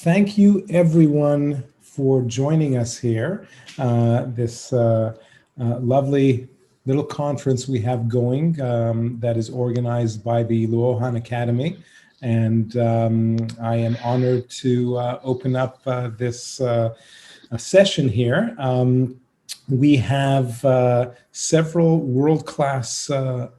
Thank you, everyone, for joining us here. This lovely little conference we have going that is organized by the Luohan Academy. And I am honored to open up this session here. We have several world-class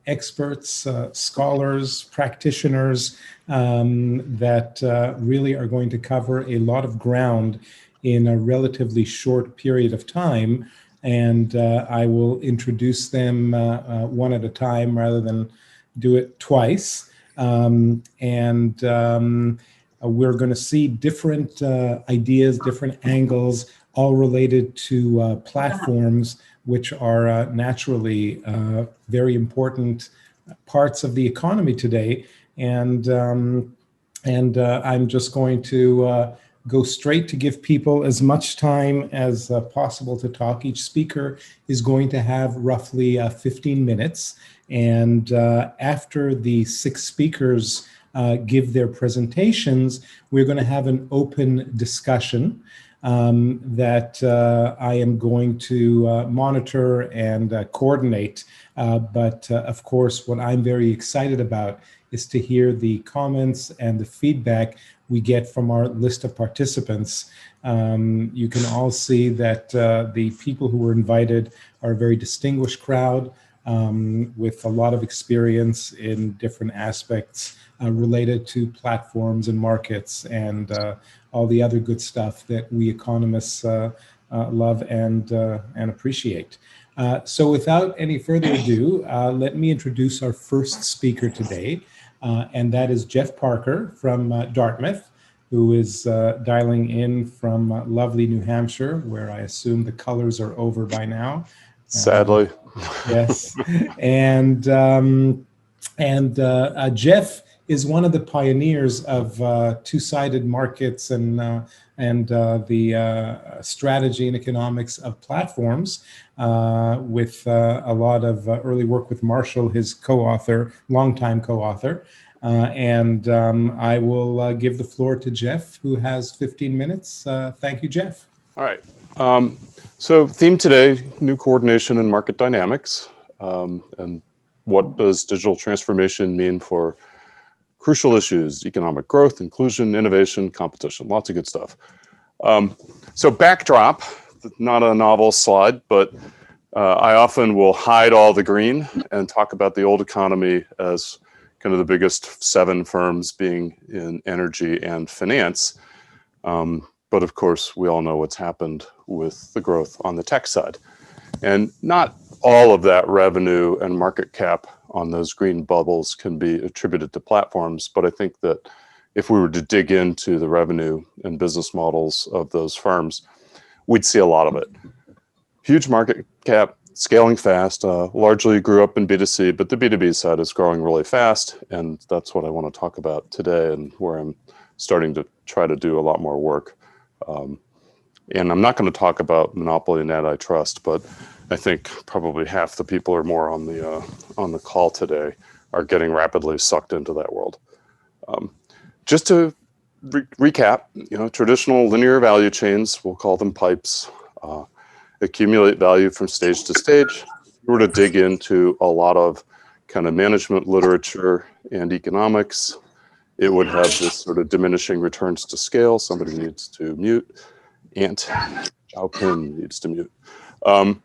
experts, scholars, practitioners that really are going to cover a lot of ground in a relatively short period of time. And I will introduce them one at a time rather than do it twice. We're going to see different ideas, different angles, all related to platforms, which are naturally very important parts of the economy today. And I'm just going to go straight to give people as much time as possible to talk. Each speaker is going to have roughly 15 minutes. And after the 6 speakers give their presentations, we're going to have an open discussion that I am going to monitor and coordinate. But of course, what I'm very excited about is to hear the comments and the feedback we get from our list of participants. You can all see that the people who were invited are a very distinguished crowd with a lot of experience in different aspects related to platforms and markets and all the other good stuff that we economists love and appreciate. So without any further ado, let me introduce our first speaker today, and that is Jeff Parker from Dartmouth, who is dialing in from lovely New Hampshire, where I assume the colors are over by now. Sadly. Yes. And Jeff is one of the pioneers of two-sided markets and the strategy and economics of platforms, with a lot of early work with Marshall, his co-author, longtime co-author. I will give the floor to Jeff, who has 15 minutes. Thank you, Jeff. All right. So theme today, new coordination and market dynamics. And what does digital transformation mean for crucial issues: economic growth, inclusion, innovation, competition, lots of good stuff. So backdrop, not a novel slide, but I often will hide all the green and talk about the old economy as kind of the biggest 7 firms being in energy and finance. But of course, we all know what's happened with the growth on the tech side. And not all of that revenue and market cap on those green bubbles can be attributed to platforms. But I think that if we were to dig into the revenue and business models of those firms, we'd see a lot of it. Huge market cap, scaling fast, largely grew up in B2C, but the B2B side is growing really fast. And that's what I want to talk about today, and where I'm starting to try to do a lot more work. And I'm not going to talk about monopoly and antitrust, but I think probably half the people or more on the call today are getting rapidly sucked into that world. Just to recap, traditional linear value chains, we'll call them pipes, accumulate value from stage to stage. If we were to dig into a lot of kind of management literature and economics, it would have this sort of diminishing returns to scale. Somebody needs to mute. Ant Xiaopin needs to mute. You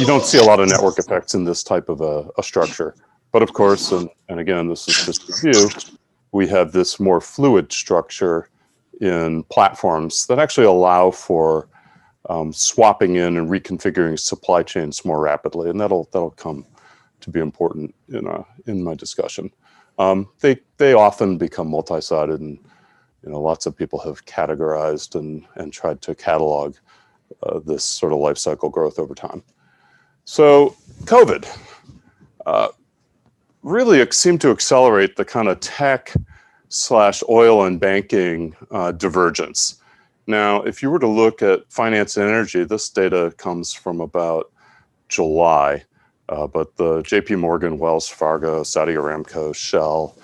don't see a lot of network effects in this type of a structure. But of course, and again, this is just a review, we have this more fluid structure in platforms that actually allow for swapping in and reconfiguring supply chains more rapidly. And that'll come to be important in my discussion. They often become multi-sided, and lots of people have categorized and tried to catalog this sort of life cycle growth over time. So COVID really seemed to accelerate the kind of tech/oil and banking divergence. Now, if you were to look at finance and energy, this data comes from about July, but the JP Morgan, Wells Fargo, Saudi Aramco, Shell,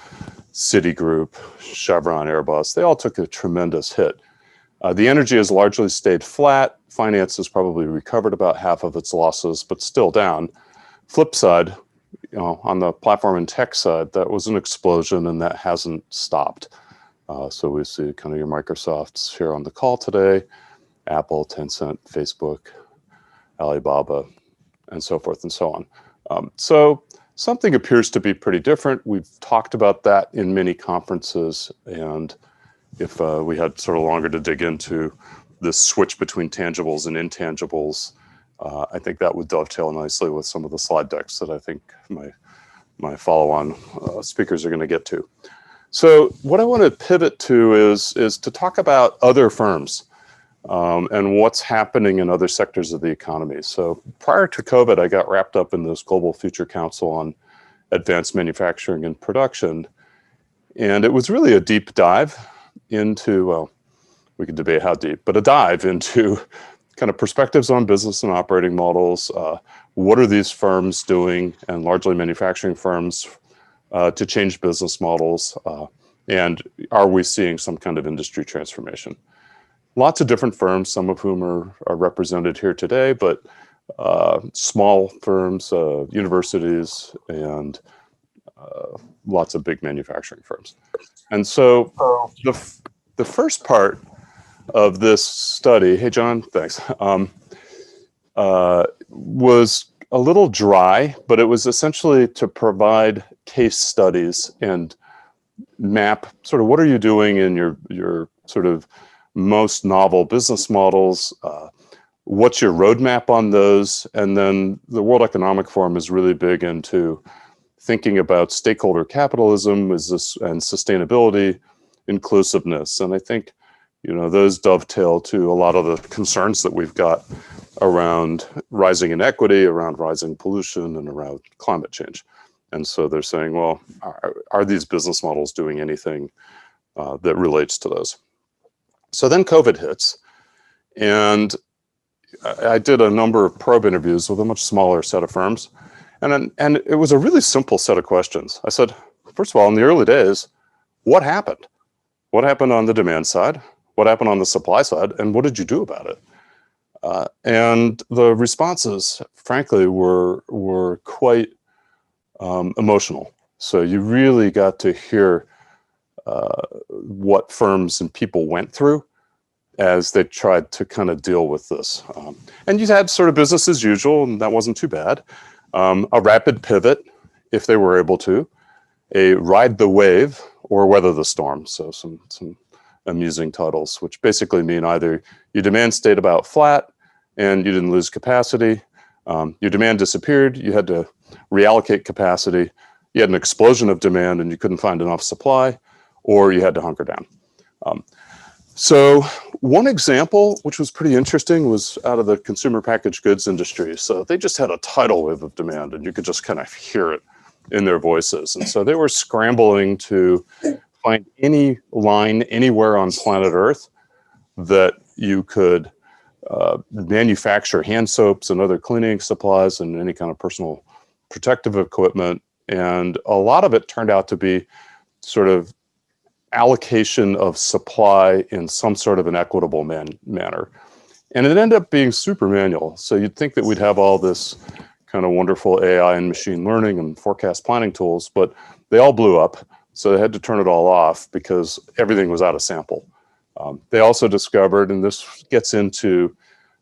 Citigroup, Chevron, Airbus, they all took a tremendous hit. The energy has largely stayed flat. Finance has probably recovered about half of its losses, but still down. Flip side, on the platform and tech side, that was an explosion and that hasn't stopped. So we see kind of your Microsofts here on the call today, Apple, Tencent, Facebook, Alibaba, and so forth and so on. So something appears to be pretty different. We've talked about that in many conferences, and if we had sort of longer to dig into this switch between tangibles and intangibles, I think that would dovetail nicely with some of the slide decks that I think my follow-on speakers are going to get to. So what I want to pivot to is to talk about other firms and what's happening in other sectors of the economy. So prior to COVID, I got wrapped up in this Global Future Council on Advanced Manufacturing and Production, and it was really a deep dive into, well, we could debate how deep, but a dive into kind of perspectives on business and operating models. What are these firms doing, and largely manufacturing firms, to change business models? And are we seeing some kind of industry transformation? Lots of different firms, some of whom are represented here today, but small firms, universities, and lots of big manufacturing firms. And so the first part of this study, hey John, thanks, was a little dry, but it was essentially to provide case studies and map sort of what are you doing in your sort of most novel business models, what's your roadmap on those, and then the World Economic Forum is really big into thinking about stakeholder capitalism and sustainability, inclusiveness, and I think those dovetail to a lot of the concerns that we've got around rising inequity, around rising pollution, and around climate change. And so they're saying, well, are these business models doing anything that relates to those? So then COVID hits, and I did a number of probe interviews with a much smaller set of firms, and it was a really simple set of questions. I said, first of all, in the early days, what happened? What happened on the demand side? What happened on the supply side? And what did you do about it? And the responses, frankly, were quite emotional. So you really got to hear what firms and people went through as they tried to kind of deal with this. And you had sort of business as usual, and that wasn't too bad. A rapid pivot, if they were able to, a ride the wave or weather the storm. So some amusing titles, which basically mean either your demand stayed about flat and you didn't lose capacity, your demand disappeared, you had to reallocate capacity, you had an explosion of demand and you couldn't find enough supply, or you had to hunker down. So one example, which was pretty interesting, was out of the consumer packaged goods industry. So they just had a tidal wave of demand and you could just kind of hear it in their voices. And so they were scrambling to find any line anywhere on planet Earth that you could manufacture hand soaps and other cleaning supplies and any kind of personal protective equipment. And a lot of it turned out to be sort of allocation of supply in some sort of an equitable manner. And it ended up being super manual. So you'd think that we'd have all this kind of wonderful AI and machine learning and forecast planning tools, but they all blew up. So they had to turn it all off because everything was out of sample. They also discovered, and this gets into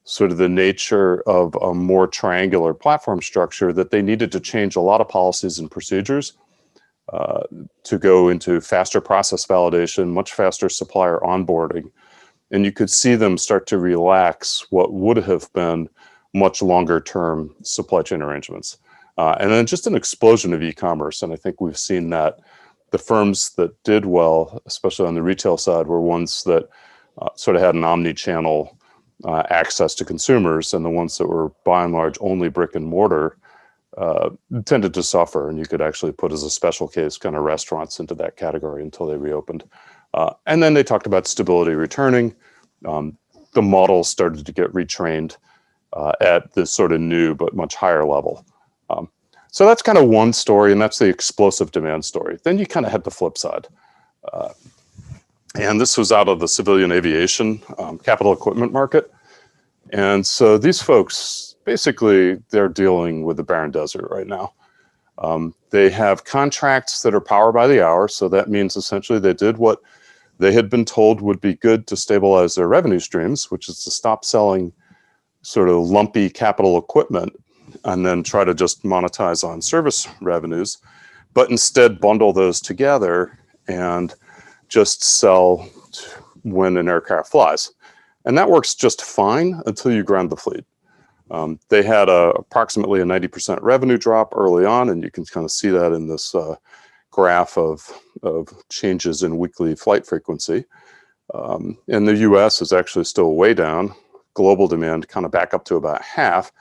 sort of the nature of a more triangular platform structure, that they needed to change a lot of policies and procedures to go into faster process validation, much faster supplier onboarding. And you could see them start to relax what would have been much longer term supply chain arrangements. And then just an explosion of e-commerce. And I think we've seen that the firms that did well, especially on the retail side, were ones that sort of had an omni-channel access to consumers, and the ones that were by and large only brick and mortar tended to suffer. And you could actually put as a special case kind of restaurants into that category until they reopened. And then they talked about stability returning. The models started to get retrained at this sort of new but much higher level. So that's kind of one story, and that's the explosive demand story. Then you kind of had the flip side. And this was out of the civilian aviation capital equipment market. And so these folks, basically, they're dealing with the barren desert right now. They have contracts that are power by the hour. So that means essentially they did what they had been told would be good to stabilize their revenue streams, which is to stop selling sort of lumpy capital equipment and then try to just monetize on service revenues, but instead bundle those together and just sell when an aircraft flies. And that works just fine until you ground the fleet. They had approximately a 90% revenue drop early on, and you can kind of see that in this graph of changes in weekly flight frequency. And the US is actually still way down. Global demand kind of back up to about half.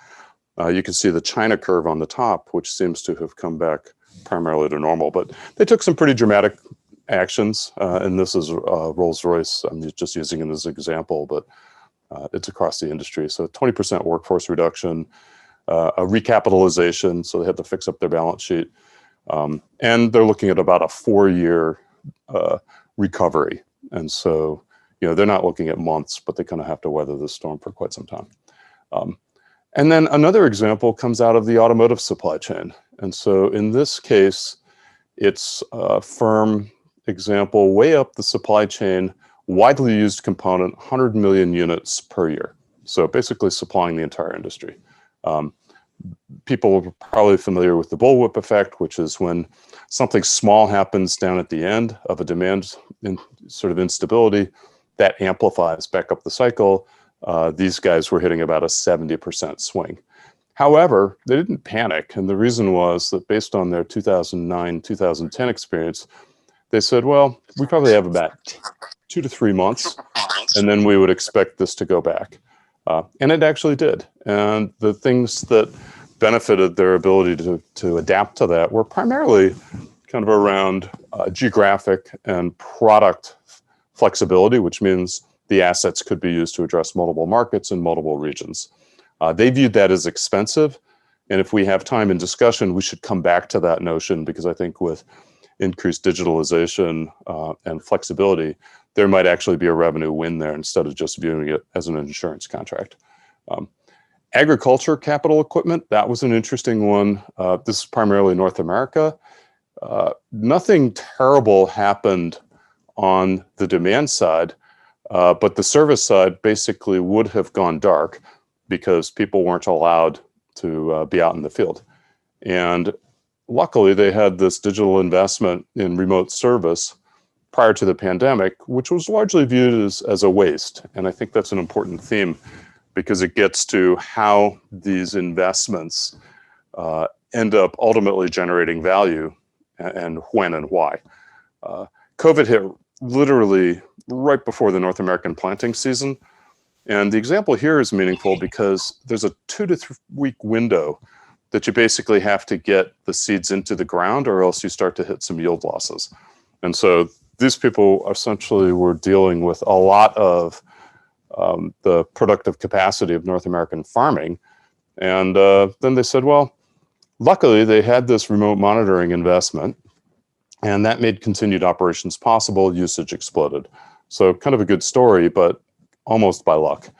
You can see the China curve on the top, which seems to have come back primarily to normal. But they took some pretty dramatic actions, and this is Rolls-Royce. I'm just using it as an example, but it's across the industry. So 20% workforce reduction, a recapitalization, so they had to fix up their balance sheet. And they're looking at about a 4-year recovery. And so, they're not looking at months, but they kind of have to weather this storm for quite some time. And then another example comes out of the automotive supply chain. And so in this case, it's a firm example way up the supply chain, widely used component, 100 million units per year. So basically supplying the entire industry. People are probably familiar with the bullwhip effect, which is when something small happens down at the end of a demand sort of instability, that amplifies back up the cycle. These guys were hitting about a 70% swing. However, they didn't panic. And the reason was that based on their 2009, 2010 experience, they said, well, we probably have about 2 to 3 months, and then we would expect this to go back. And it actually did. And the things that benefited their ability to adapt to that were primarily kind of around geographic and product flexibility, which means the assets could be used to address multiple markets in multiple regions. They viewed that as expensive. And if we have time in discussion, we should come back to that notion, because I think with increased digitalization and flexibility, there might actually be a revenue win there instead of just viewing it as an insurance contract. Agriculture capital equipment, that was an interesting one. This is primarily North America. Nothing terrible happened on the demand side, but the service side basically would have gone dark because people weren't allowed to be out in the field. And luckily, they had this digital investment in remote service prior to the pandemic, which was largely viewed as a waste. And I think that's an important theme because it gets to how these investments end up ultimately generating value and when and why. COVID hit literally right before the North American planting season. And the example here is meaningful because there's a 2 to 3 week window that you basically have to get the seeds into the ground, or else you start to hit some yield losses. And so these people essentially were dealing with a lot of the productive capacity of North American farming. And then they said, well, luckily they had this remote monitoring investment, and that made continued operations possible. Usage exploded. So kind of a good story, but almost by luck.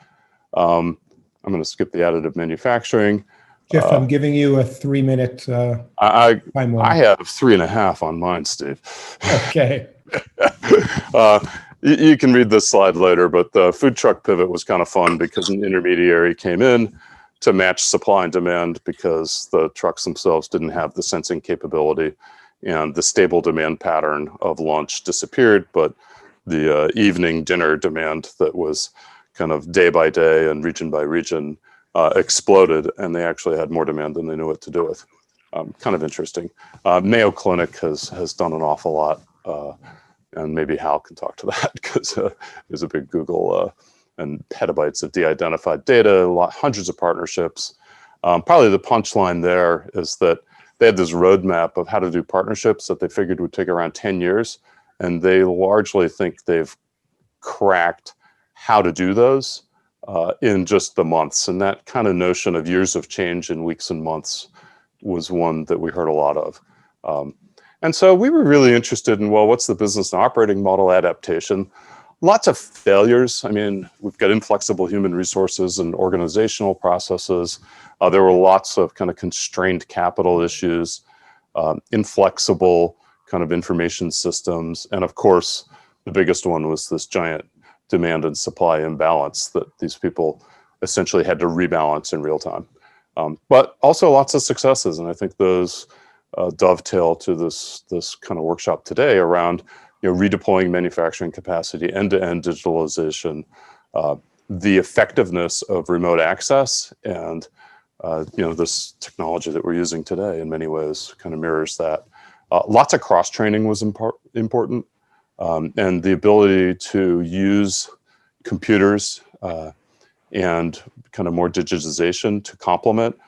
I'm going to skip the additive manufacturing. Jeff, I'm giving you a 3-minute time limit. I have 3.5 on mine, Steve. Okay. You can read this slide later, but the food truck pivot was kind of fun because an intermediary came in to match supply and demand because the trucks themselves didn't have the sensing capability, and the stable demand pattern of lunch disappeared, but the evening dinner demand that was kind of day by day and region by region exploded, and they actually had more demand than they knew what to do with. Kind of interesting. Mayo Clinic has done an awful lot, and maybe Hal can talk to that because there's a big Google and petabytes of de-identified data, hundreds of partnerships. Probably the punchline there is that they had this roadmap of how to do partnerships that they figured would take around 10 years, and they largely think they've cracked how to do those in just the months. And that kind of notion of years of change in weeks and months was one that we heard a lot of. And so we were really interested in, well, what's the business and operating model adaptation? Lots of failures. I mean, we've got inflexible human resources and organizational processes. There were lots of kind of constrained capital issues, inflexible kind of information systems. And of course, the biggest one was this giant demand and supply imbalance that these people essentially had to rebalance in real time. But also lots of successes. And I think those dovetail to this kind of workshop today around redeploying manufacturing capacity, end-to-end digitalization, the effectiveness of remote access, and this technology that we're using today in many ways kind of mirrors that. Lots of cross-training was important, and the ability to use computers and kind of more digitization to complement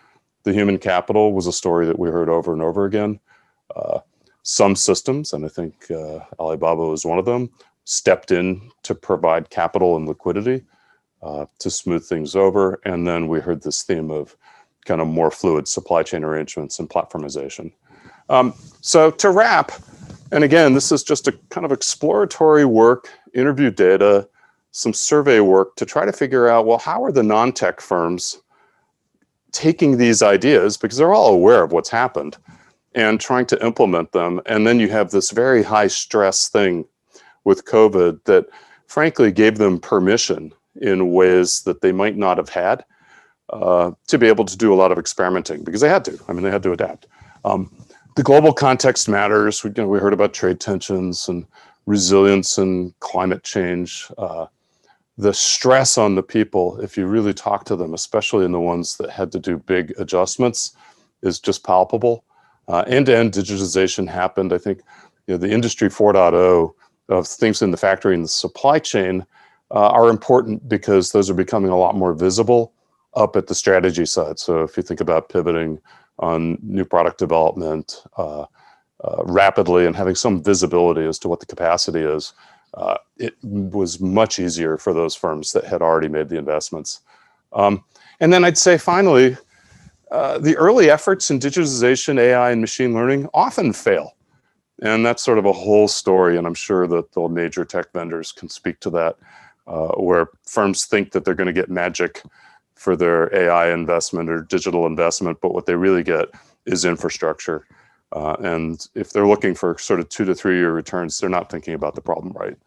the human capital was a story that we heard over and over again. Some systems, and I think Alibaba was one of them, stepped in to provide capital and liquidity to smooth things over. And then we heard this theme of kind of more fluid supply chain arrangements and platformization. So to wrap, and again, this is just a kind of exploratory work, interview data, some survey work to try to figure out, well, how are the non-tech firms taking these ideas, because they're all aware of what's happened, and trying to implement them. And then you have this very high stress thing with COVID that frankly gave them permission in ways that they might not have had to be able to do a lot of experimenting, because they had to. I mean, they had to adapt. The global context matters. We heard about trade tensions and resilience and climate change. The stress on the people, if you really talk to them, especially in the ones that had to do big adjustments, is just palpable. End-to-end digitization happened. I think the industry 4.0 of things in the factory and the supply chain are important because those are becoming a lot more visible up at the strategy side. So if you think about pivoting on new product development rapidly and having some visibility as to what the capacity is, it was much easier for those firms that had already made the investments. And then I'd say finally, the early efforts in digitization, AI, and machine learning often fail. And that's sort of a whole story. And I'm sure that the major tech vendors can speak to that, where firms think that they're going to get magic for their AI investment or digital investment, but what they really get is infrastructure. And if they're looking for sort of 2 to 3 year returns, they're not thinking about the problem right.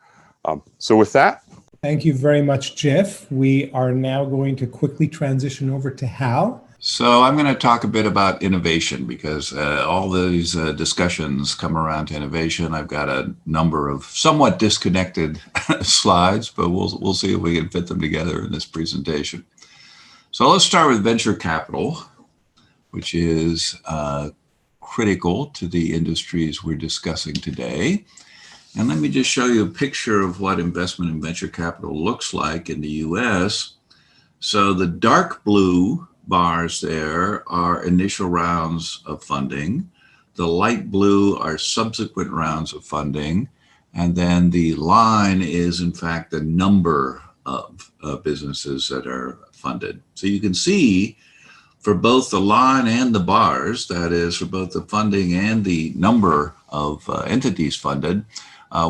So with that. Thank you very much, Jeff. We are now going to quickly transition over to Hal. So I'm going to talk a bit about innovation, because all these discussions come around to innovation. I've got a number of somewhat disconnected slides, but we'll see if we can fit them together in this presentation. So let's start with venture capital, which is critical to the industries we're discussing today. And let me just show you a picture of what investment in venture capital looks like in the US. So the dark blue bars there are initial rounds of funding. The light blue are subsequent rounds of funding. And then the line is, in fact, the number of businesses that are funded. So you can see for both the line and the bars, that is, for both the funding and the number of entities funded,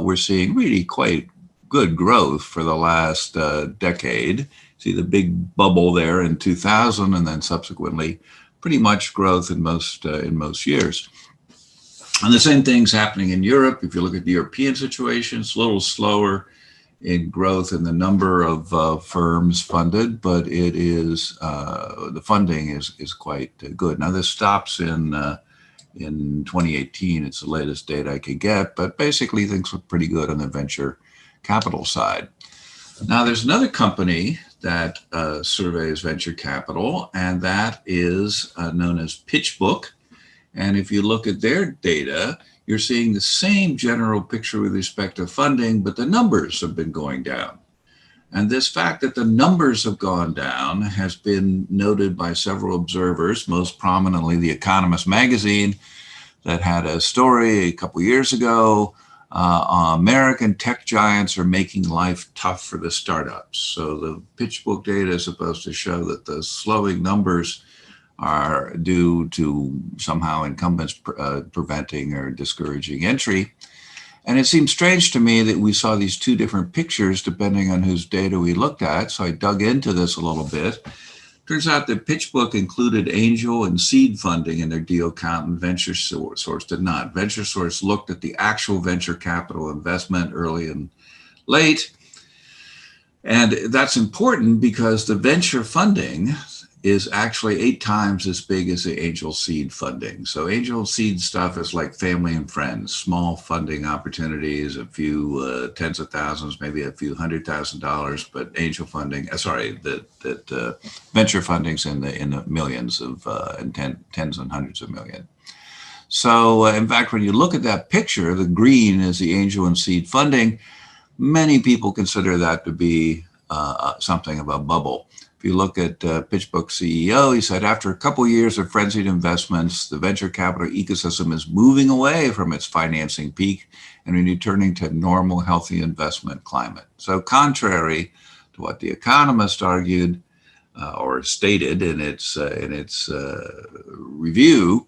we're seeing really quite good growth for the last decade. See the big bubble there in 2000, and then subsequently pretty much growth in most years. And the same thing's happening in Europe. If you look at the European situation, it's a little slower in growth in the number of firms funded, but it is the funding is quite good. Now this stops in 2018. It's the latest data I can get, but basically things look pretty good on the venture capital side. Now there's another company that surveys venture capital, and that is known as PitchBook. And if you look at their data, you're seeing the same general picture with respect to funding, but the numbers have been going down. And this fact that the numbers have gone down has been noted by several observers, most prominently The Economist magazine, that had a story a couple years ago. American tech giants are making life tough for the startups. So the PitchBook data is supposed to show that the slowing numbers are due to somehow incumbents preventing or discouraging entry. And it seemed strange to me that we saw these two different pictures depending on whose data we looked at. So I dug into this a little bit. Turns out that PitchBook included angel and seed funding in their deal count, and VentureSource did not. VentureSource looked at the actual venture capital investment early and late. And that's important because the venture funding is actually 8 times as big as the angel seed funding. So angel seed stuff is like family and friends, small funding opportunities, a few tens of thousands, maybe a few $100,000, but angel funding, venture funding's in the millions of and tens and hundreds of millions. So in fact, when you look at that picture, the green is the angel and seed funding. Many people consider that to be something of a bubble. If you look at PitchBook CEO, he said, after a couple of years of frenzied investments, the venture capital ecosystem is moving away from its financing peak and returning to normal, healthy investment climate. So contrary to what the Economist argued or stated in its review,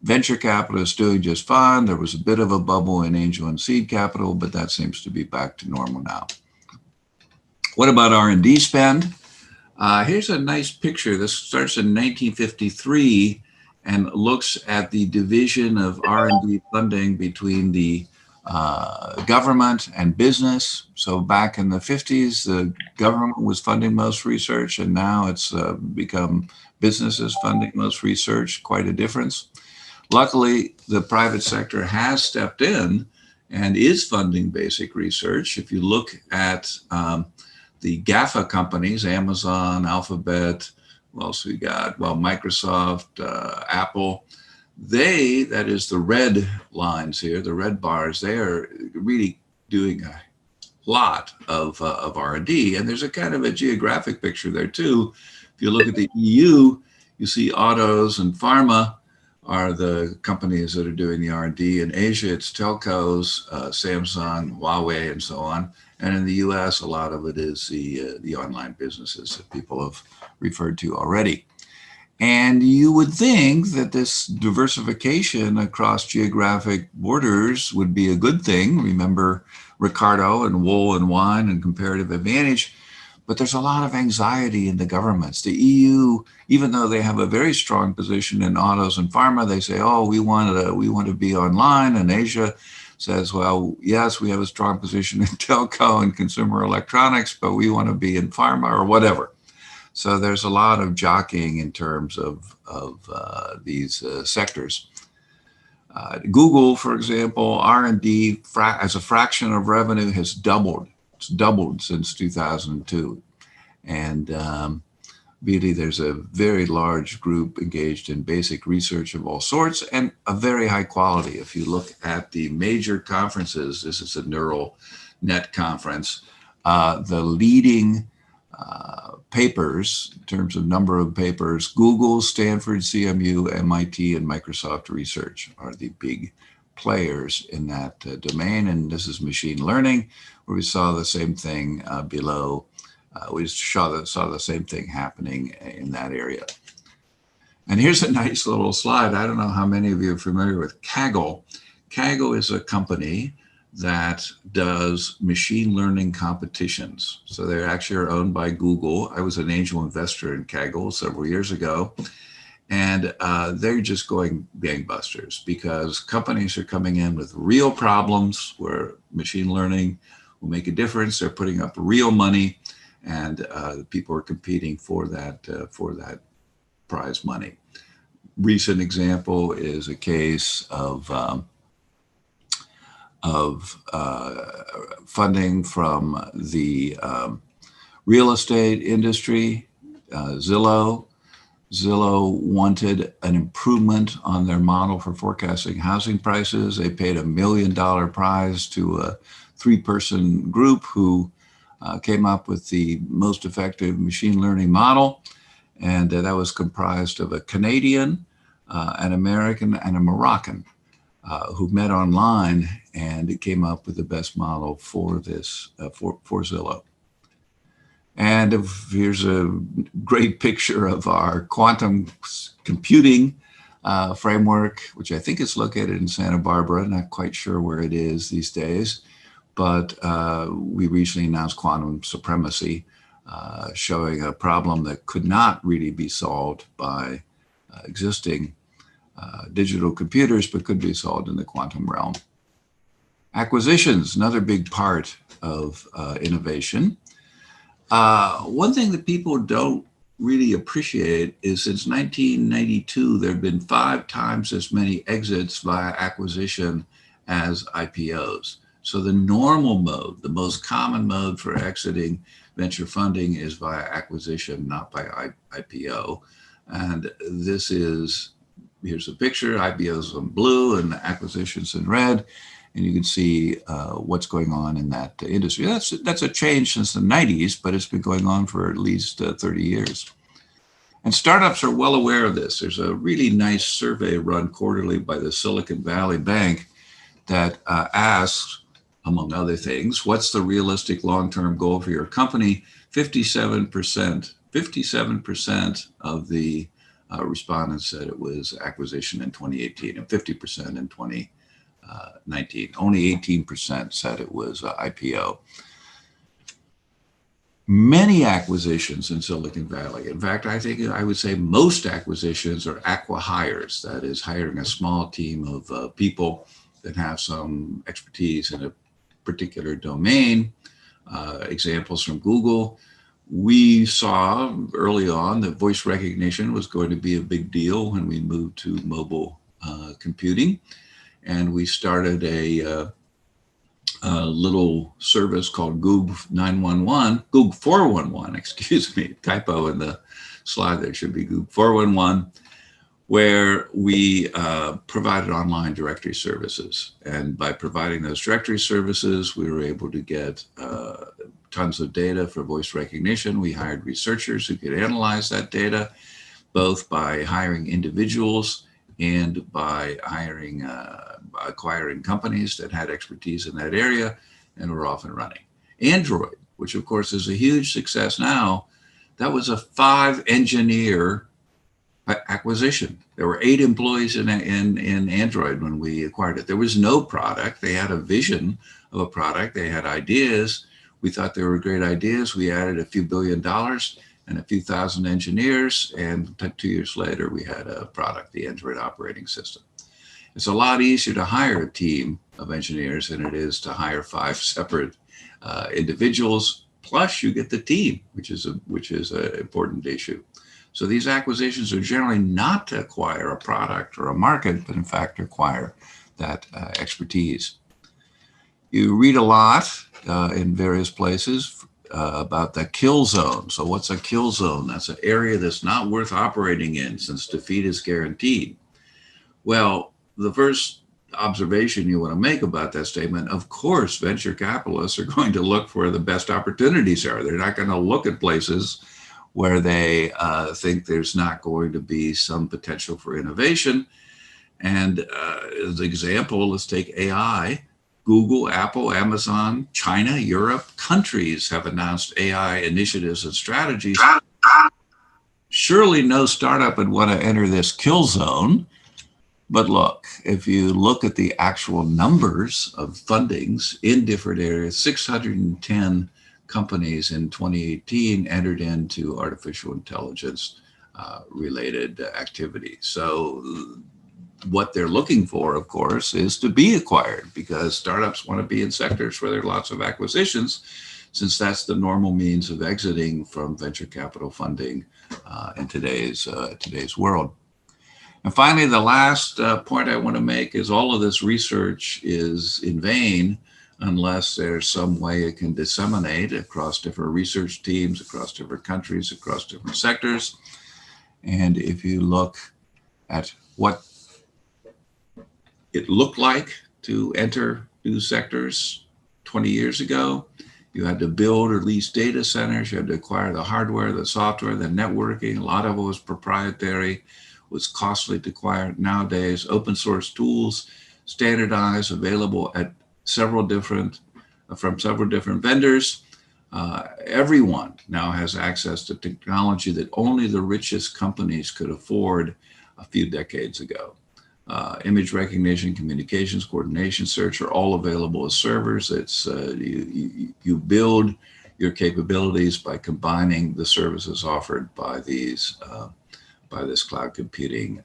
venture capital is doing just fine. There was a bit of a bubble in angel and seed capital, but that seems to be back to normal now. What about R&D spend? Here's a nice picture. This starts in 1953 and looks at the division of R&D funding between the government and business. So back in the 50s, the government was funding most research, and now it's become businesses funding most research, quite a difference. Luckily, the private sector has stepped in and is funding basic research. If you look at the GAFA companies, Amazon, Alphabet, what else we got? Well, Microsoft, Apple, that is the red lines here, the red bars, they are really doing a lot of R&D. And there's a kind of a geographic picture there too. If you look at the EU, you see autos and pharma are the companies that are doing the R&D. In Asia, it's telcos, Samsung, Huawei, and so on. And in the US, a lot of it is the online businesses that people have referred to already. And you would think that this diversification across geographic borders would be a good thing. Remember Ricardo and wool and wine and comparative advantage. But there's a lot of anxiety in the governments. The EU, even though they have a very strong position in autos and pharma, they say, oh, we want to be online. And Asia says, well, yes, we have a strong position in telco and consumer electronics, but we want to be in pharma or whatever. So there's a lot of jockeying in terms of these sectors. Google, for example, R&D as a fraction of revenue has doubled. It's doubled since 2002. And really, there's a very large group engaged in basic research of all sorts and a very high quality. If you look at the major conferences, this is a neural net conference, the leading papers in terms of number of papers, Google, Stanford, CMU, MIT, and Microsoft Research are the big players in that domain. And this is machine learning, where we saw the same thing below. We saw the same thing happening in that area. And here's a nice little slide. I don't know how many of you are familiar with Kaggle. Kaggle is a company that does machine learning competitions. So they actually are owned by Google. I was an angel investor in Kaggle several years ago. And they're just going gangbusters because companies are coming in with real problems where machine learning will make a difference. They're putting up real money, and people are competing for that prize money. Recent example is a case of funding from the real estate industry, Zillow. Zillow wanted an improvement on their model for forecasting housing prices. They paid $1 million prize to a 3-person group who came up with the most effective machine learning model. And that was comprised of a Canadian, an American, and a Moroccan who met online, and it came up with the best model for this, for Zillow. And here's a great picture of our quantum computing framework, which I think is located in Santa Barbara. Not quite sure where it is these days, but we recently announced quantum supremacy, showing a problem that could not really be solved by existing digital computers, but could be solved in the quantum realm. Acquisitions, another big part of innovation. One thing that people don't really appreciate is since 1992, there have been 5 times as many exits via acquisition as IPOs. So the normal mode, the most common mode for exiting venture funding is via acquisition, not by IPO. And this is, here's a picture, IPOs in blue and acquisitions in red. And you can see what's going on in that industry. That's a change since the 90s, but it's been going on for at least 30 years. And startups are well aware of this. There's a really nice survey run quarterly by the Silicon Valley Bank that asks, among other things, what's the realistic long-term goal for your company? 57% of the respondents said it was acquisition in 2018 and 50% in 2019. Only 18% said it was IPO. Many acquisitions in Silicon Valley. In fact, I think I would say most acquisitions are acqui-hires. That is hiring a small team of people that have some expertise in a particular domain. Examples from Google. We saw early on that voice recognition was going to be a big deal when we moved to mobile computing. And we started a little service called Google 411, excuse me, typo in the slide there, should be Google 411, where we provided online directory services. And by providing those directory services, we were able to get tons of data for voice recognition. We hired researchers who could analyze that data, both by hiring individuals and by hiring, acquiring companies that had expertise in that area and were off and running. Android, which of course is a huge success now, that was a 5-engineer acquisition. There were 8 employees in Android when we acquired it. There was no product. They had a vision of a product. They had ideas. We thought they were great ideas. We added a few $1 billion and a few thousand engineers, and 2 years later, we had a product, the Android operating system. It's a lot easier to hire a team of engineers than it is to hire 5 separate individuals. Plus, you get the team, which is an important issue. So these acquisitions are generally not to acquire a product or a market, but in fact acquire that expertise. You read a lot in various places about the kill zone. So what's a kill zone? That's an area that's not worth operating in since defeat is guaranteed. Well, the first observation you want to make about that statement, of course, venture capitalists are going to look for the best opportunities are. They're not going to look at places where they think there's not going to be some potential for innovation. And as an example, let's take AI. Google, Apple, Amazon, China, Europe, countries have announced AI initiatives and strategies. Surely no startup would want to enter this kill zone. But look, if you look at the actual numbers of fundings in different areas, 610 companies in 2018 entered into artificial intelligence related activity. So what they're looking for, of course, is to be acquired, because startups want to be in sectors where there are lots of acquisitions, since that's the normal means of exiting from venture capital funding in today's world. And finally, the last point I want to make is all of this research is in vain unless there's some way it can disseminate across different research teams, across different countries, across different sectors. And if you look at what it looked like to enter new sectors 20 years ago, you had to build or lease data centers, you had to acquire the hardware, the software, the networking. A lot of it was proprietary, was costly to acquire. Nowadays, open source tools, standardized, available at from several different vendors. Everyone now has access to technology that only the richest companies could afford a few decades ago. Image recognition, communications, coordination, search are all available as servers. It's you build your capabilities by combining the services offered by these by this cloud computing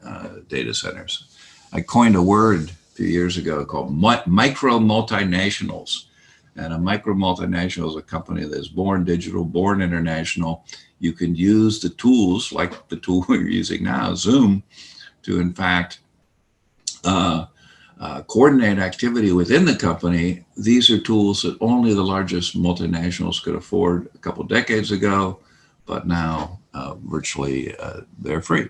data centers. I coined a word a few years ago called micro multinationals. And a micro multinational is a company that's born digital, born international. You can use the tools like the tool we're using now, Zoom, to in fact coordinate activity within the company. These are tools that only the largest multinationals could afford a couple decades ago, but now virtually they're free.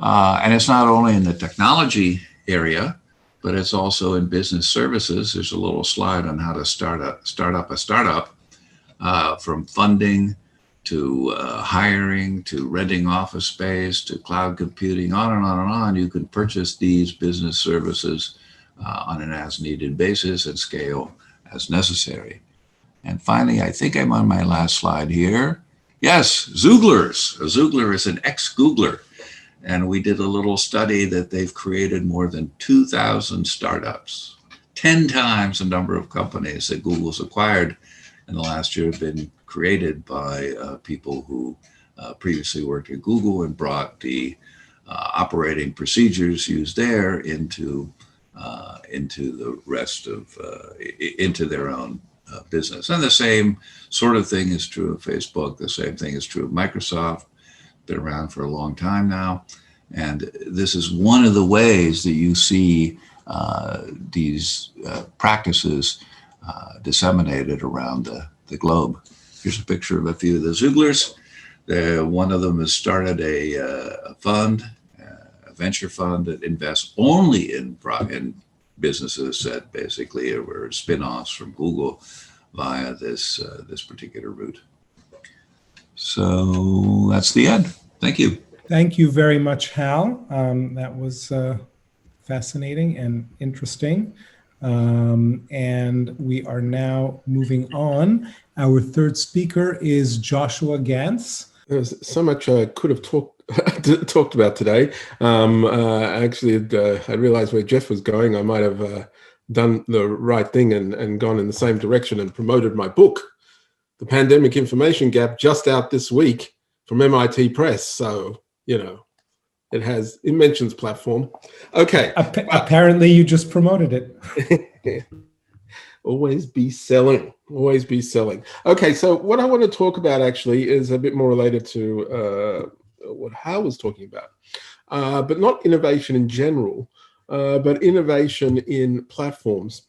And it's not only in the technology area, but it's also in business services. There's a little slide on how to start up a startup, from funding to hiring to renting office space to cloud computing, on and on and on. You can purchase these business services on an as-needed basis and scale as necessary. And finally, I think I'm on my last slide here. Yes, Zooglers. A Zoogler is an ex-Googler. And we did a little study that they've created more than 2,000 startups. 10 times the number of companies that Google's acquired in the last year have been created by people who previously worked at Google and brought the operating procedures used there into the rest of, into their own business. And the same sort of thing is true of Facebook. The same thing is true of Microsoft. Been around for a long time now. And this is one of the ways that you see these practices disseminated around the globe. Here's a picture of a few of the Zooglers. One of them has started a fund, a venture fund that invests only in businesses that basically were spin-offs from Google via this particular route. So that's the end. Thank you. Thank you very much, Hal. That was fascinating and interesting. And we are now moving on. Our third speaker is Joshua Gans. There's so much I could have talked about today. Actually, I realized where Jeff was going. I might have done the right thing and gone in the same direction and promoted my book, The Pandemic Information Gap, just out this week from MIT Press. So, you know, it mentions platform. Okay. Apparently you just promoted it. Always be selling. Always be selling. Okay, so what I want to talk about actually is a bit more related to what Hal was talking about, but not innovation in general, but innovation in platforms.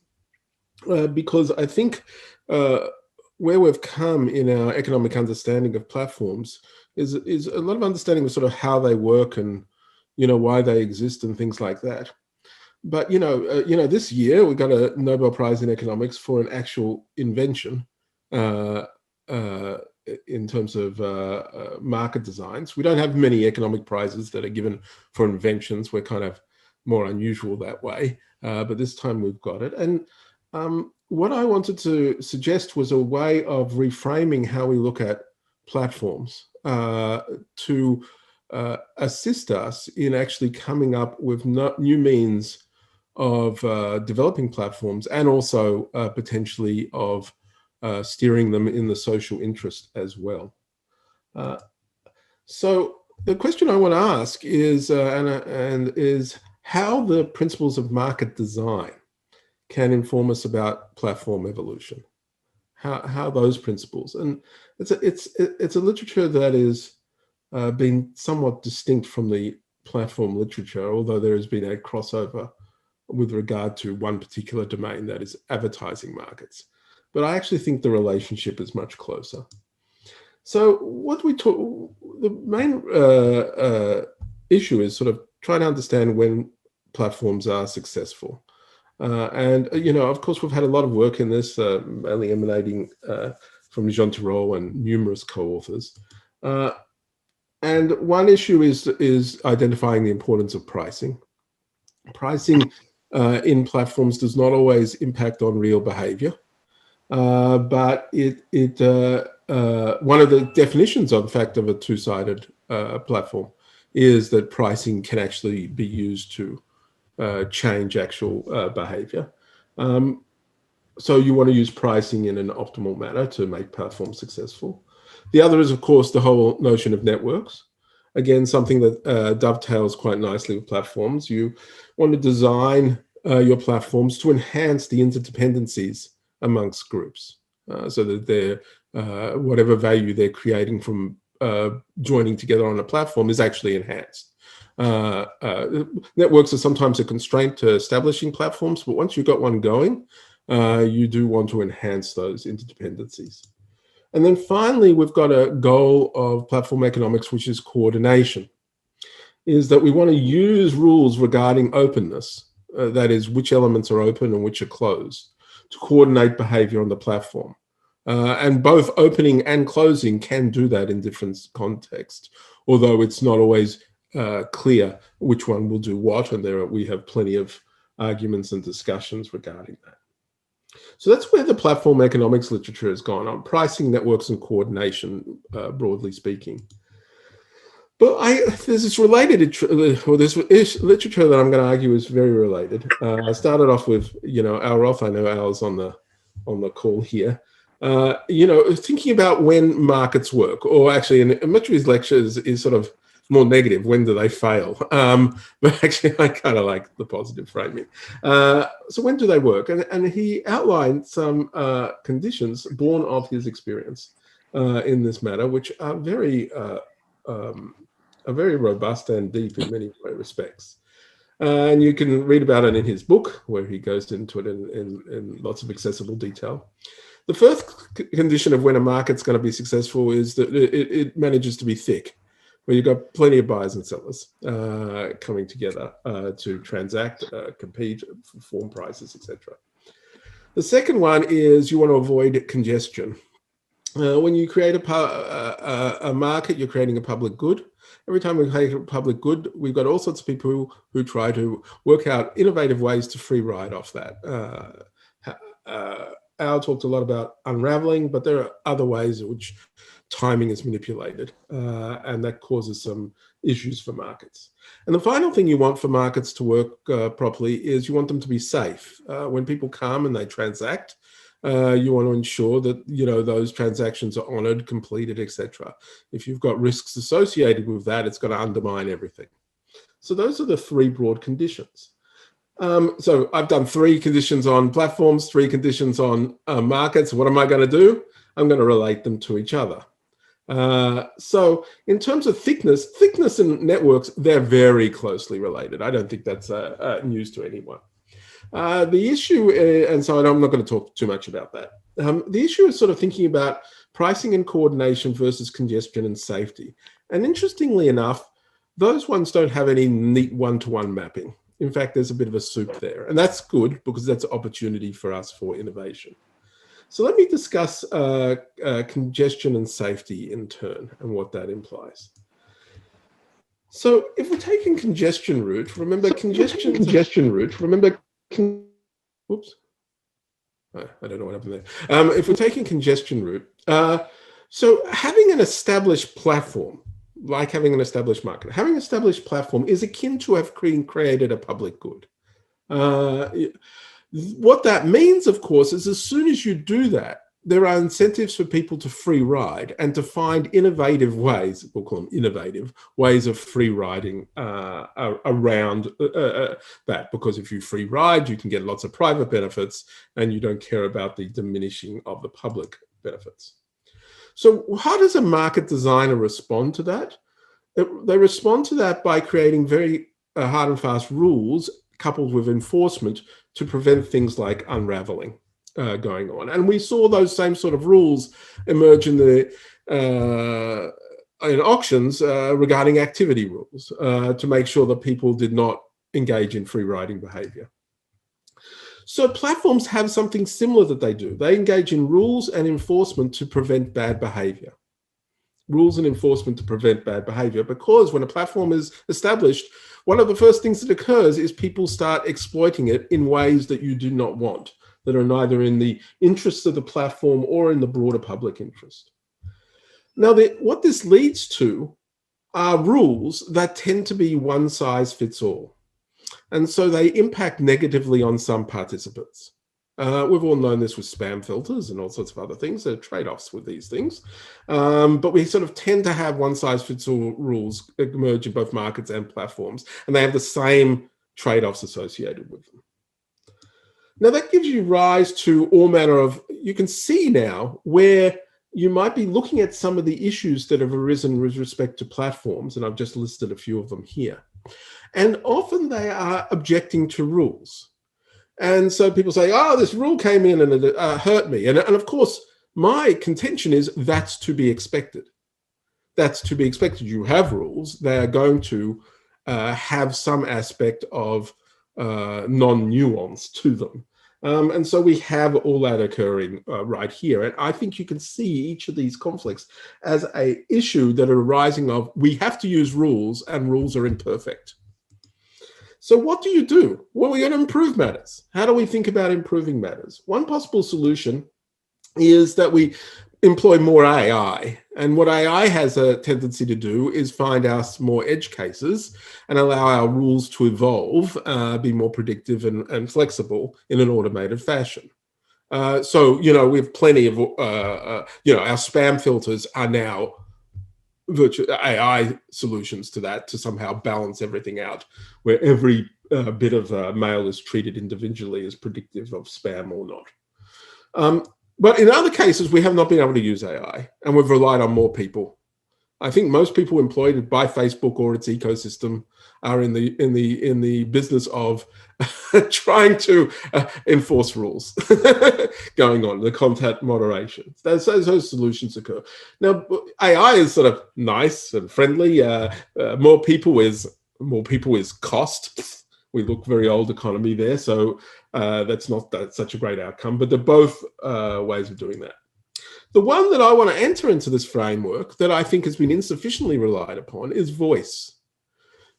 Because I think where we've come in our economic understanding of platforms is a lot of understanding of sort of how they work and, you know, why they exist and things like that. But, you know, this year we got a Nobel Prize in economics for an actual invention in terms of market designs. We don't have many economic prizes that are given for inventions. We're kind of more unusual that way, but this time we've got it. And what I wanted to suggest was a way of reframing how we look at platforms to assist us in actually coming up with new means of developing platforms and also potentially of steering them in the social interest as well. So the question I want to ask is, is how the principles of market design can inform us about platform evolution. How those principles, and it's a literature that is been somewhat distinct from the platform literature, although there has been a crossover with regard to one particular domain, that is advertising markets. But I actually think the relationship is much closer. So the main issue is sort of trying to understand when platforms are successful. And, you know, of course, we've had a lot of work in this, mainly emanating from Jean Tirole and numerous co-authors. And one issue is identifying the importance of pricing. Pricing in platforms does not always impact on real behavior. But one of the definitions, in fact, of a two-sided platform is that pricing can actually be used to change actual behavior. So you want to use pricing in an optimal manner to make platforms successful. The other is, of course, the whole notion of networks. Again, something that dovetails quite nicely with platforms. You want to design your platforms to enhance the interdependencies amongst groups, so that they're, whatever value they're creating from joining together on a platform is actually enhanced. Networks are sometimes a constraint to establishing platforms, but once you've got one going, you do want to enhance those interdependencies. And then finally, we've got a goal of platform economics, which is coordination, is that we want to use rules regarding openness, that is, which elements are open and which are closed, to coordinate behavior on the platform. And both opening and closing can do that in different contexts, although it's not always clear which one will do what, and we have plenty of arguments and discussions regarding that. So that's where the platform economics literature has gone on, pricing, networks, and coordination, broadly speaking. But there's this related, or this literature that I'm going to argue is very related. I started off with, Al Roth. I know Al's on the call here. Thinking about when markets work, or actually, in much of his lectures is sort of more negative. When do they fail? But actually, I kind of like the positive framing. So when do they work? And he outlined some conditions born of his experience in this matter, which are very robust and deep in many respects. And you can read about it in his book, where he goes into it in lots of accessible detail. The first condition of when a market's going to be successful is that it manages to be thick, where you've got plenty of buyers and sellers coming together to transact, compete, form prices, etc. The second one is you want to avoid congestion. When you create a market, you're creating a public good. Every time we create a public good, we've got all sorts of people who try to work out innovative ways to free ride off that. Al talked a lot about unraveling, but there are other ways in which timing is manipulated, and that causes some issues for markets. And the final thing you want for markets to work properly is you want them to be safe. When people come and they transact, you want to ensure that those transactions are honored, completed, etc. If you've got risks associated with that, it's going to undermine everything. So those are the three broad conditions. So I've done 3 conditions on platforms, 3 conditions on markets. What am I going to do? I'm going to relate them to each other. So in terms of thickness and networks, they're very closely related. I don't think that's news to anyone. The issue, and so I'm not going to talk too much about that. The issue is sort of thinking about pricing and coordination versus congestion and safety. And interestingly enough, those ones don't have any neat one-to-one mapping. In fact, there's a bit of a soup there, and that's good because that's an opportunity for us for innovation. So let me discuss congestion and safety in turn and what that implies. So if we're taking congestion route, remember oops. I don't know what happened there. If we're taking congestion route, so having an established platform, like having an established market, having an established platform is akin to have created a public good. What that means, of course, is as soon as you do that, there are incentives for people to free ride and to find innovative ways, we'll call them innovative, ways of free riding around that. Because if you free ride, you can get lots of private benefits and you don't care about the diminishing of the public benefits. So how does a market designer respond to that? They respond to that by creating very hard and fast rules coupled with enforcement to prevent things like unraveling going on. And we saw those same sort of rules emerge in auctions regarding activity rules to make sure that people did not engage in free riding behavior. So platforms have something similar that they do. They engage in rules and enforcement to prevent bad behavior. Rules and enforcement to prevent bad behavior, because when a platform is established, one of the first things that occurs is people start exploiting it in ways that you do not want. that are neither in the interests of the platform or in the broader public interest. Now, what this leads to are rules that tend to be one size fits all. And so they impact negatively on some participants. We've all known this with spam filters and all sorts of other things. There are trade-offs with these things. But we sort of tend to have one-size-fits-all rules emerge in both markets and platforms, and they have the same trade-offs associated with them. Now, that gives you rise to all manner of, you can see now where you might be looking at some of the issues that have arisen with respect to platforms, and I've just listed a few of them here. And often they are objecting to rules. And so people say, oh, this rule came in and it hurt me. And of course, my contention is that's to be expected. That's to be expected. You have rules. They are going to have some aspect of non-nuance to them. And so we have all that occurring right here. And I think you can see each of these conflicts as an issue that are arising of, we have to use rules and rules are imperfect. So what do you do? Well, we're going to improve matters. How do we think about improving matters? One possible solution is that we employ more AI. And what AI has a tendency to do is find us more edge cases and allow our rules to evolve, be more predictive and flexible in an automated fashion. So, we have plenty of, our spam filters are now virtual AI solutions to that, to somehow balance everything out, where every bit of mail is treated individually as predictive of spam or not. But in other cases, we have not been able to use AI, and we've relied on more people. I think most people employed by Facebook or its ecosystem are in the business of trying to enforce rules going on, the content moderation. Those solutions occur. Now, AI is sort of nice and friendly. More people is cost. We look very old economy there, so that's not such a great outcome, but they're both ways of doing that. The one that I want to enter into this framework that I think has been insufficiently relied upon is voice.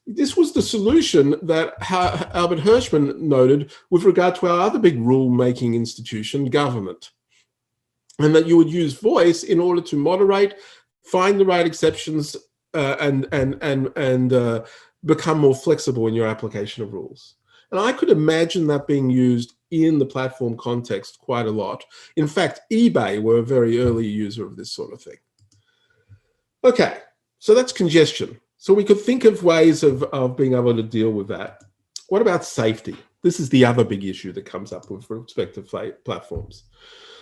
This was the solution that Albert Hirschman noted with regard to our other big rule-making institution, government, and that you would use voice in order to moderate, find the right exceptions, and become more flexible in your application of rules. And I could imagine that being used in the platform context quite a lot. In fact, eBay were a very early user of this sort of thing. Okay, so that's congestion. So we could think of ways of being able to deal with that. What about safety? This is the other big issue that comes up with respect to platforms.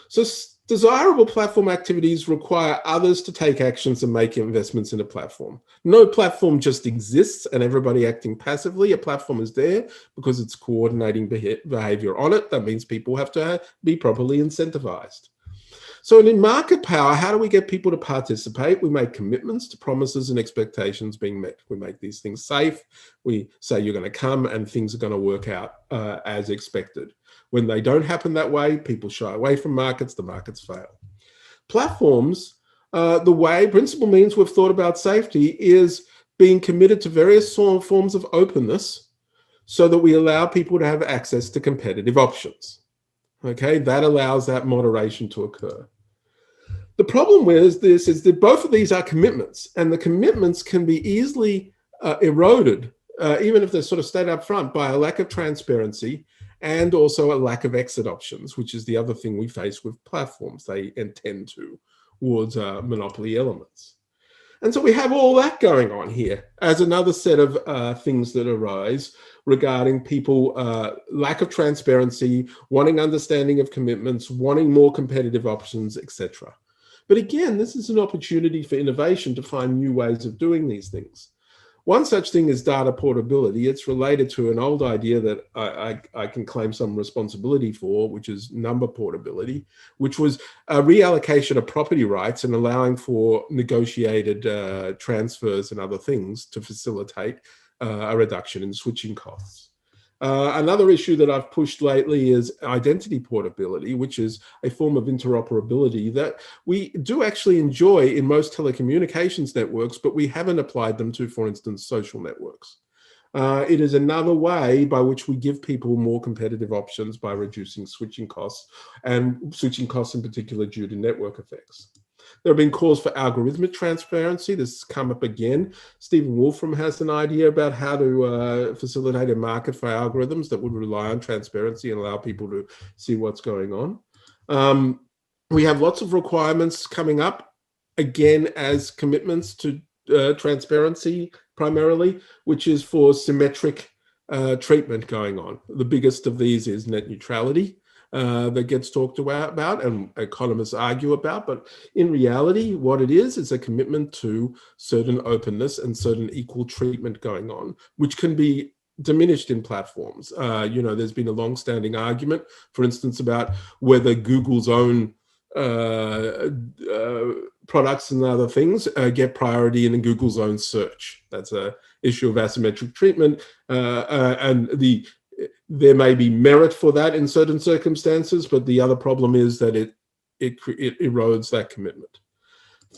So desirable platform activities require others to take actions and make investments in a platform. No platform just exists and everybody acting passively. A platform is there because it's coordinating behavior on it. That means people have to be properly incentivized. So in market power, how do we get people to participate? We make commitments to promises and expectations being met. We make these things safe. We say you're going to come and things are going to work out as expected. When they don't happen that way, people shy away from markets, the markets fail. Platforms, the principal means we've thought about safety is being committed to various forms of openness so that we allow people to have access to competitive options. Okay, that allows that moderation to occur. The problem with this is that both of these are commitments, and the commitments can be easily eroded, even if they're sort of stated up front, by a lack of transparency and also a lack of exit options, which is the other thing we face with platforms. They intend towards monopoly elements. And so we have all that going on here as another set of things that arise regarding people, lack of transparency, wanting understanding of commitments, wanting more competitive options, etc. But again, this is an opportunity for innovation to find new ways of doing these things. One such thing is data portability. It's related to an old idea that I can claim some responsibility for, which is number portability, which was a reallocation of property rights and allowing for negotiated transfers and other things to facilitate a reduction in switching costs. Another issue that I've pushed lately is identity portability, which is a form of interoperability that we do actually enjoy in most telecommunications networks, but we haven't applied them to, for instance, social networks. It is another way by which we give people more competitive options by reducing switching costs, and switching costs in particular due to network effects. There have been calls for algorithmic transparency. This has come up again. Stephen Wolfram has an idea about how to facilitate a market for algorithms that would rely on transparency and allow people to see what's going on. We have lots of requirements coming up, again, as commitments to transparency primarily, which is for symmetric treatment going on. The biggest of these is net neutrality. That gets talked about and economists argue about, but in reality, what it is a commitment to certain openness and certain equal treatment going on, which can be diminished in platforms. There's been a long-standing argument, for instance, about whether Google's own products and other things get priority in Google's own search. That's an issue of asymmetric treatment, and there may be merit for that in certain circumstances, but the other problem is that it erodes that commitment.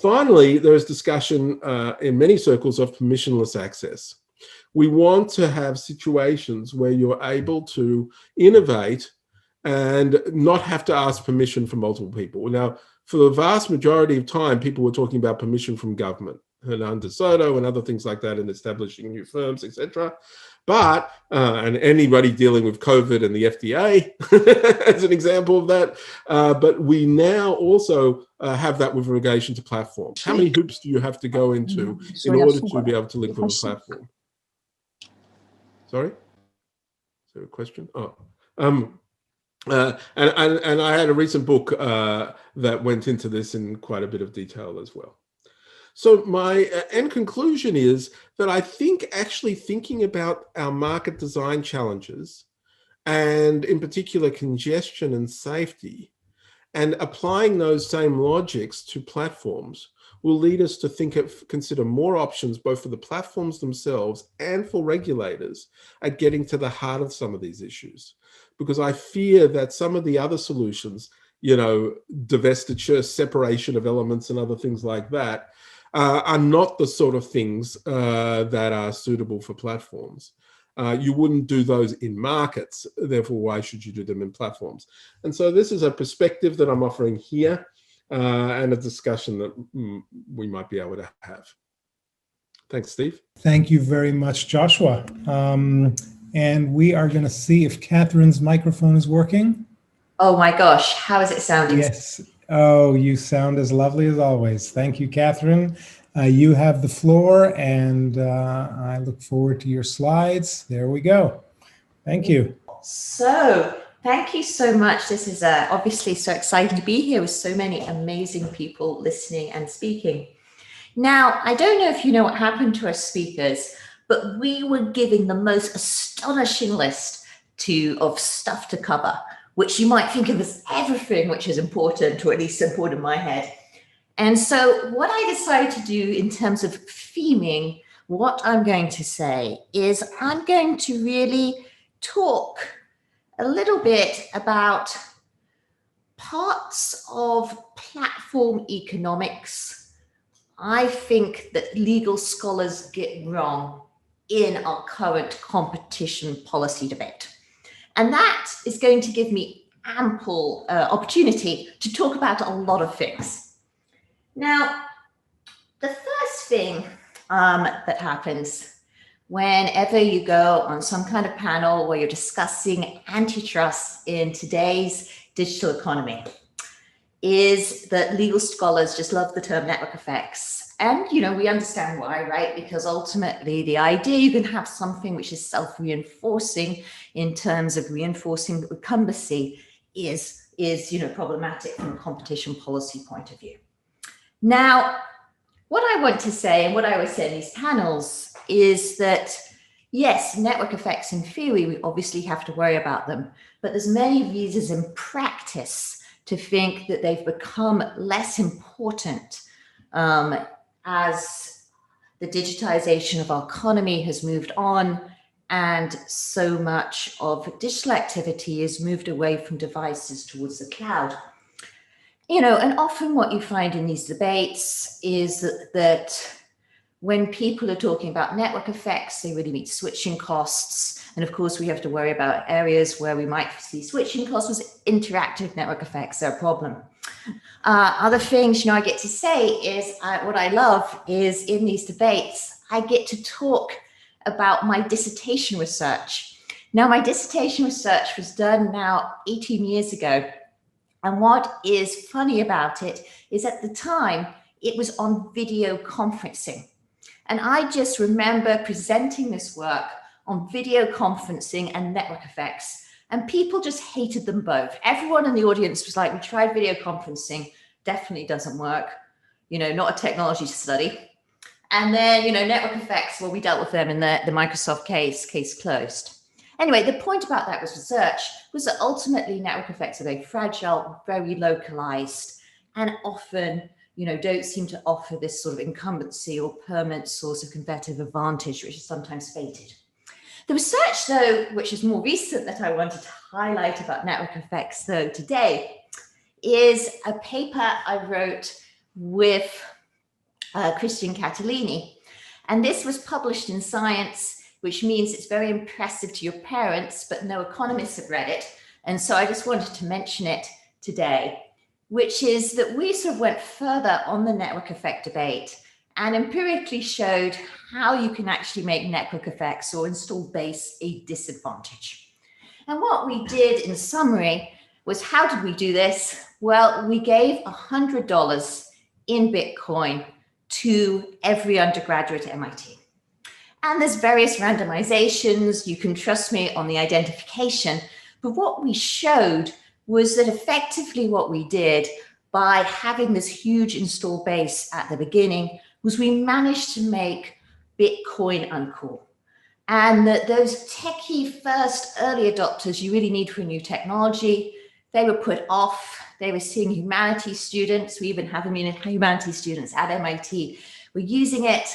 Finally, there is discussion in many circles of permissionless access. We want to have situations where you're able to innovate and not have to ask permission from multiple people. Now, for the vast majority of time, people were talking about permission from government and under Soto and other things like that, and establishing new firms, etc. But, and anybody dealing with COVID and the FDA as an example of that, but we now also have that with relation to platforms. How many hoops do you have to go into in order to be able to link with a platform? Sorry? Is there a question? Oh. And I had a recent book that went into this in quite a bit of detail as well. So my end conclusion is that I think actually thinking about our market design challenges, and in particular congestion and safety, and applying those same logics to platforms will lead us to consider more options, both for the platforms themselves and for regulators, at getting to the heart of some of these issues. Because I fear that some of the other solutions, divestiture, separation of elements and other things like that, are not the sort of things that are suitable for platforms. You wouldn't do those in markets, therefore why should you do them in platforms? And so this is a perspective that I'm offering here, and a discussion that we might be able to have. Thanks, Steve. Thank you very much, Joshua. And we are going to see if Catherine's microphone is working. Oh my gosh, how is it sounding? Yes. Oh, you sound as lovely as always. Thank you, Catherine. You have the floor, and I look forward to your slides. There we go. Thank you. So, thank you so much. This is obviously so exciting to be here with so many amazing people listening and speaking. Now, I don't know if you know what happened to our speakers, but we were giving the most astonishing list of stuff to cover, which you might think of as everything which is important, or at least important in my head. And so what I decided to do in terms of theming what I'm going to say is I'm going to really talk a little bit about parts of platform economics I think that legal scholars get wrong in our current competition policy debate. And that is going to give me ample opportunity to talk about a lot of things. Now, the first thing that happens whenever you go on some kind of panel where you're discussing antitrust in today's digital economy is that legal scholars just love the term network effects. And, you know, we understand why, right? Because ultimately the idea you can have something which is self-reinforcing in terms of reinforcing incumbency is problematic from a competition policy point of view. Now, what I want to say, and what I always say in these panels, is that yes, network effects in theory, we obviously have to worry about them, but there's many reasons in practice to think that they've become less important as the digitization of our economy has moved on and so much of digital activity is moved away from devices towards the cloud. You know, and often what you find in these debates is that when people are talking about network effects, they really mean switching costs. And of course, we have to worry about areas where we might see switching costs with interactive network effects are a problem. Other things, I get to say is what I love is in these debates, I get to talk about my dissertation research. Now, my dissertation research was done now 18 years ago. And what is funny about it is at the time, it was on video conferencing. And I just remember presenting this work on video conferencing and network effects. And people just hated them both. Everyone in the audience was like, we tried video conferencing, definitely doesn't work. Not a technology study. And then, network effects, well, we dealt with them in the Microsoft case closed. Anyway, the point about that research was that ultimately network effects are very fragile, very localized, and often, don't seem to offer this sort of incumbency or permanent source of competitive advantage, which is sometimes fated. The research, though, which is more recent that I wanted to highlight about network effects, though, today, is a paper I wrote with Christian Catalini. And this was published in Science, which means it's very impressive to your parents, but no economists have read it. And so I just wanted to mention it today, which is that we sort of went further on the network effect debate and empirically showed how you can actually make network effects or installed base a disadvantage. And what we did in summary was, how did we do this? Well, we gave $100 in Bitcoin to every undergraduate at MIT. And there's various randomizations. You can trust me on the identification. But what we showed was that effectively what we did by having this huge install base at the beginning was we managed to make Bitcoin uncool. And that those techie first early adopters you really need for a new technology, they were put off. They were seeing humanities students. We even have humanities students at MIT. We're using it.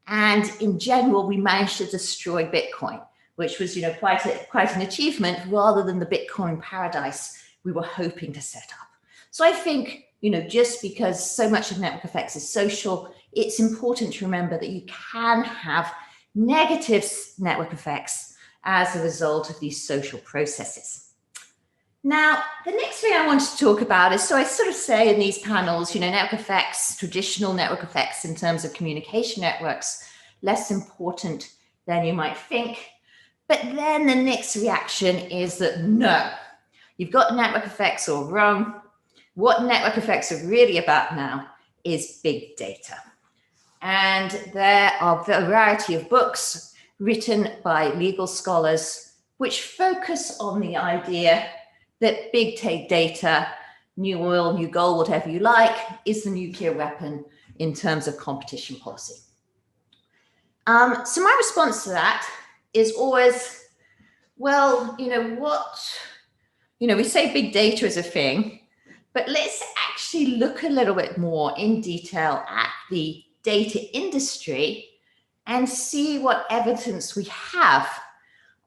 And in general, we managed to destroy Bitcoin, which was, quite an achievement rather than the Bitcoin paradise we were hoping to set up. So I think, just because so much of network effects is social, it's important to remember that you can have negative network effects as a result of these social processes. Now, the next thing I want to talk about is, so I sort of say in these panels, network effects, traditional network effects in terms of communication networks, less important than you might think. But then the next reaction is that no, you've got network effects all wrong. What network effects are really about now is big data. And there are a variety of books written by legal scholars which focus on the idea that big data, new oil, new gold, whatever you like, is the nuclear weapon in terms of competition policy. So my response to that is always, well, we say big data is a thing, but let's actually look a little bit more in detail at the data industry and see what evidence we have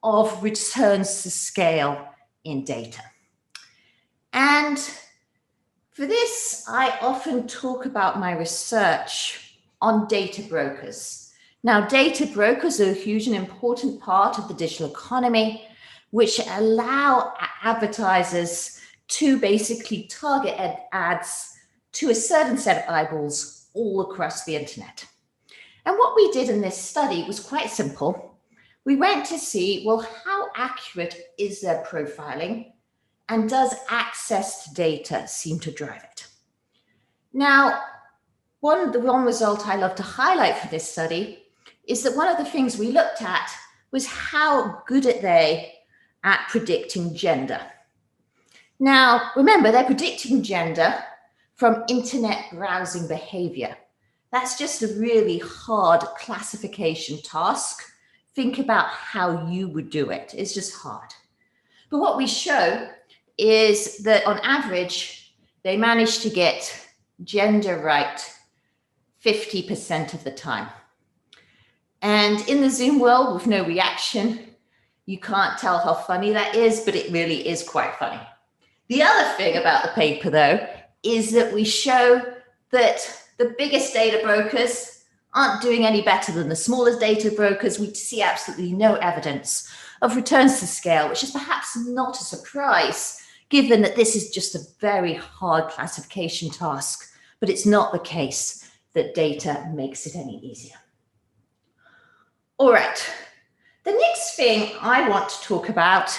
of returns to scale in data. And for this, I often talk about my research on data brokers. Now, data brokers are a huge and important part of the digital economy, which allow advertisers to basically target ads to a certain set of eyeballs all across the internet. And what we did in this study was quite simple. We went to see, well, how accurate is their profiling? And does access to data seem to drive it? Now, the one result I love to highlight for this study is that one of the things we looked at was how good are they at predicting gender. Now, remember, they're predicting gender from internet browsing behavior. That's just a really hard classification task. Think about how you would do it. It's just hard. But what we show is that on average, they manage to get gender right 50% of the time. And in the Zoom world with no reaction, you can't tell how funny that is, but it really is quite funny. The other thing about the paper, though, is that we show that the biggest data brokers aren't doing any better than the smaller data brokers. We see absolutely no evidence of returns to scale, which is perhaps not a surprise, given that this is just a very hard classification task, but it's not the case that data makes it any easier. All right, the next thing I want to talk about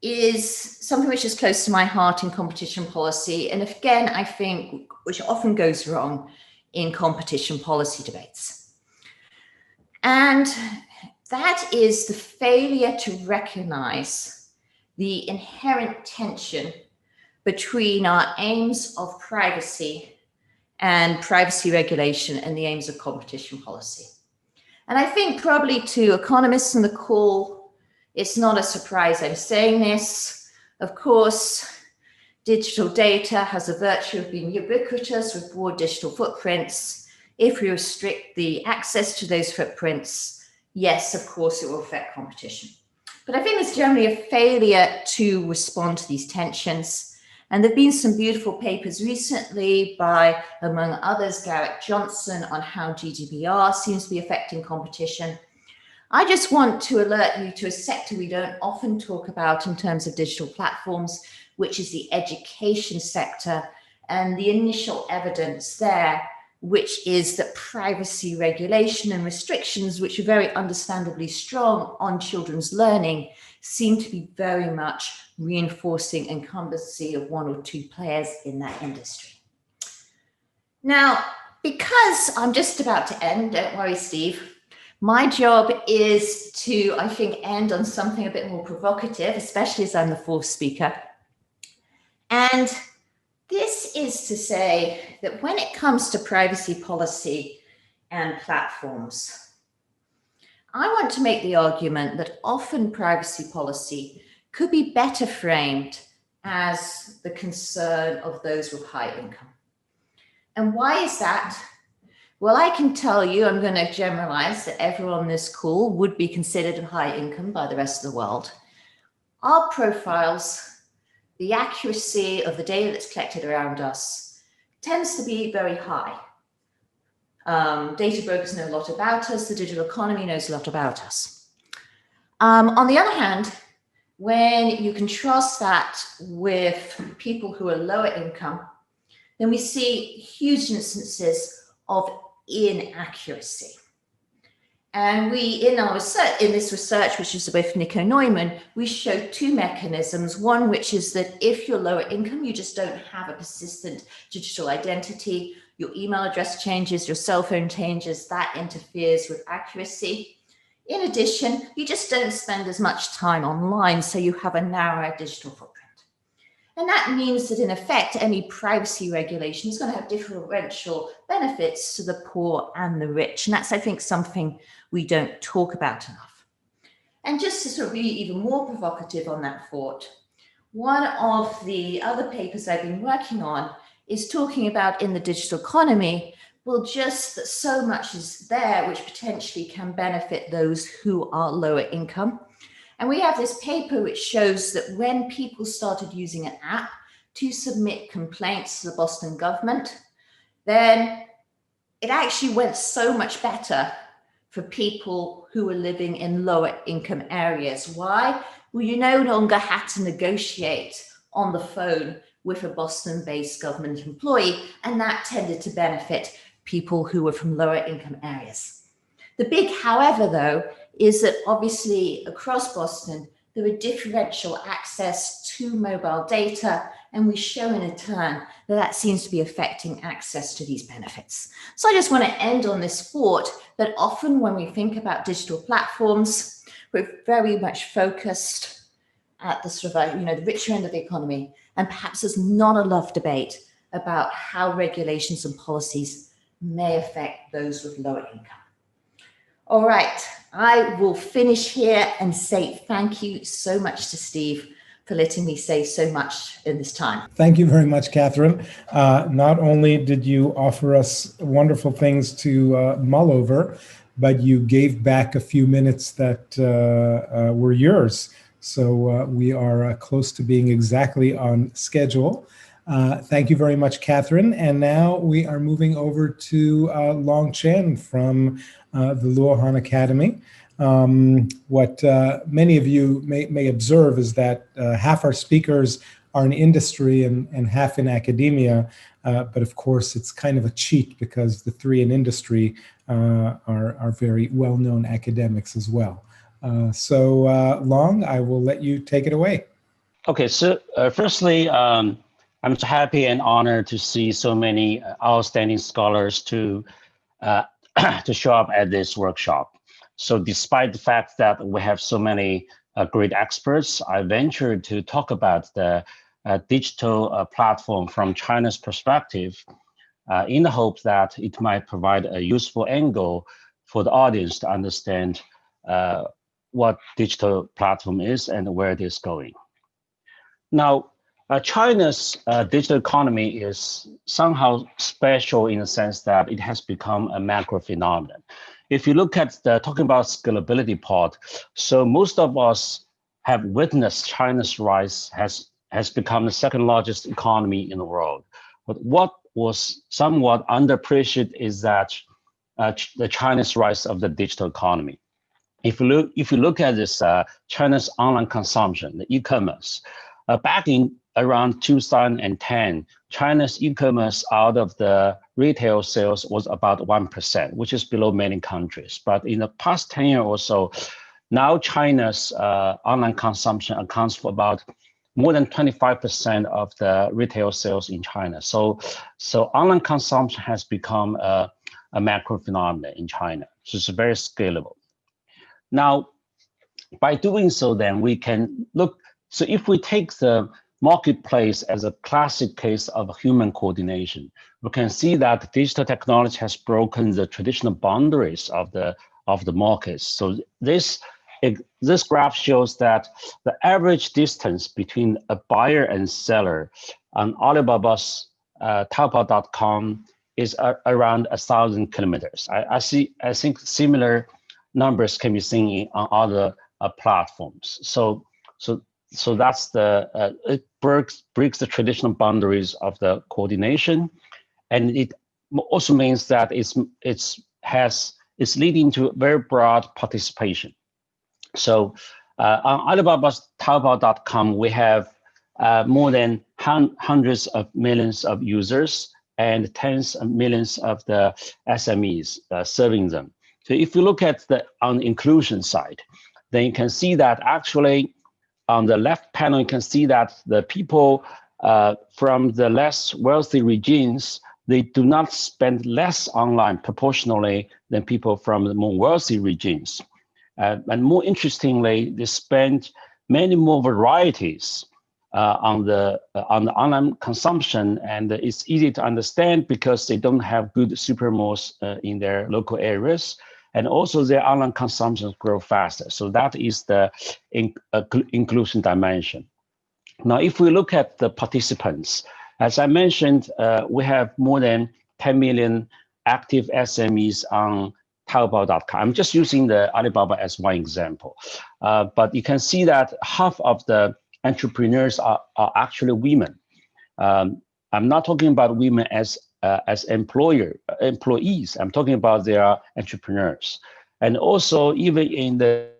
is something which is close to my heart in competition policy, and again, I think, which often goes wrong in competition policy debates. And that is the failure to recognize the inherent tension between our aims of privacy and privacy regulation and the aims of competition policy. And I think probably to economists on the call, it's not a surprise I'm saying this. Of course, digital data has a virtue of being ubiquitous with broad digital footprints. If we restrict the access to those footprints, yes, of course, it will affect competition. But I think there's generally a failure to respond to these tensions. And there have been some beautiful papers recently by, among others, Garrett Johnson on how GDPR seems to be affecting competition. I just want to alert you to a sector we don't often talk about in terms of digital platforms, which is the education sector, and the initial evidence there, which is that privacy regulation and restrictions, which are very understandably strong on children's learning, seem to be very much reinforcing incumbency of one or two players in that industry. Now, because I'm just about to end, don't worry, Steve, my job is to, I think, end on something a bit more provocative, especially as I'm the fourth speaker. And this is to say that when it comes to privacy policy and platforms, I want to make the argument that often privacy policy could be better framed as the concern of those with high income. And why is that? Well, I can tell you, I'm going to generalize, that everyone on this call would be considered high income by the rest of the world. Our profiles, the accuracy of the data that's collected around us tends to be very high. Data brokers know a lot about us. The digital economy knows a lot about us. On the other hand, when you contrast that with people who are lower income, then we see huge instances of inaccuracy. And we, in our research, in this research, which is with Nico Neumann, we show two mechanisms. One, which is that if you're lower income, you just don't have a persistent digital identity. Your email address changes, your cell phone changes, that interferes with accuracy. In addition, you just don't spend as much time online, so you have a narrower digital footprint. And that means that in effect, any privacy regulation is going to have differential benefits to the poor and the rich. And that's, I think, something we don't talk about enough. And just to sort of be even more provocative on that thought, one of the other papers I've been working on is talking about in the digital economy, well, just that so much is there which potentially can benefit those who are lower income. And we have this paper which shows that when people started using an app to submit complaints to the Boston government, then it actually went so much better for people who were living in lower income areas. Why? Well, you no longer had to negotiate on the phone with a Boston-based government employee, and that tended to benefit people who were from lower income areas. The big however, though, is that obviously across Boston, there are differential access to mobile data, and we show in a turn that that seems to be affecting access to these benefits. So I just want to end on this thought that often when we think about digital platforms, we're very much focused at the sort of, the richer end of the economy, and perhaps there's not enough debate about how regulations and policies may affect those with lower income. All right, I will finish here and say thank you so much to Steve for letting me say so much in this time. Thank you very much, Catherine. Not only did you offer us wonderful things to mull over, but you gave back a few minutes that were yours. So we are close to being exactly on schedule. Thank you very much, Catherine. And now we are moving over to Long Chen from the Luohan Academy. What many of you may observe is that half our speakers are in industry and half in academia. But of course, it's kind of a cheat because the three in industry are very well-known academics as well. So Long, I will let you take it away. Okay, so firstly, I'm so happy and honored to see so many outstanding scholars to show up at this workshop. So despite the fact that we have so many great experts, I ventured to talk about the digital platform from China's perspective in the hope that it might provide a useful angle for the audience to understand what digital platform is and where it is going. Now, China's digital economy is somehow special in the sense that it has become a macro phenomenon. If you look at talking about scalability part, so most of us have witnessed China's rise has become the second largest economy in the world. But what was somewhat underappreciated is that the China's rise of the digital economy. If you look at this China's online consumption, the e-commerce, back in around 2010, China's e-commerce out of the retail sales was about 1%, which is below many countries. But in the past 10 years or so, now China's online consumption accounts for about more than 25% of the retail sales in China. So online consumption has become a macro phenomenon in China. So it's very scalable. Now, by doing so, then we can look. So if we take the marketplace as a classic case of human coordination, we can see that digital technology has broken the traditional boundaries of the markets. So this graph shows that the average distance between a buyer and seller on Alibaba's Taobao.com is around 1,000 kilometers. I think similar numbers can be seen on other platforms. So that's it breaks the traditional boundaries of the coordination, and it also means that it's leading to very broad participation. So on Alibaba's Taobao.com, we have more than hundreds of millions of users and tens of millions of the SMEs serving them. So if you look at on the inclusion side, then you can see that actually on the left panel, you can see that the people from the less wealthy regions, they do not spend less online proportionally than people from the more wealthy regions. And more interestingly, they spend many more varieties on the online consumption, and it's easy to understand because they don't have good supermalls in their local areas, and also their online consumption grow faster. So that is the inclusion dimension. Now, if we look at the participants, as I mentioned, we have more than 10 million active SMEs on Taobao.com. I'm just using the Alibaba as one example, but you can see that half of the entrepreneurs are actually women. I'm not talking about women as employees. I'm talking about their entrepreneurs, and also even in the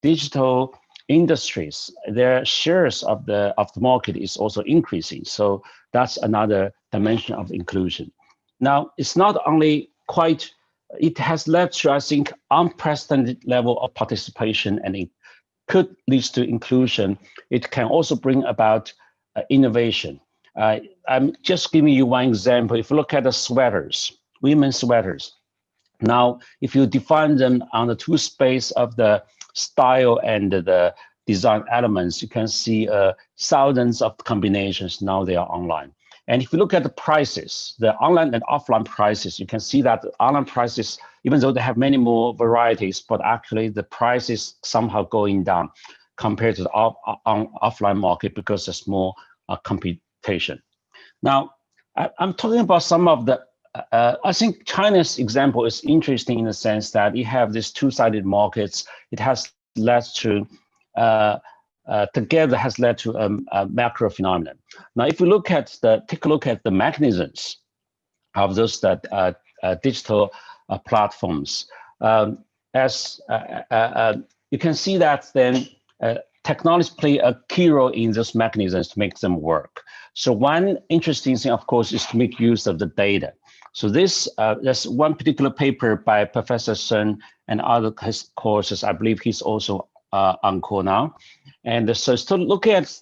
digital industries, their shares of the market is also increasing. So that's another dimension of inclusion. Now, it's not only quite. It has led to, I think, unprecedented level of participation, and it could lead to inclusion. It can also bring about innovation. I'm just giving you one example. If you look at the sweaters, women's sweaters, now if you define them on the two space of the style and the design elements, you can see thousands of combinations. Now they are online. And if you look at the prices, the online and offline prices, you can see that the online prices, even though they have many more varieties, but actually the price is somehow going down compared to the offline market because there's more competition. Now, I'm talking about some of the, I think China's example is interesting in the sense that you have these two-sided markets. It has led to together has led to a macro phenomenon. Now, if we take a look at the mechanisms of those digital platforms, as you can see that then technology play a key role in those mechanisms to make them work. So one interesting thing, of course, is to make use of the data. So there's one particular paper by Professor Chen and other his courses. I believe he's also on call now. And so to look at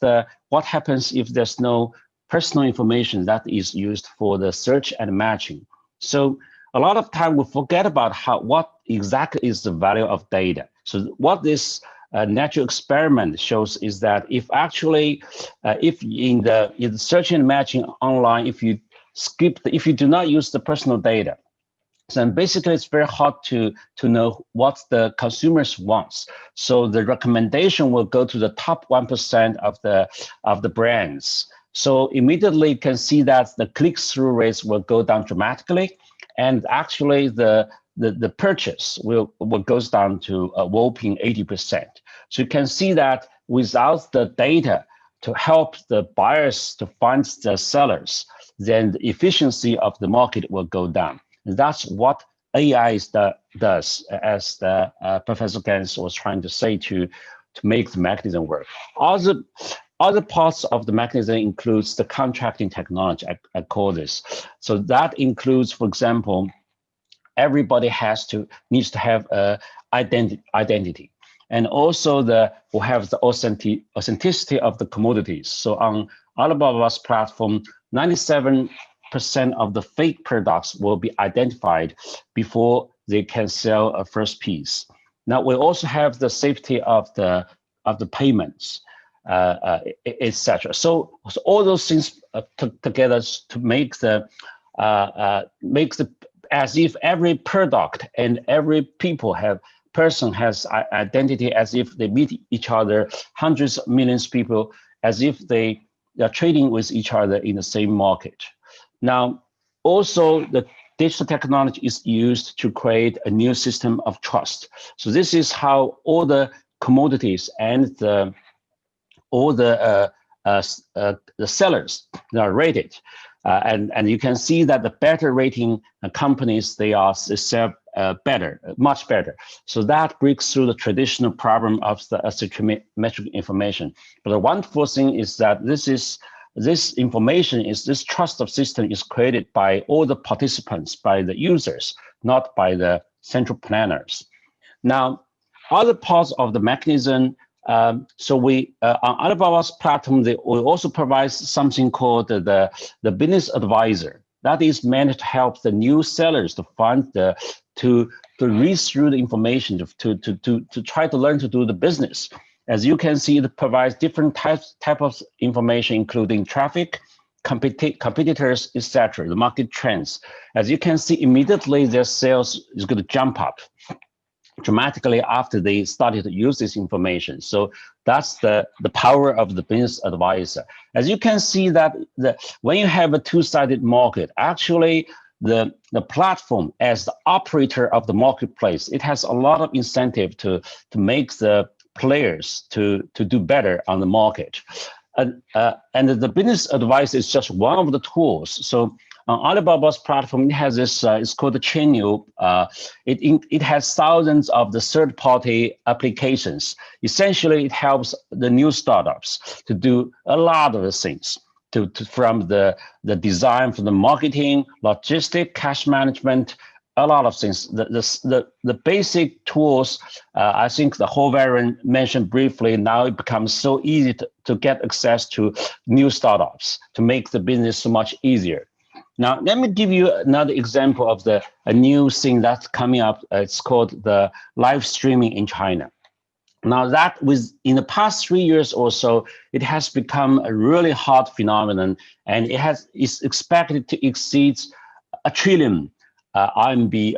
what happens if there's no personal information that is used for the search and matching. So a lot of time we forget about what exactly is the value of data. So what this natural experiment shows is that if actually, if in the search and matching online, if you do not use the personal data, then basically it's very hard to know what the consumers wants. So the recommendation will go to the top 1% of the brands. So immediately you can see that the click-through rates will go down dramatically, and actually the purchase will goes down to a whopping 80%. So you can see that without the data to help the buyers to find the sellers, then the efficiency of the market will go down. And that's what AI does, as Professor Gans was trying to say, to make the mechanism work. Other parts of the mechanism includes the contracting technology, I call this. So that includes, for example, everybody needs to have a identity. And also we have the authenticity of the commodities. So on Alibaba's platform, 97% of the fake products will be identified before they can sell a first piece. Now we also have the safety of the payments, etc. So all those things together to make the as if every product and every person has identity, as if they meet each other, hundreds of millions of people, as if they are trading with each other in the same market. Now, also the digital technology is used to create a new system of trust. So this is how all the commodities and all the sellers are rated. And you can see that the better rating companies, they sell better, much better. So that breaks through the traditional problem of the asymmetric information. But the wonderful thing is that this trust of system is created by all the participants, by the users, not by the central planners. Now, other parts of the mechanism, so we on Alibaba's platform, we also provide something called the business advisor. That is meant to help the new sellers to find to read through the information, to try to learn to do the business. As you can see, it provides different type of information, including traffic, competitors, etc., the market trends. As you can see, immediately their sales is going to jump up dramatically after they started to use this information. So that's the power of the business advisor. As you can see that when you have a two-sided market, actually the platform as the operator of the marketplace, it has a lot of incentive to make the players to do better on the market. And the business advice is just one of the tools. So on Alibaba's platform, it has this, it's called the Chen. It has thousands of the third-party applications. Essentially, it helps the new startups to do a lot of the things, from the design, from the marketing, logistic, cash management, a lot of things. The basic tools, I think the Hal Varian mentioned briefly, now it becomes so easy to get access to new startups, to make the business so much easier. Now, let me give you another example of a new thing that's coming up. It's called the live streaming in China. Now, in the past 3 years or so, it has become a really hot phenomenon, and it's expected to exceed 1 trillion RMB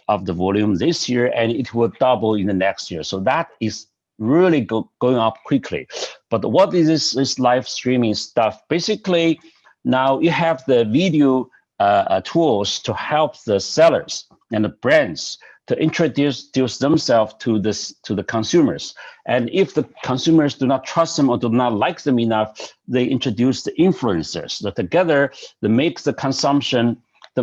of the volume this year, and it will double in the next year. So that is really going up quickly. But what is this live streaming stuff? Basically, now you have the video tools to help the sellers and the brands introduce themselves to the consumers. And if the consumers do not trust them or do not like them enough, they introduce the influencers. So together, they make the consumption,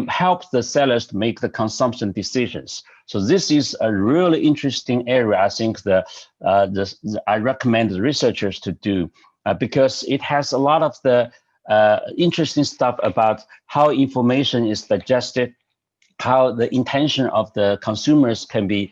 help the sellers to make the consumption decisions. So this is a really interesting area. I think I recommend the researchers to do because it has a lot of the interesting stuff about how information is digested, how the intention of the consumers can be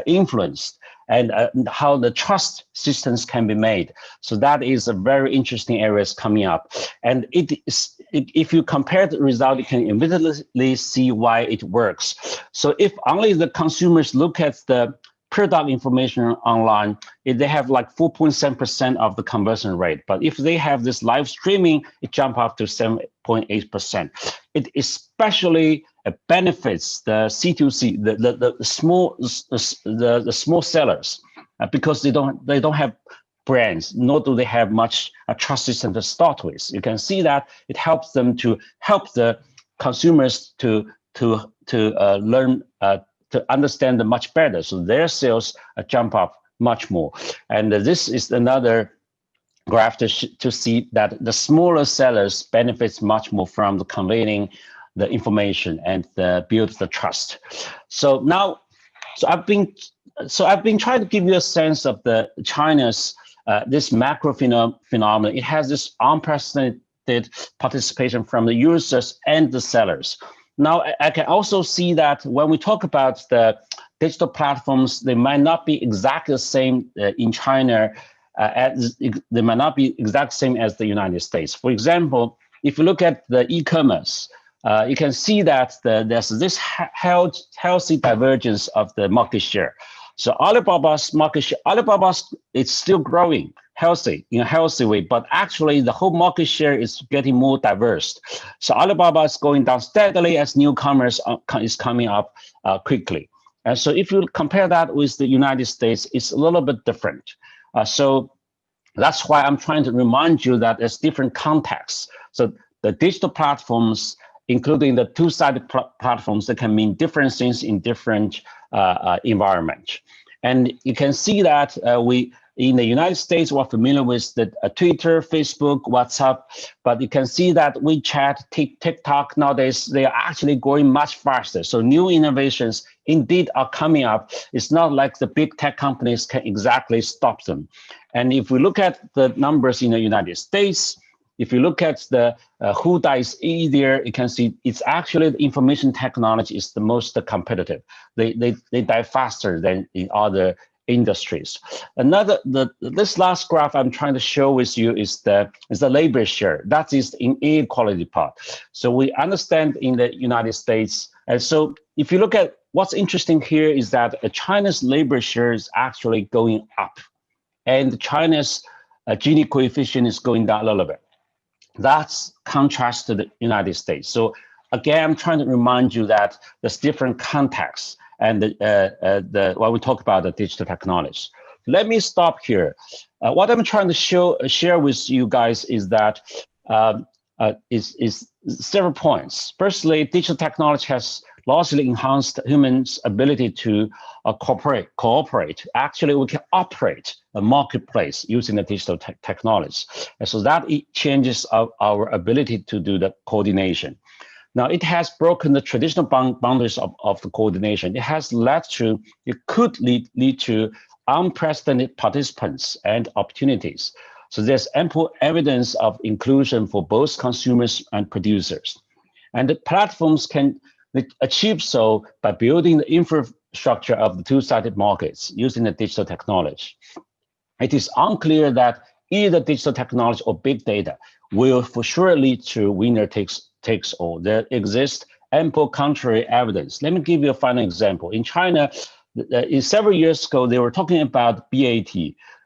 influenced, and how the trust systems can be made. So that is a very interesting areas coming up. And if you compare the result, you can immediately see why it works. So if only the consumers look at the product information online, they have like 4.7% of the conversion rate. But if they have this live streaming, it jump up to 7.8%. It especially benefits the C2C, the small sellers, because they don't have brands, nor do they have much a trust system to start with. You can see that it helps them to help the consumers to learn to understand them much better. So their sales jump up much more. And this is another graph to see that the smaller sellers benefits much more from the conveying the information and build the trust. So now, I've been trying to give you a sense of the China's this macro phenomenon. It has this unprecedented participation from the users and the sellers. Now, I can also see that when we talk about the digital platforms, they might not be exactly the same in China, they might not be exactly the same as the United States. For example, if you look at the e-commerce, you can see that there's this healthy divergence of the market share. So Alibaba's market share, it's still growing in a healthy way, but actually the whole market share is getting more diverse. So Alibaba is going down steadily as newcomers is coming up quickly. And so if you compare that with the United States, it's a little bit different. So that's why I'm trying to remind you that there's different contexts. So the digital platforms, including the two-sided platforms, that can mean different things in different environments. And you can see that in the United States, we're familiar with the Twitter, Facebook, WhatsApp, but you can see that WeChat, TikTok nowadays, they are actually growing much faster. So new innovations indeed are coming up. It's not like the big tech companies can exactly stop them. And if we look at the numbers in the United States, if you look at the who dies easier, you can see it's actually the information technology is the most competitive. They die faster than in other industries. This last graph I'm trying to show with you is the labor share. That is the inequality part. So we understand in the United States, and so if you look at what's interesting here is that China's labor share is actually going up, and China's Gini coefficient is going down a little bit. That's contrast to the United States. So again, I'm trying to remind you that there's different contexts and when we talk about the digital technology. Let me stop here. What I'm trying to share with you guys is that is several points. Firstly, digital technology has largely enhanced humans' ability to cooperate. Actually, we can operate a marketplace using the digital technology. And so that it changes our ability to do the coordination. Now, it has broken the traditional boundaries of the coordination. It could lead to unprecedented participants and opportunities. So there's ample evidence of inclusion for both consumers and producers. And the platforms can achieve so by building the infrastructure of the two-sided markets using the digital technology. It is unclear that either digital technology or big data will for sure lead to winner takes all. There exists ample contrary evidence. Let me give you a final example. In China, several years ago, they were talking about BAT.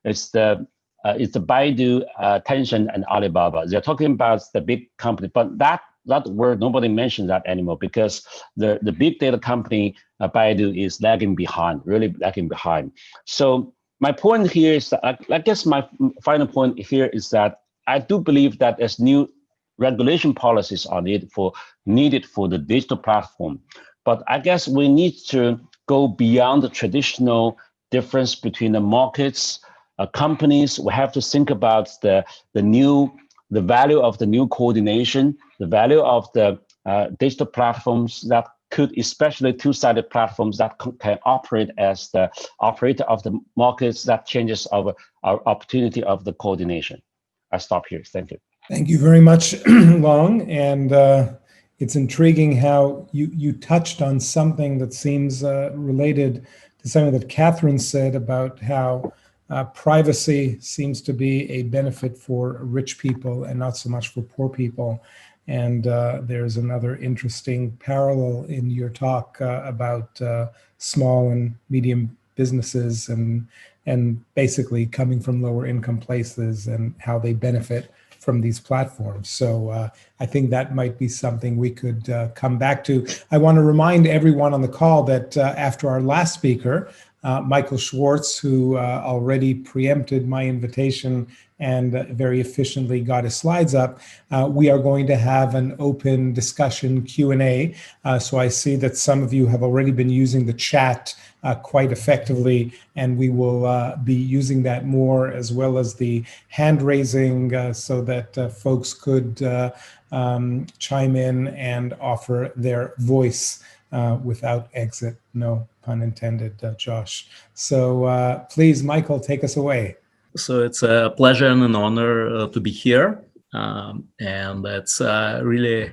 It's the Baidu, Tencent, and Alibaba. They're talking about the big company, but that word, nobody mentioned that anymore because the big data company, Baidu, is really lagging behind. So my point here is that, I guess my final point here is that I do believe that as new regulation policies are needed for the digital platform But I guess we need to go beyond the traditional difference between the markets, companies. We have to think about the value of the new coordination, the value of the digital platforms that could, especially two-sided platforms that can operate as the operator of the markets. That changes our opportunity of the coordination. I stop here. Thank you. Thank you very much, Long. And it's intriguing how you touched on something that seems related to something that Catherine said about how privacy seems to be a benefit for rich people and not so much for poor people. And there's another interesting parallel in your talk about small and medium businesses and basically coming from lower income places and how they benefit from these platforms. So I think that might be something we could come back to. I want to remind everyone on the call that after our last speaker, Michael Schwarz, who already preempted my invitation and very efficiently got his slides up, we are going to have an open discussion Q&A. So I see that some of you have already been using the chat quite effectively, and we will be using that more, as well as the hand raising so that folks could chime in and offer their voice without exit. No pun intended, Josh. So please, Michael, take us away. So it's a pleasure and an honor to be here. And it's really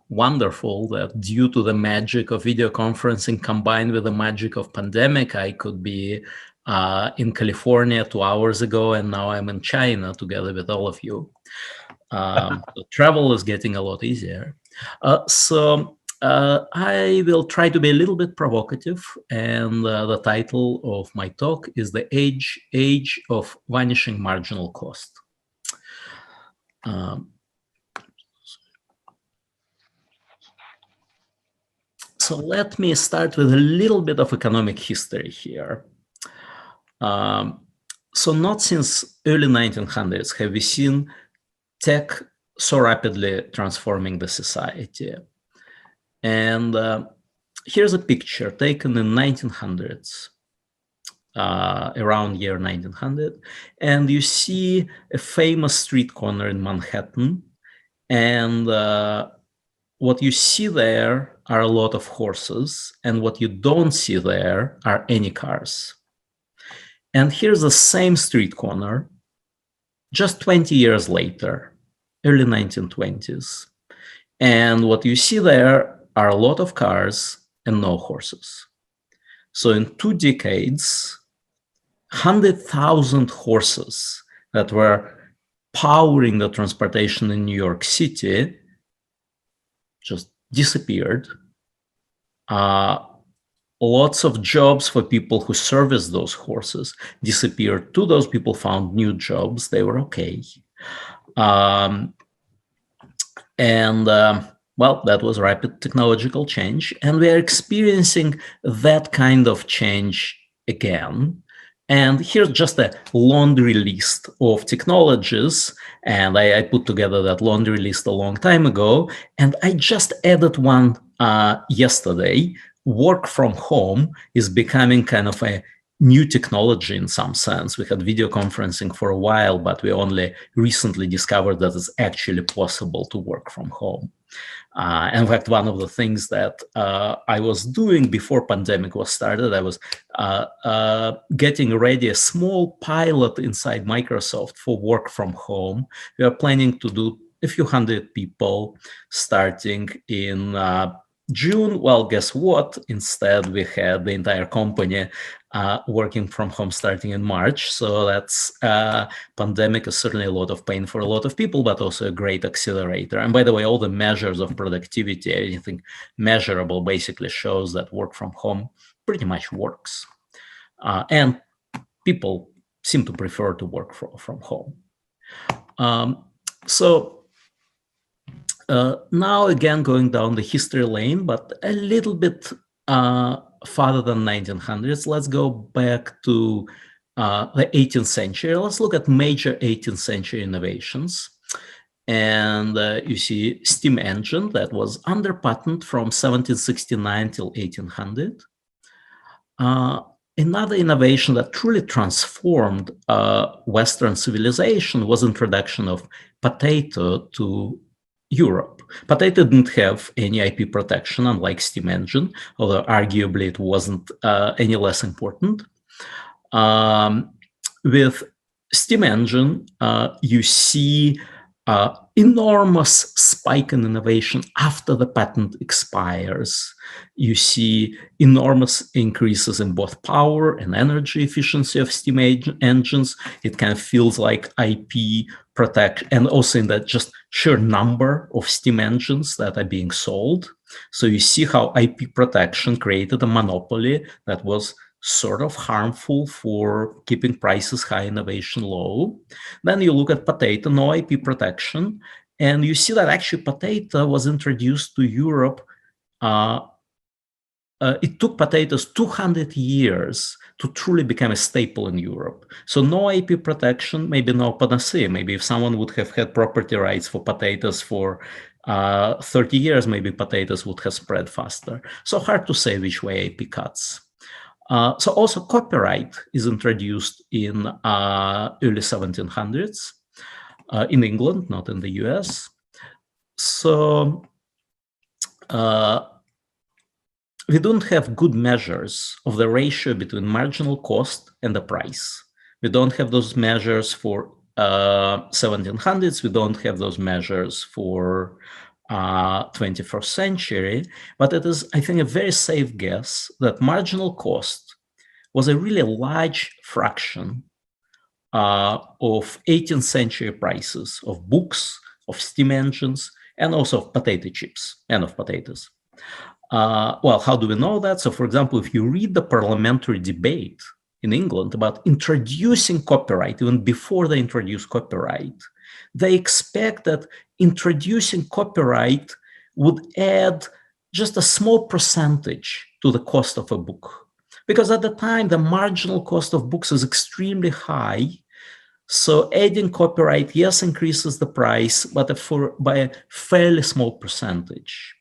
wonderful that due to the magic of video conferencing combined with the magic of pandemic, I could be in California 2 hours ago, and now I'm in China together with all of you. Travel is getting a lot easier. I will try to be a little bit provocative, and the title of my talk is The Age of Vanishing Marginal Cost. So let me start with a little bit of economic history here. So not since early 1900s have we seen tech so rapidly transforming the society. And here's a picture taken in 1900s, around year 1900. And you see a famous street corner in Manhattan. And what you see there are a lot of horses. And what you don't see there are any cars. And here's the same street corner, just 20 years later, early 1920s. And what you see there are a lot of cars and no horses. So in 2 decades, 100,000 horses that were powering the transportation in New York City just disappeared. Lots of jobs for people who serviced those horses disappeared too. Those people found new jobs. They were okay. Well, that was rapid technological change, and we are experiencing that kind of change again. And here's just a laundry list of technologies, and I put together that laundry list a long time ago, and I just added one yesterday. Work from home is becoming kind of a new technology in some sense. We had video conferencing for a while, but we only recently discovered that it's actually possible to work from home. In fact, one of the things that I was doing before pandemic was started, I was getting ready a small pilot inside Microsoft for work from home. We are planning to do a few hundred people starting in June. Well, guess what? Instead, we had the entire company working from home starting in March. So that's pandemic is certainly a lot of pain for a lot of people, but also a great accelerator. And by the way, all the measures of productivity, anything measurable, basically shows that work from home pretty much works. And people seem to prefer to work from home. Now again, going down the history lane, but a little bit farther than 1900s, let's go back to the 18th century. Let's look at major 18th century innovations. And you see steam engine that was under patent from 1769 till 1800. Another innovation that truly transformed Western civilization was introduction of potato to Europe. Potato didn't have any IP protection, unlike steam engine, although arguably it wasn't any less important. With steam engine, you see enormous spike in innovation after the patent expires. You see enormous increases in both power and energy efficiency of steam engines. It kind of feels like IP protection, and also in that just sheer number of steam engines that are being sold. So you see how IP protection created a monopoly that was sort of harmful for keeping prices high, innovation low. Then you look at potato, no IP protection, and you see that actually potato was introduced to Europe. It took potatoes 200 years to truly become a staple in Europe. So no IP protection, maybe no panacea. Maybe if someone would have had property rights for potatoes for 30 years, maybe potatoes would have spread faster. So hard to say which way IP cuts. So also copyright is introduced in early 1700s in England, not in the US. So we don't have good measures of the ratio between marginal cost and the price. We don't have those measures for 1700s. We don't have those measures for 21st century, but it is, I think, a very safe guess that marginal cost was a really large fraction of 18th century prices of books, of steam engines, and also of potato chips and of potatoes. Well, how do we know that? So, for example, if you read the parliamentary debate in England about introducing copyright, even before they introduced copyright, they expect that introducing copyright would add just a small percentage to the cost of a book. Because at the time, the marginal cost of books is extremely high. So adding copyright, yes, increases the price, but by a fairly small percentage.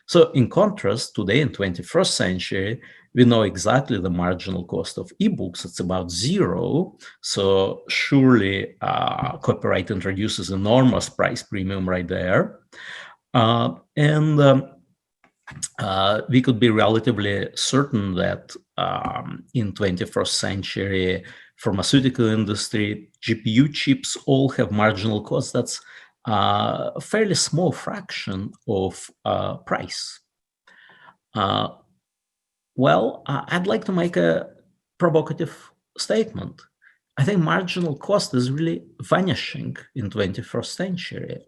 So in contrast, today in 21st century, we know exactly the marginal cost of ebooks. It's about zero. So surely copyright introduces enormous price premium right there. We could be relatively certain that in 21st century pharmaceutical industry, GPU chips all have marginal costs. That's a fairly small fraction of price. Well, I'd like to make a provocative statement. I think marginal cost is really vanishing in 21st century.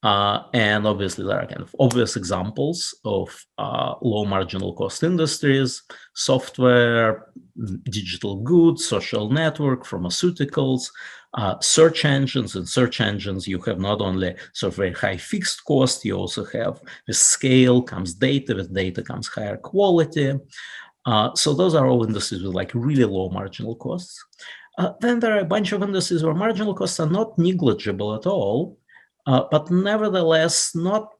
And obviously, there are kind of obvious examples of low marginal cost industries: software, digital goods, social network, pharmaceuticals, search engines. In search engines, you have not only sort of very high fixed cost, you also have with scale comes data, with data comes higher quality. So those are all industries with like really low marginal costs. Then there are a bunch of industries where marginal costs are not negligible at all, but nevertheless not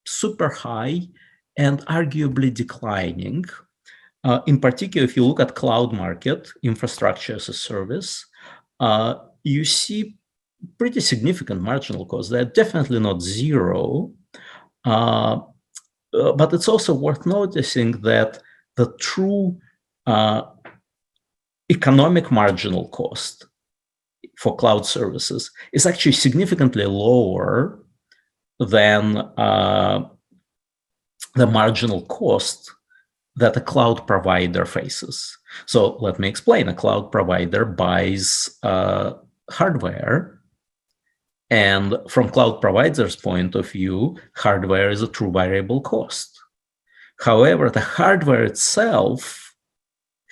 super high and arguably declining. In particular, if you look at cloud market, infrastructure as a service, you see pretty significant marginal costs. They're definitely not zero, but it's also worth noticing that the true economic marginal cost for cloud services is actually significantly lower than the marginal cost that a cloud provider faces. So let me explain. A cloud provider buys hardware, and from cloud provider's point of view, hardware is a true variable cost. However, the hardware itself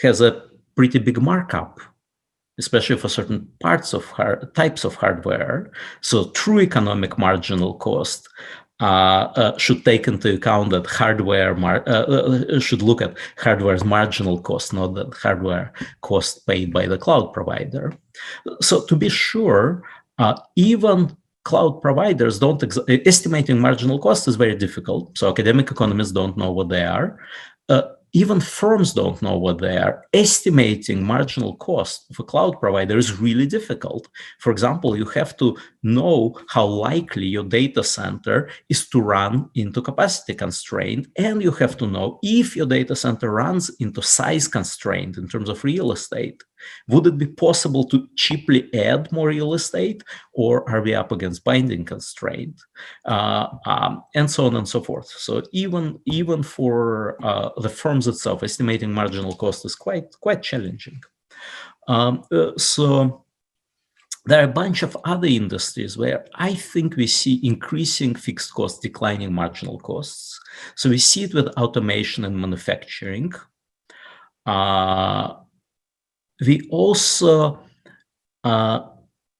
has a pretty big markup, especially for certain parts of types of hardware. So true economic marginal cost should take into account that hardware should look at hardware's marginal cost, not the hardware cost paid by the cloud provider. So to be sure, Even cloud providers don't, estimating marginal cost is very difficult. So academic economists don't know what they are. Even firms don't know what they are. Estimating marginal cost of a cloud provider is really difficult. For example, you have to know how likely your data center is to run into capacity constraint, and you have to know if your data center runs into size constraint in terms of real estate. Would it be possible to cheaply add more real estate, or are we up against binding constraint, and so on and so forth? So even for the firms itself, estimating marginal cost is quite challenging. So there are a bunch of other industries where I think we see increasing fixed costs, declining marginal costs. So we see it with automation and manufacturing. We also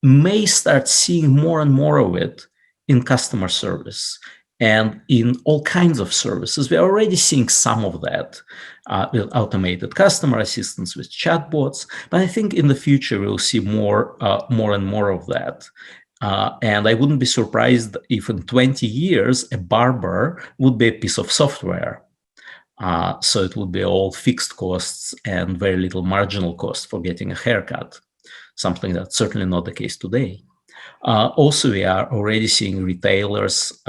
may start seeing more and more of it in customer service and in all kinds of services. We're already seeing some of that with automated customer assistance, with chatbots, but I think in the future we'll see more and more of that. And I wouldn't be surprised if in 20 years a barber would be a piece of software. So it would be all fixed costs and very little marginal cost for getting a haircut, something that's certainly not the case today. Also, we are already seeing retailers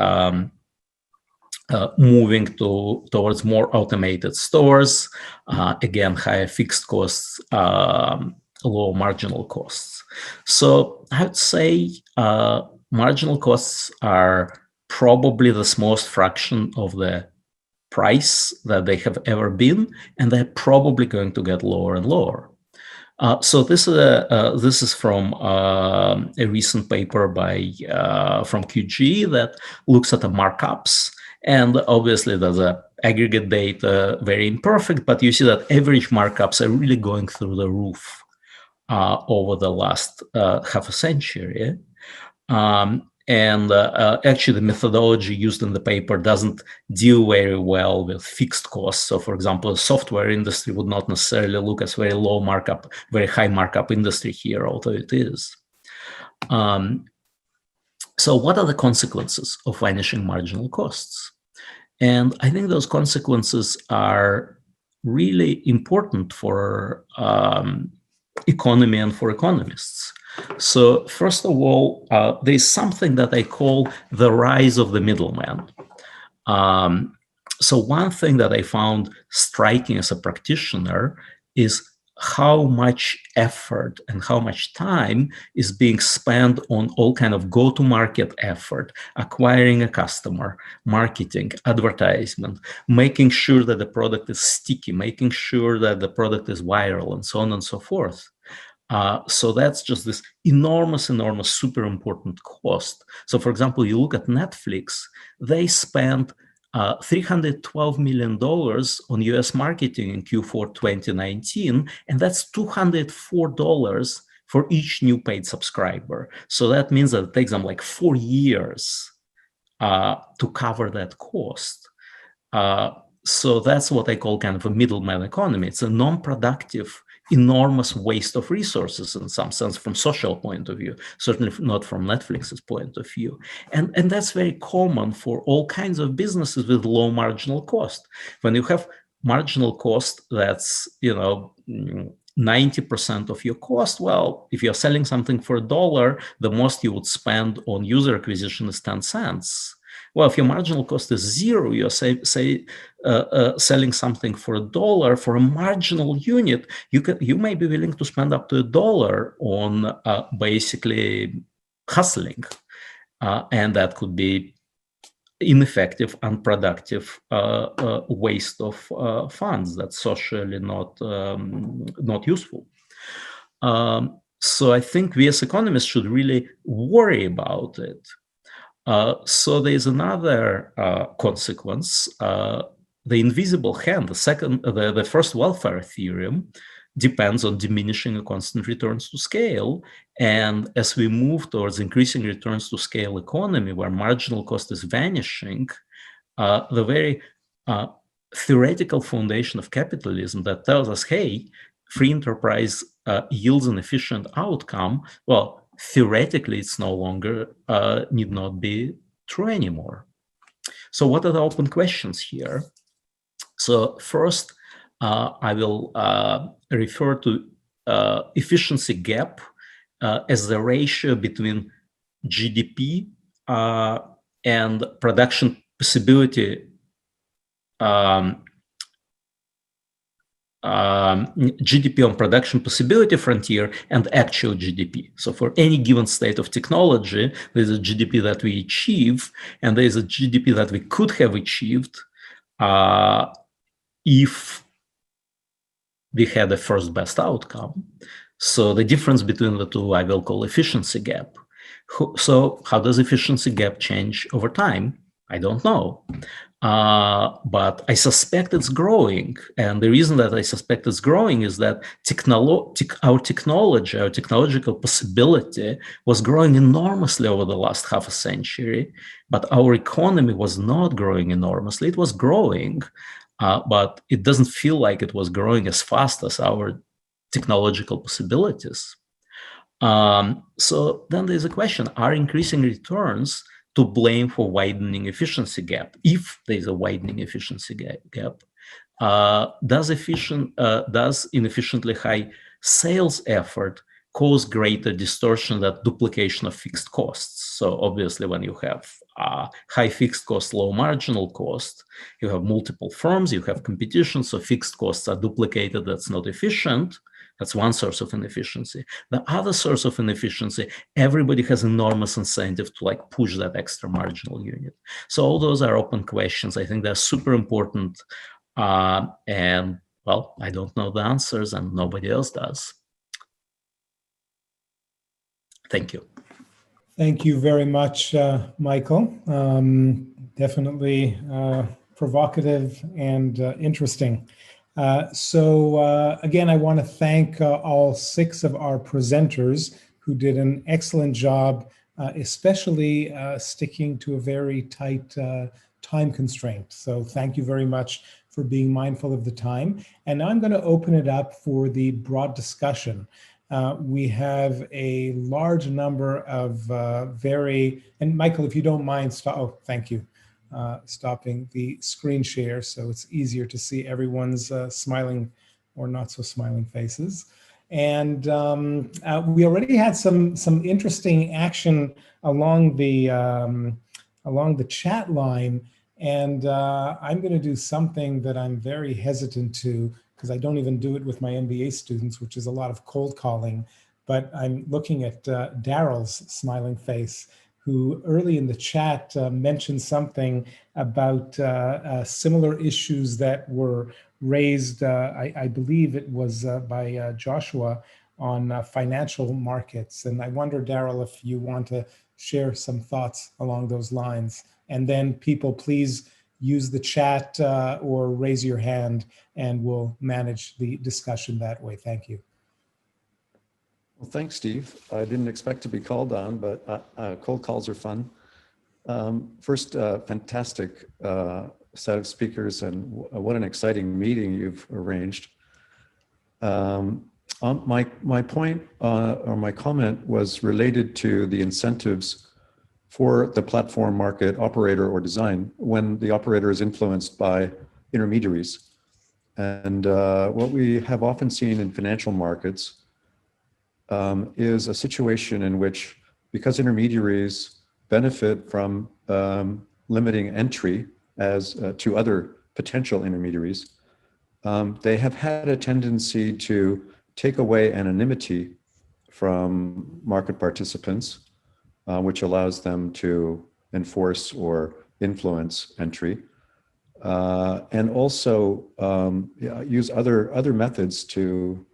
moving towards more automated stores, again, higher fixed costs, low marginal costs. So I would say marginal costs are probably the smallest fraction of the price that they have ever been, and they're probably going to get lower and lower. So this is from a recent paper from QG that looks at the markups, and obviously there's a aggregate data, very imperfect, but you see that average markups are really going through the roof over the last half a century. And actually, the methodology used in the paper doesn't deal very well with fixed costs. So, for example, the software industry would not necessarily look as very low markup, very high markup industry here, although it is. So what are the consequences of vanishing marginal costs? And I think those consequences are really important for economy and for economists. So first of all, there's something that I call the rise of the middleman. So one thing that I found striking as a practitioner is how much effort and how much time is being spent on all kind of go-to-market effort, acquiring a customer, marketing, advertisement, making sure that the product is sticky, making sure that the product is viral, and so on and so forth. So that's just this enormous, super important cost. So for example, you look at Netflix, they spent $312 million on US marketing in Q4 2019, and that's $204 for each new paid subscriber. So that means that it takes them like 4 years to cover that cost. So that's what I call kind of a middleman economy. It's a non-productive, enormous waste of resources in some sense from social point of view, certainly not from Netflix's point of view. And that's very common for all kinds of businesses with low marginal cost. When you have marginal cost that's, 90% of your cost, well, if you're selling something for $1, the most you would spend on user acquisition is 10 cents. Well, if your marginal cost is zero, you're selling something for $1 for a marginal unit. You may be willing to spend up to $1 on basically hustling, and that could be ineffective, unproductive waste of funds that's socially not useful. So I think we as economists should really worry about it. So there's another consequence. The invisible hand, the first welfare theorem, depends on diminishing a constant returns to scale. And as we move towards increasing returns to scale economy, where marginal cost is vanishing, the very theoretical foundation of capitalism that tells us, hey, free enterprise yields an efficient outcome, well, theoretically it's no longer need not be true anymore. So what are the open questions here? So first, I will refer to efficiency gap as the ratio between GDP and production possibility GDP on production possibility frontier and actual GDP. So for any given state of technology, there's a GDP that we achieve, and there's a GDP that we could have achieved if we had the first best outcome. So the difference between the two I will call efficiency gap. So how does efficiency gap change over time? I don't know. But I suspect it's growing. And the reason that I suspect it's growing is that our technological possibility was growing enormously over the last half a century, but our economy was not growing enormously. It was growing, but it doesn't feel like it was growing as fast as our technological possibilities. So then there's a question, are increasing returns to blame for widening efficiency gap? If there's a widening efficiency gap, does inefficiently high sales effort cause greater distortion than duplication of fixed costs? So obviously when you have high fixed cost, low marginal cost, you have multiple firms, you have competition, so fixed costs are duplicated, that's not efficient. That's one source of inefficiency. The other source of inefficiency, everybody has enormous incentive to like push that extra marginal unit. So all those are open questions. I think they're super important. And well, I don't know the answers and nobody else does. Thank you. Thank you very much, Michael. Definitely provocative and interesting. So again, I want to thank all 6 of our presenters who did an excellent job, especially sticking to a very tight time constraint. So thank you very much for being mindful of the time. And now I'm going to open it up for the broad discussion. We have a large number of and Michael, if you don't mind, thank you. Stopping the screen share so it's easier to see everyone's smiling or not so smiling faces. And we already had some interesting action along the chat line, and I'm going to do something that I'm very hesitant to, because I don't even do it with my MBA students, which is a lot of cold calling. But I'm looking at Daryl's smiling face, who early in the chat mentioned something about similar issues that were raised, I believe it was by Joshua, on financial markets. And I wonder, Daryl, if you want to share some thoughts along those lines. And then people, please use the chat or raise your hand and we'll manage the discussion that way. Thank you. Well, thanks, Steve. I didn't expect to be called on, but cold calls are fun. First, fantastic set of speakers, and what an exciting meeting you've arranged. My point or my comment was related to the incentives for the platform market operator or design when the operator is influenced by intermediaries. And what we have often seen in financial markets is a situation in which, because intermediaries benefit from limiting entry as to other potential intermediaries, they have had a tendency to take away anonymity from market participants, which allows them to enforce or influence entry, and also use other methods to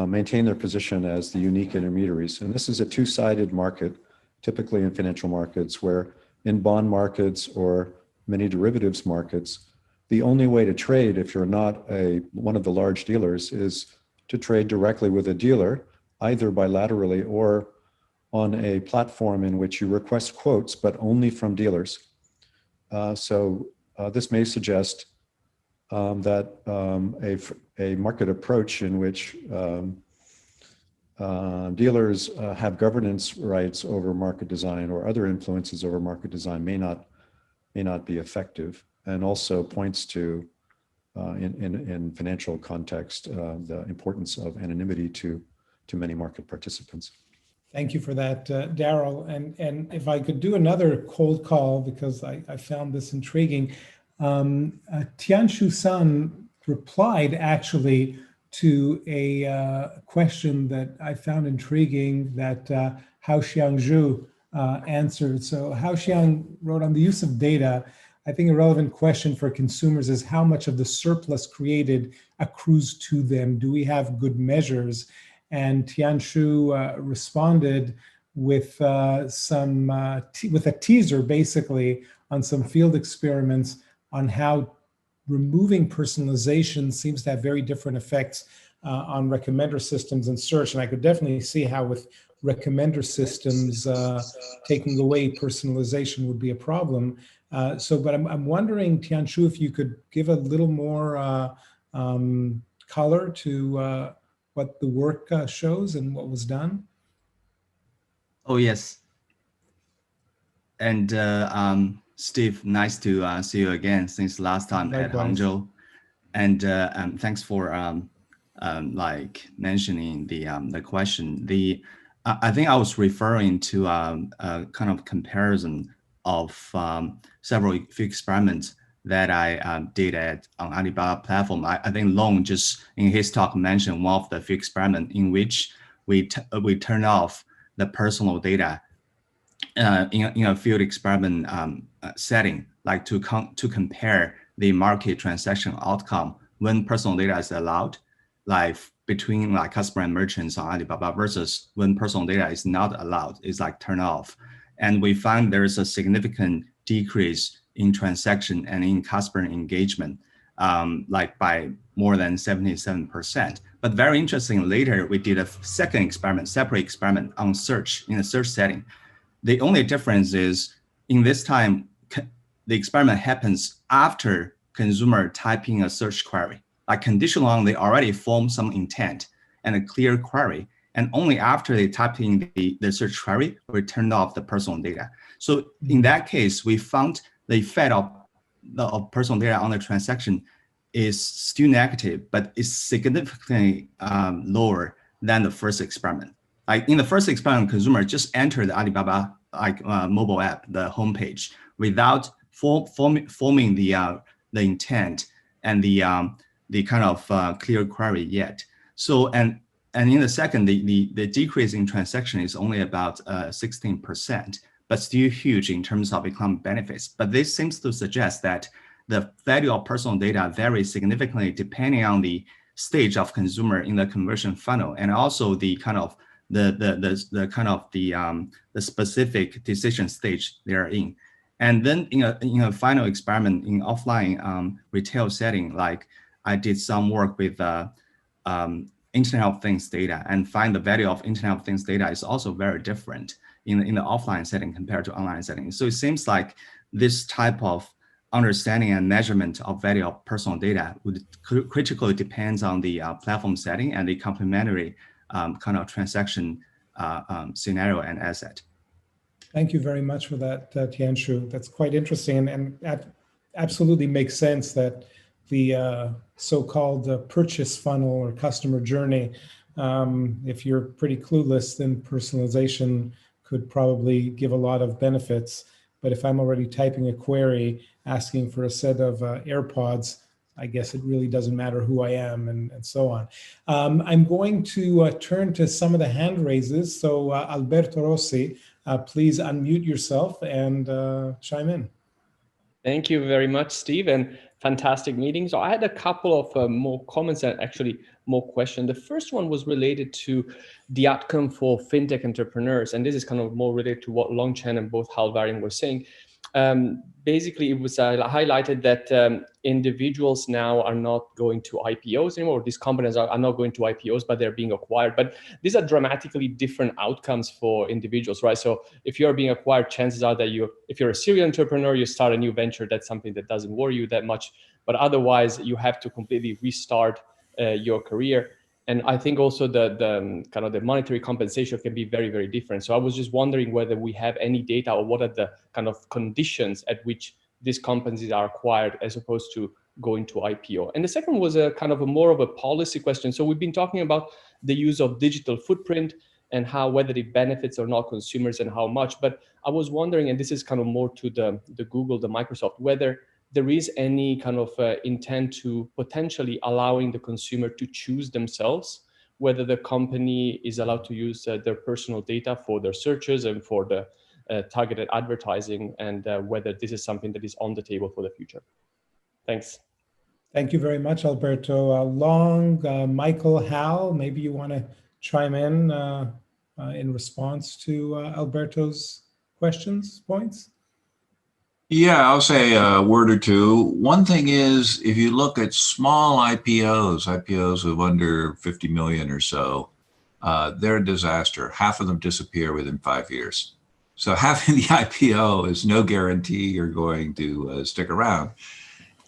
maintain their position as the unique intermediaries. And this is a two-sided market, typically in financial markets, where in bond markets or many derivatives markets, the only way to trade if you're not one of the large dealers is to trade directly with a dealer, either bilaterally or on a platform in which you request quotes, but only from dealers. So this may suggest that a market approach in which dealers have governance rights over market design or other influences over market design may not be effective, and also points to, in financial context, the importance of anonymity to many market participants. Thank you for that, Daryl. And if I could do another cold call, because I found this intriguing. Tianshu San replied actually to a question that I found intriguing that Hao Xiangzhu answered. So Hao Xiang wrote, on the use of data, I think a relevant question for consumers is how much of the surplus created accrues to them? Do we have good measures? And Tianshu responded with with a teaser, basically, on some field experiments on how removing personalization seems to have very different effects on recommender systems and search. And I could definitely see how with recommender systems, taking away personalization would be a problem. But I'm wondering, Tianshu, if you could give a little more color to what the work shows and what was done. Oh, yes. And Steve, nice to see you again since last time. Likewise. At Hangzhou. And thanks for like mentioning the question. I think I was referring to a kind of comparison of several experiments that I did on Alibaba platform. I think Long just in his talk mentioned one of the few experiments in which we turn off the personal data in a field experiment setting, like to compare the market transaction outcome when personal data is allowed, like between like customer and merchants on Alibaba versus when personal data is not allowed, is like turn off. And we find there is a significant decrease in transaction and in customer engagement, like by more than 77%. But very interesting, later we did a second experiment, separate experiment on search in a search setting. The only difference is in this time, the experiment happens after consumer typing a search query. Like conditional on, they already form some intent and a clear query. And only after they type in the search query, we turned off the personal data. So in that case, we found the effect of personal data on the transaction is still negative, but it's significantly lower than the first experiment. Like in the first experiment, consumer just entered the Alibaba mobile app, the homepage, without forming the intent and the kind of clear query yet. So and in the second, the decrease in transaction is only about 16%, but still huge in terms of economic benefits. But this seems to suggest that the value of personal data varies significantly depending on the stage of consumer in the conversion funnel, and also the kind of the specific decision stage they're in. And then in a final experiment in offline retail setting, like I did some work with Internet of Things data and find the value of Internet of Things data is also very different in the offline setting compared to online setting. So it seems like this type of understanding and measurement of value of personal data would critically depends on the platform setting and the complementary kind of transaction scenario and asset. Thank you very much for that, Tianshu. That's quite interesting, and that absolutely makes sense that the so-called purchase funnel or customer journey, if you're pretty clueless, then personalization could probably give a lot of benefits. But if I'm already typing a query asking for a set of AirPods, I guess it really doesn't matter who I am and so on. I'm going to turn to some of the hand raises. So Alberto Rossi, please unmute yourself and chime in. Thank you very much, Steve, and fantastic meeting. So I had a couple of more comments and actually more questions. The first one was related to the outcome for fintech entrepreneurs. And this is kind of more related to what Long Chen and both Hal Varian were saying. Basically, it was highlighted that individuals now are not going to IPOs anymore. These companies are not going to IPOs, but they're being acquired. But these are dramatically different outcomes for individuals, right? So if you're being acquired, chances are that if you're a serial entrepreneur, you start a new venture, that's something that doesn't worry you that much. But otherwise, you have to completely restart your career. And I think also the kind of the monetary compensation can be very, very different. So I was just wondering whether we have any data or what are the kind of conditions at which these companies are acquired as opposed to going to IPO. And the second was a kind of a more of a policy question. So we've been talking about the use of digital footprint and how whether it benefits or not consumers and how much. But I was wondering, and this is kind of more to the Google, the Microsoft, whether there is any kind of intent to potentially allowing the consumer to choose themselves, whether the company is allowed to use their personal data for their searches and for the targeted advertising, and whether this is something that is on the table for the future. Thanks. Thank you very much, Alberto. Michael, Hal, maybe you want to chime in response to Alberto's questions, points? Yeah, I'll say a word or two. One thing is, if you look at small IPOs of under 50 million or so, they're a disaster. Half of them disappear within 5 years. So having the IPO is no guarantee you're going to stick around.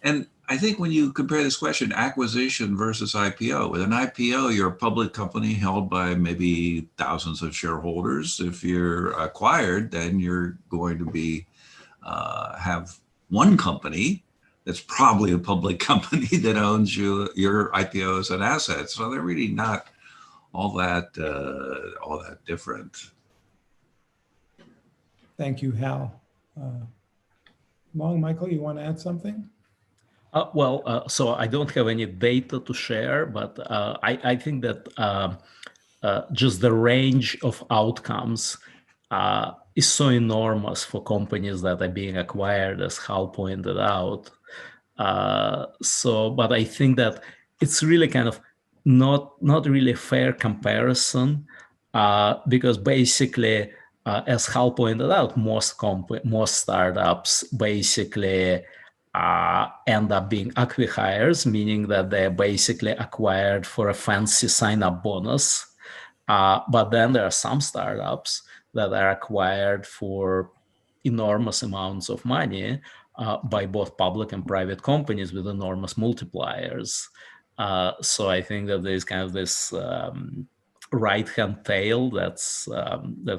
And I think when you compare this question, acquisition versus IPO, with an IPO, you're a public company held by maybe thousands of shareholders. If you're acquired, then you're going to be have one company that's probably a public company that owns your IPOs and assets. So they're really not all that different. Thank you, Hal. Michael, you want to add something? So I don't have any data to share, but I think that just the range of outcomes is so enormous for companies that are being acquired, as Hal pointed out. But I think that it's really kind of not really a fair comparison, because basically, as Hal pointed out, most startups basically end up being acqui-hires, meaning that they're basically acquired for a fancy sign-up bonus. But then there are some startups that are acquired for enormous amounts of money by both public and private companies with enormous multipliers. So I think that there's kind of this right-hand tail that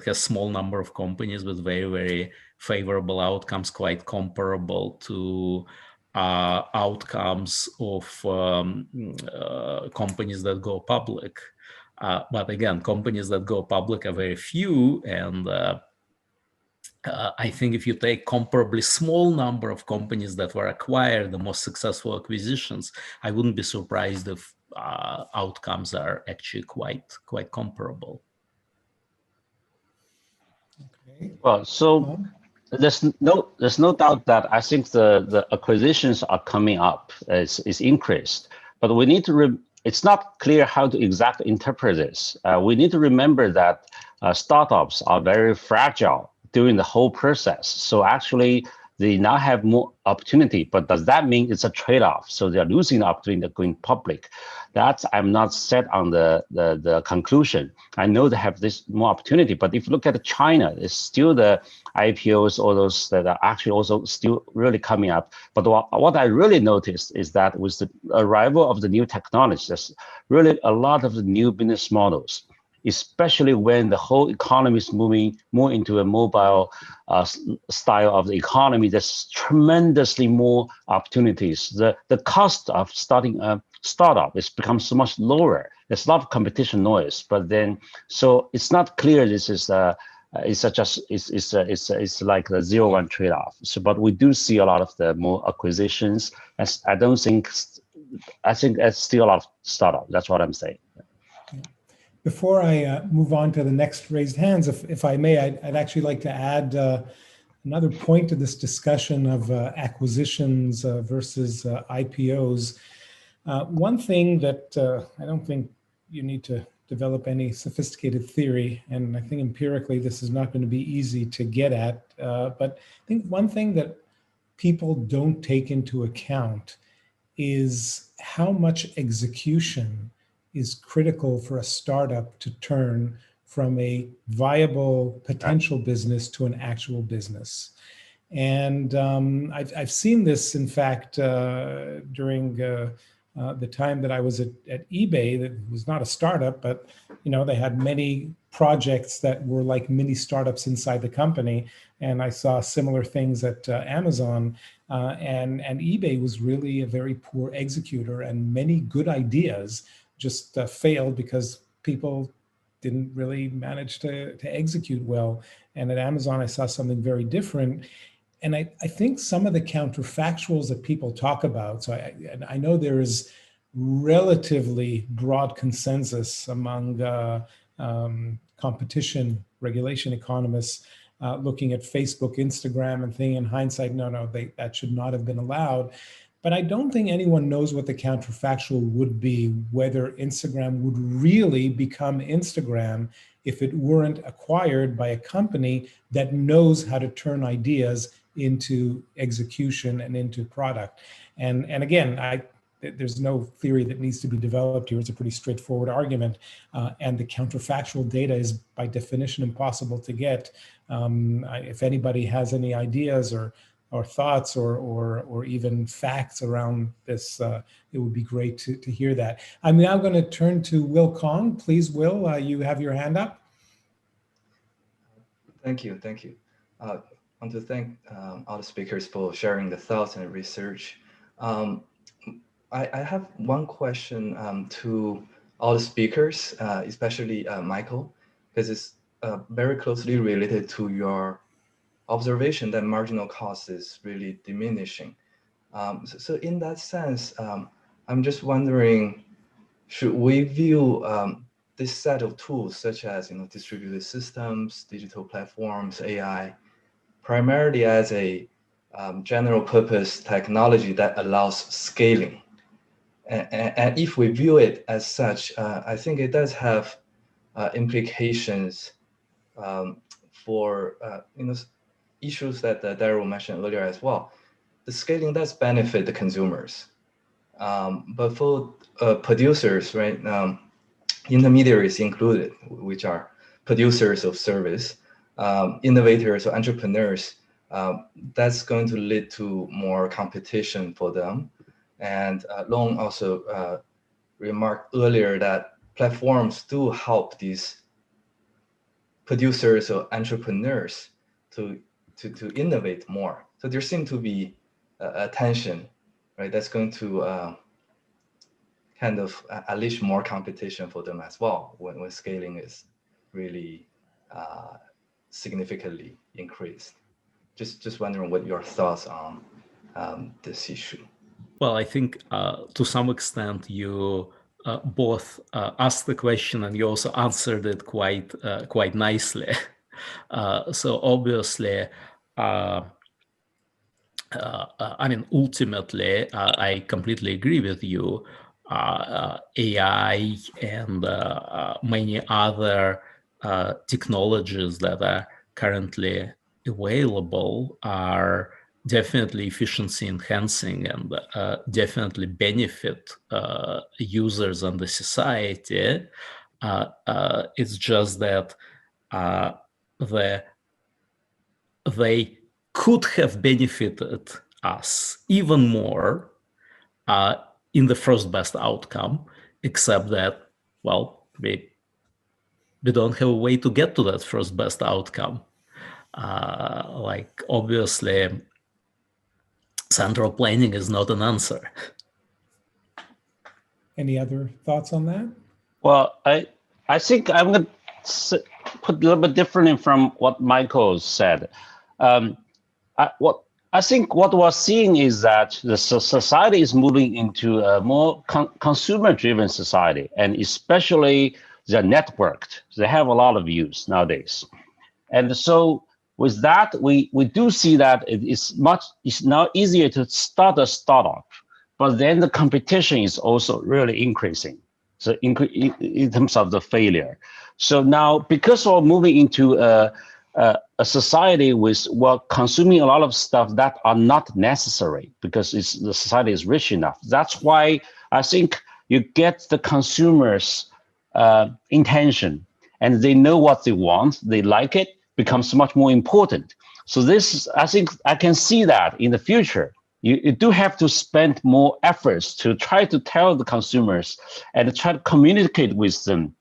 has small number of companies with very, very favorable outcomes, quite comparable to outcomes of companies that go public. But again, companies that go public are very few, and I think if you take comparably small number of companies that were acquired, the most successful acquisitions, I wouldn't be surprised if outcomes are actually quite comparable. Okay. Well, so there's no doubt that I think the acquisitions are coming up, is increased, but we need to it's not clear how to exactly interpret this. We need to remember that startups are very fragile during the whole process. So actually, they now have more opportunity, but does that mean it's a trade-off? So they're losing the opportunity of going public. I'm not set on the conclusion. I know they have this more opportunity, but if you look at China, it's still the IPOs, all those that are actually also still really coming up. But what I really noticed is that with the arrival of the new technology, there's really a lot of the new business models, especially when the whole economy is moving more into a mobile style of the economy. There's tremendously more opportunities. The cost of starting a startup has become so much lower. There's a lot of competition noise, but then, so it's not clear this is it's like the 0-1 trade-off. So, but we do see a lot of the more acquisitions. I think it's still a lot of startup. That's what I'm saying. Before I move on to the next raised hands, if I may, I'd actually like to add another point to this discussion of acquisitions versus IPOs. One thing that I don't think you need to develop any sophisticated theory, and I think empirically this is not going to be easy to get at, but I think one thing that people don't take into account is how much execution is critical for a startup to turn from a viable potential business to an actual business. And I've seen this, in fact, during the time that I was at eBay, that was not a startup, but they had many projects that were like mini startups inside the company. And I saw similar things at Amazon, and eBay was really a very poor executor, and many good ideas just failed because people didn't really manage to execute well. And at Amazon, I saw something very different. And I think some of the counterfactuals that people talk about, so I know there is relatively broad consensus among competition regulation economists looking at Facebook, Instagram, and thinking in hindsight, no, that should not have been allowed. But I don't think anyone knows what the counterfactual would be, whether Instagram would really become Instagram if it weren't acquired by a company that knows how to turn ideas into execution and into product. And again, there's no theory that needs to be developed here. It's a pretty straightforward argument. And the counterfactual data is by definition impossible to get. If anybody has any ideas or thoughts or even facts around this, it would be great to hear that. I'm now going to turn to Will Kong. Please, Will, you have your hand up. Thank you. I want to thank all the speakers for sharing the thoughts and research. I have one question to all the speakers, especially Michael, because it's very closely related to your observation that marginal cost is really diminishing. So in that sense, I'm just wondering, should we view this set of tools such as distributed systems, digital platforms, AI, primarily as a general purpose technology that allows scaling? And if we view it as such, I think it does have implications for issues that Daryl mentioned earlier as well. The scaling does benefit the consumers, but for producers, right, intermediaries included, which are producers of service, innovators or entrepreneurs, that's going to lead to more competition for them. And Long also remarked earlier that platforms do help these producers or entrepreneurs to innovate more. So there seems to be a tension, right? That's going to kind of unleash more competition for them as well when scaling is really significantly increased. Just wondering what your thoughts on this issue. Well, I think to some extent you both asked the question and you also answered it quite nicely. So obviously, ultimately, I completely agree with you. AI and many other technologies that are currently available are definitely efficiency enhancing and definitely benefit users and the society. It's just that they could have benefited us even more in the first best outcome, except that, well, we don't have a way to get to that first best outcome. Like, obviously, central planning is not an answer. Any other thoughts on that? Well, I think I'm going to put a little bit differently from what Michael said. I think what we're seeing is that the society is moving into a more consumer-driven society, and especially they're networked. They have a lot of use nowadays. And so with that, we do see that it's now easier to start a startup, but then the competition is also really increasing. So in terms of the failure. So now, because we're moving into a society with consuming a lot of stuff that are not necessary because the society is rich enough. That's why I think you get the consumers' intention, and they know what they want, they like it, becomes much more important. So this, I think I can see that in the future, you do have to spend more efforts to try to tell the consumers and try to communicate with them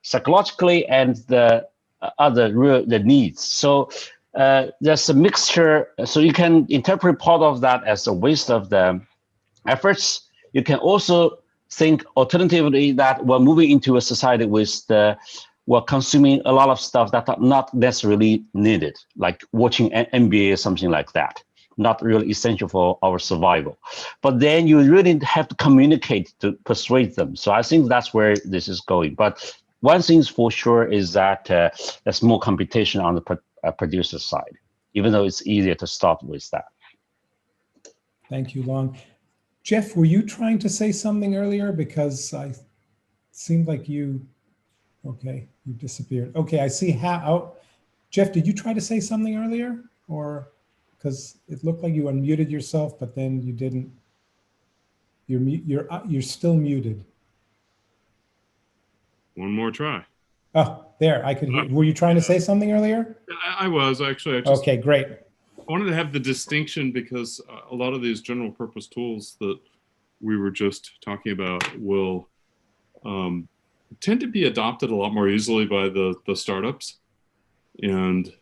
psychologically and the the needs. So there's a mixture. So you can interpret part of that as a waste of the efforts. You can also think alternatively that we're moving into a society with we're consuming a lot of stuff that are not necessarily needed, like watching NBA or something like that. Not really essential for our survival. But then you really have to communicate to persuade them. So I think that's where this is going. But one thing for sure is that there's more competition on the producer side, even though it's easier to start with that. Thank you, Long. Jeff, were you trying to say something earlier? Because I seemed like you, okay, you disappeared. Okay, I see how, oh, Jeff, did you try to say something earlier? Or, because it looked like you unmuted yourself, but then you didn't. You're still muted. One more try. Oh, there, I could hear. Were you trying to say something earlier? I was actually. Okay, great. I wanted to have the distinction because a lot of these general purpose tools that we were just talking about will tend to be adopted a lot more easily by the startups. And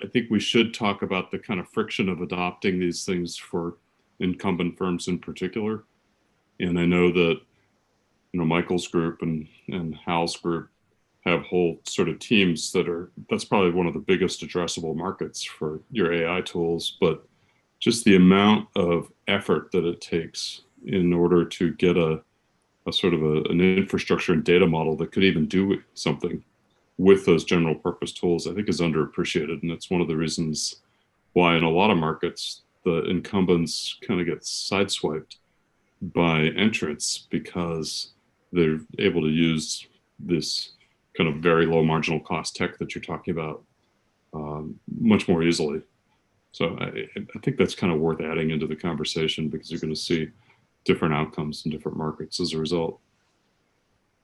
I think we should talk about the kind of friction of adopting these things for incumbent firms in particular. And I know that, you know, Michael's group and Hal's group have whole sort of teams that's probably one of the biggest addressable markets for your AI tools, but just the amount of effort that it takes in order to get a sort of an infrastructure and data model that could even do something with those general purpose tools, I think is underappreciated. And it's one of the reasons why in a lot of markets, the incumbents kind of get sideswiped by entrants because they're able to use this kind of very low marginal cost tech that you're talking about much more easily. So I think that's kind of worth adding into the conversation because you're going to see different outcomes in different markets as a result.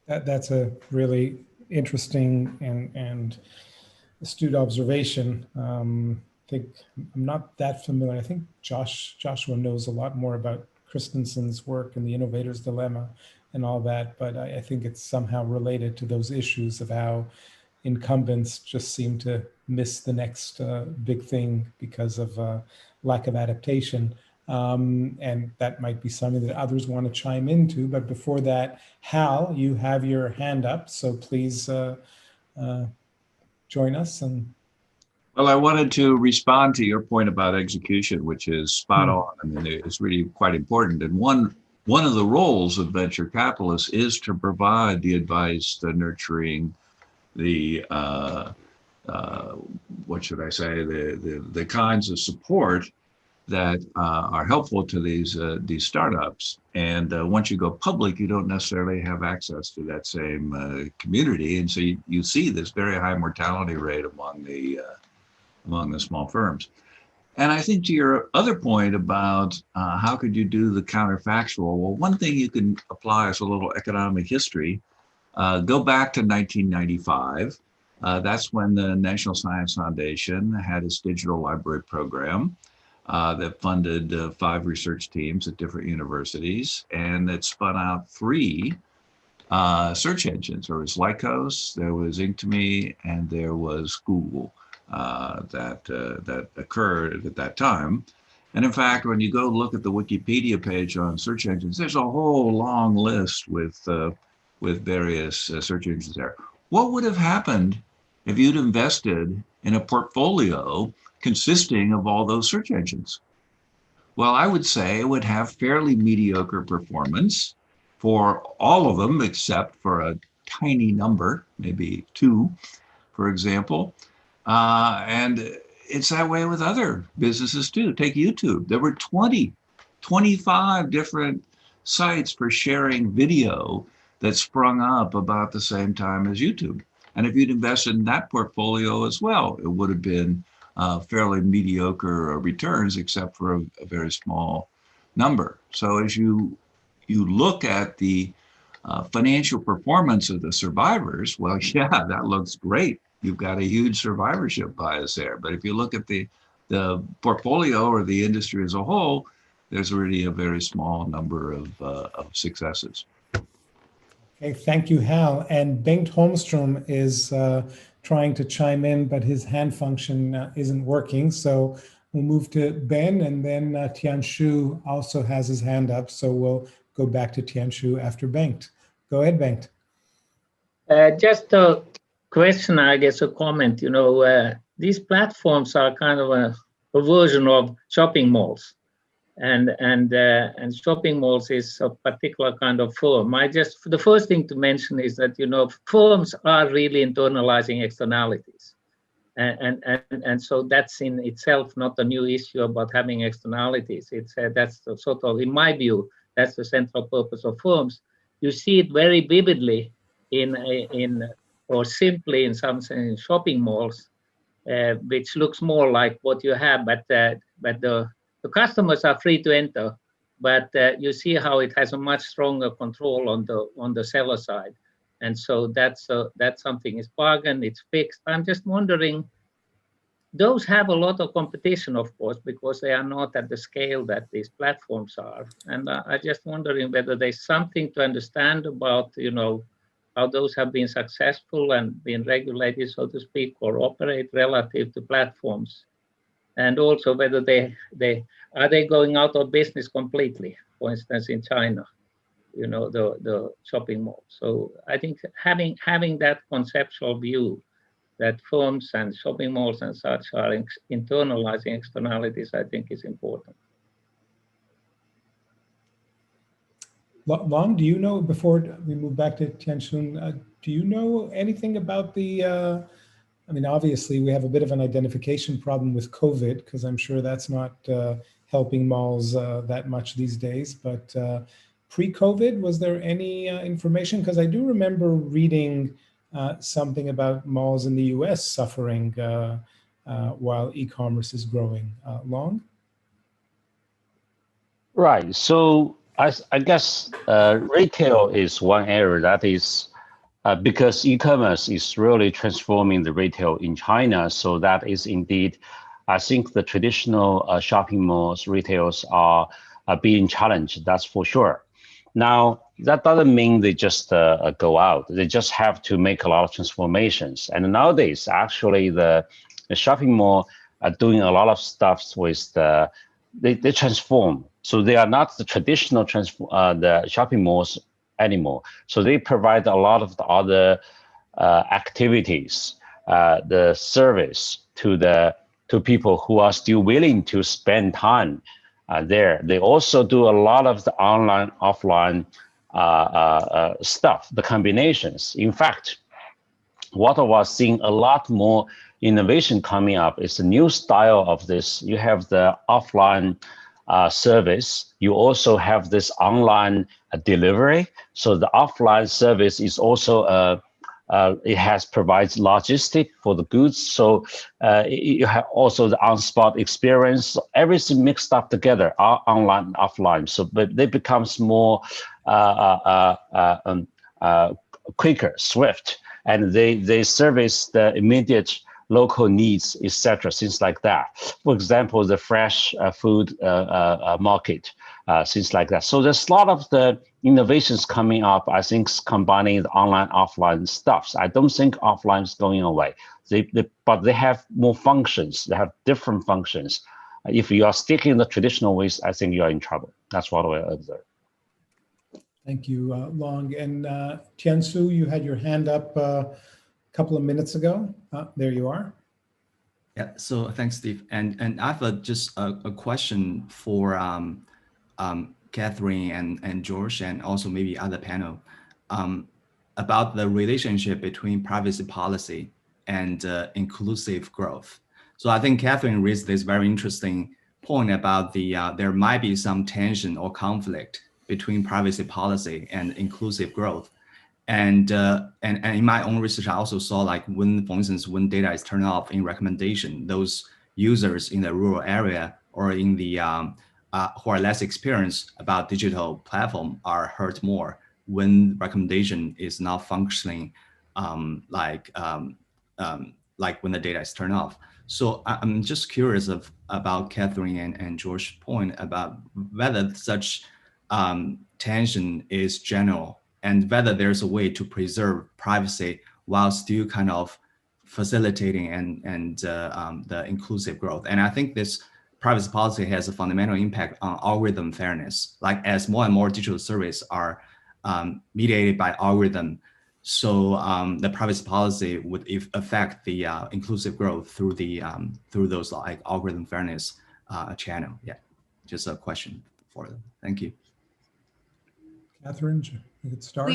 That's a really interesting and astute observation. I think I'm not that familiar. I think Joshua knows a lot more about Christensen's work and the innovator's dilemma and all that, but I think it's somehow related to those issues of how incumbents just seem to miss the next big thing because of lack of adaptation. And that might be something that others want to chime into. But before that, Hal, you have your hand up, so please join us. Well, I wanted to respond to your point about execution, which is spot on. I mean, it's really quite important. And one of the roles of venture capitalists is to provide the advice, the nurturing, the what should I say, the kinds of support that are helpful to these startups. And once you go public, you don't necessarily have access to that same community. And so you see this very high mortality rate among the small firms. And I think to your other point about how could you do the counterfactual, well, one thing you can apply is a little economic history. Go back to 1995. That's when the National Science Foundation had its digital library program that funded 5 research teams at different universities, and it spun out 3 search engines. There was Lycos, there was Inktomi, and there was Google that occurred at that time. And in fact, when you go look at the Wikipedia page on search engines, there's a whole long list with various search engines there. What would have happened if you'd invested in a portfolio consisting of all those search engines? Well, I would say it would have fairly mediocre performance for all of them, except for a tiny number, maybe 2, for example. And it's that way with other businesses too. Take YouTube. There were 25 different sites for sharing video that sprung up about the same time as YouTube. And if you'd invested in that portfolio as well, it would have been fairly mediocre returns, except for a very small number. So as you look at the financial performance of the survivors, well, yeah, that looks great. You've got a huge survivorship bias there. But if you look at the portfolio or the industry as a whole, there's already a very small number of successes. Okay, thank you, Hal. And Bengt Holmstrom is trying to chime in, but his hand function isn't working. So we'll move to Ben, and then Tianshu also has his hand up. So we'll go back to Tianshu after Bengt. Go ahead, Bengt. Just a question, I guess, a comment. You know, these platforms are kind of a version of shopping malls. And shopping malls is a particular kind of firm. The first thing to mention is that, you know, firms are really internalizing externalities. And so that's in itself not a new issue about having externalities. That's the sort of, in my view, that's the central purpose of firms. You see it very vividly or simply in some sense in shopping malls, which looks more like what you have, but the customers are free to enter, but you see how it has a much stronger control on the seller side, and so that's something. It's bargain, it's fixed. I'm just wondering, those have a lot of competition, of course, because they are not at the scale that these platforms are. And I just wondering whether there's something to understand about, you know, how those have been successful and been regulated, so to speak, or operate relative to platforms. And also whether they are going out of business completely, for instance, in China, you know, the shopping mall. So I think having that conceptual view that firms and shopping malls and such are internalizing externalities, I think is important. Long, do you know, before we move back to Tianshun, do you know anything about the I mean, obviously, we have a bit of an identification problem with COVID, because I'm sure that's not helping malls that much these days. But pre-COVID, was there any information? Because I do remember reading something about malls in the US suffering while e-commerce is growing. Long? Right. So I guess retail is one area that is because e-commerce is really transforming the retail in China. So that is indeed, I think the traditional shopping malls, retails are being challenged, that's for sure. Now, that doesn't mean they just go out. They just have to make a lot of transformations. And nowadays, actually, the shopping mall are doing a lot of stuff with they transform. So they are not the traditional the shopping malls anymore. So they provide a lot of the other activities, the service to people who are still willing to spend time there. They also do a lot of the online, offline stuff, the combinations. In fact, what I was seeing a lot more innovation coming up is a new style of this. You have the offline service. You also have this online delivery. So the offline service is also provides logistic for the goods. So you have also the on-spot experience. Everything mixed up together, online, offline. So but they becomes more quicker, swift, and they service the immediate local needs, etc., things like that. For example, the fresh food market, things like that. So there's a lot of the innovations coming up, I think, combining the online, offline stuff. I don't think offline is going away, but they have more functions. They have different functions. If you are sticking the traditional ways, I think you are in trouble. That's what I observe. Thank you, Long. And Tiansu, you had your hand up a couple of minutes ago. There you are. Yeah, so thanks, Steve. And I have just a question for Catherine and George, and also maybe other panel, about the relationship between privacy policy and inclusive growth. So I think Catherine raised this very interesting point about there might be some tension or conflict between privacy policy and inclusive growth. And in my own research, I also saw, like, when, for instance, when data is turned off in recommendation, those users in the rural area or in the who are less experienced about digital platform are hurt more when recommendation is not functioning like like when the data is turned off. So I'm just curious about Catherine and George's point about whether such tension is general and whether there's a way to preserve privacy while still kind of facilitating and the inclusive growth. And I think this privacy policy has a fundamental impact on algorithm fairness. Like as more and more digital services are mediated by algorithm, so the privacy policy would affect the inclusive growth through the through those like algorithm fairness channel. Yeah, just a question for them. Thank you. Catherine, you could start.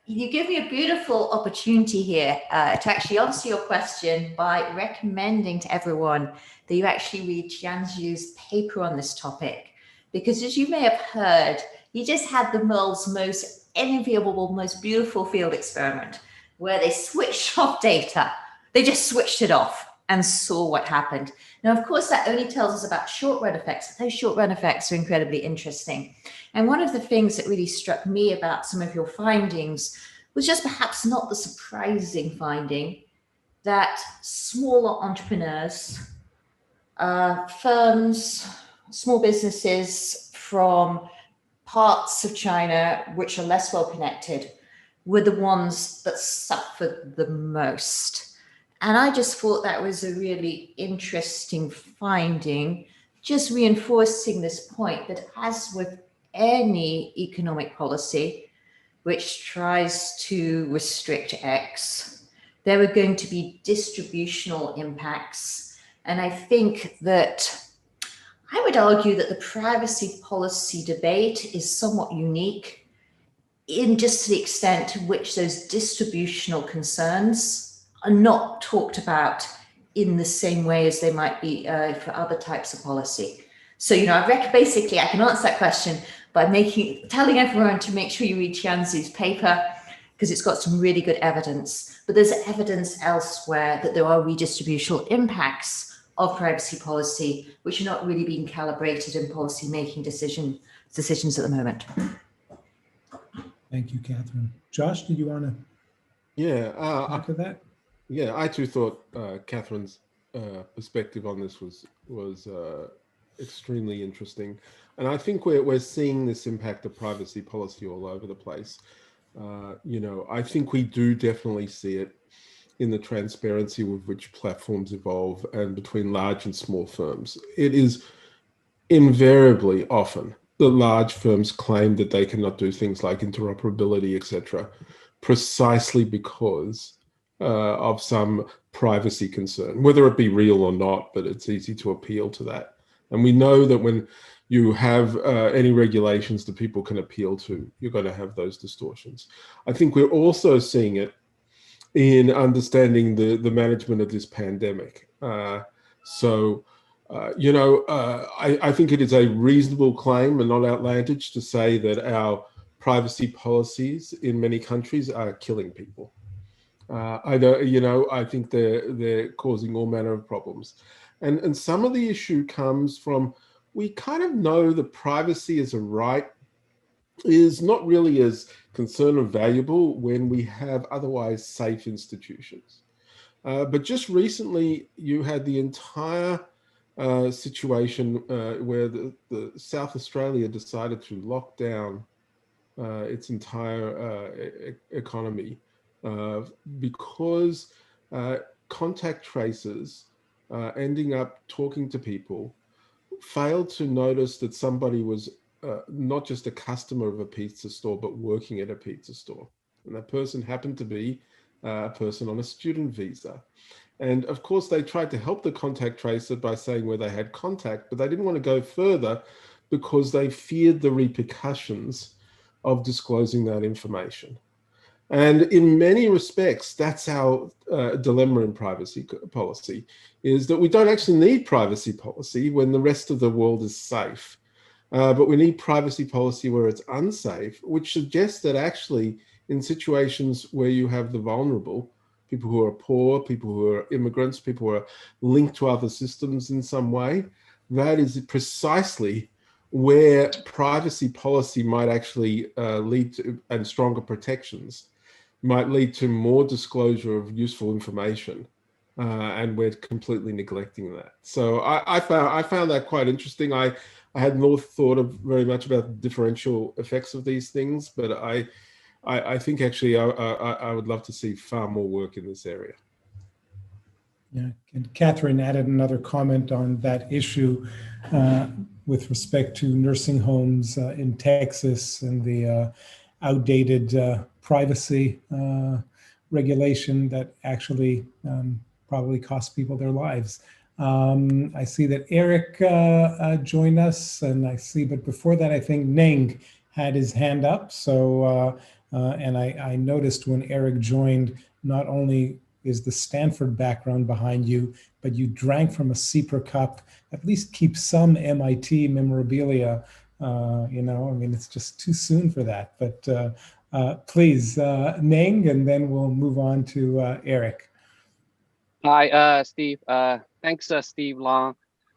You give me a beautiful opportunity here to actually answer your question by recommending to everyone that you actually read Jianzhu's paper on this topic. Because as you may have heard, he just had the world's most enviable, most beautiful field experiment where they switched off data. They just switched it off and saw what happened. Now, of course, that only tells us about short-run effects, but those short-run effects are incredibly interesting. And one of the things that really struck me about some of your findings was just perhaps not the surprising finding that smaller entrepreneurs, firms, small businesses from parts of China which are less well connected were the ones that suffered the most. And I just thought that was a really interesting finding, just reinforcing this point that as with any economic policy which tries to restrict X, there are going to be distributional impacts. And I think that I would argue that the privacy policy debate is somewhat unique in just to the extent to which those distributional concerns are not talked about in the same way as they might be for other types of policy. So, you know, basically I can answer that question by telling everyone to make sure you read Jianzhu's paper, because it's got some really good evidence. But there's evidence elsewhere that there are redistributional impacts of privacy policy, which are not really being calibrated in policy-making decisions at the moment. Thank you, Catherine. Josh, did you want to talk to that? Yeah, I too thought Catherine's perspective on this was extremely interesting. And I think we're seeing this impact of privacy policy all over the place. You know, I think we do definitely see it in the transparency with which platforms evolve and between large and small firms. It is invariably often the large firms claim that they cannot do things like interoperability, etc., precisely because of some privacy concern, whether it be real or not, but it's easy to appeal to that. And we know that when you have any regulations that people can appeal to, you're going to have those distortions. I think we're also seeing it in understanding the management of this pandemic. You know, I think it is a reasonable claim and not outlandish to say that our privacy policies in many countries are killing people. I don't, you know, I think they're causing all manner of problems. And some of the issue comes from, we kind of know that privacy as a right is not really as concerned or valuable when we have otherwise safe institutions. But just recently, you had the entire situation where the South Australia decided to lock down its entire economy because contact tracers ending up talking to people failed to notice that somebody was not just a customer of a pizza store, but working at a pizza store. And that person happened to be a person on a student visa. And of course, they tried to help the contact tracer by saying where they had contact, but they didn't want to go further because they feared the repercussions of disclosing that information. And in many respects, that's our dilemma in privacy policy, is that we don't actually need privacy policy when the rest of the world is safe. But we need privacy policy where it's unsafe, which suggests that actually in situations where you have the vulnerable, people who are poor, people who are immigrants, people who are linked to other systems in some way, that is precisely where privacy policy might actually lead to, and stronger protections might lead to more disclosure of useful information and we're completely neglecting that. So I found that quite interesting. I had not thought of very much about the differential effects of these things, but I think actually I would love to see far more work in this area. Yeah, and Catherine added another comment on that issue with respect to nursing homes in Texas and the outdated privacy regulation that actually probably cost people their lives. I see that Eric joined us, and I see, but before that, I think Neng had his hand up. So, and I noticed when Eric joined, not only is the Stanford background behind you, but you drank from a CEPR cup. At least keep some MIT memorabilia. You know, I mean, it's just too soon for that. But please, Neng, and then we'll move on to Eric. Hi, Steve. Thanks, Steve Long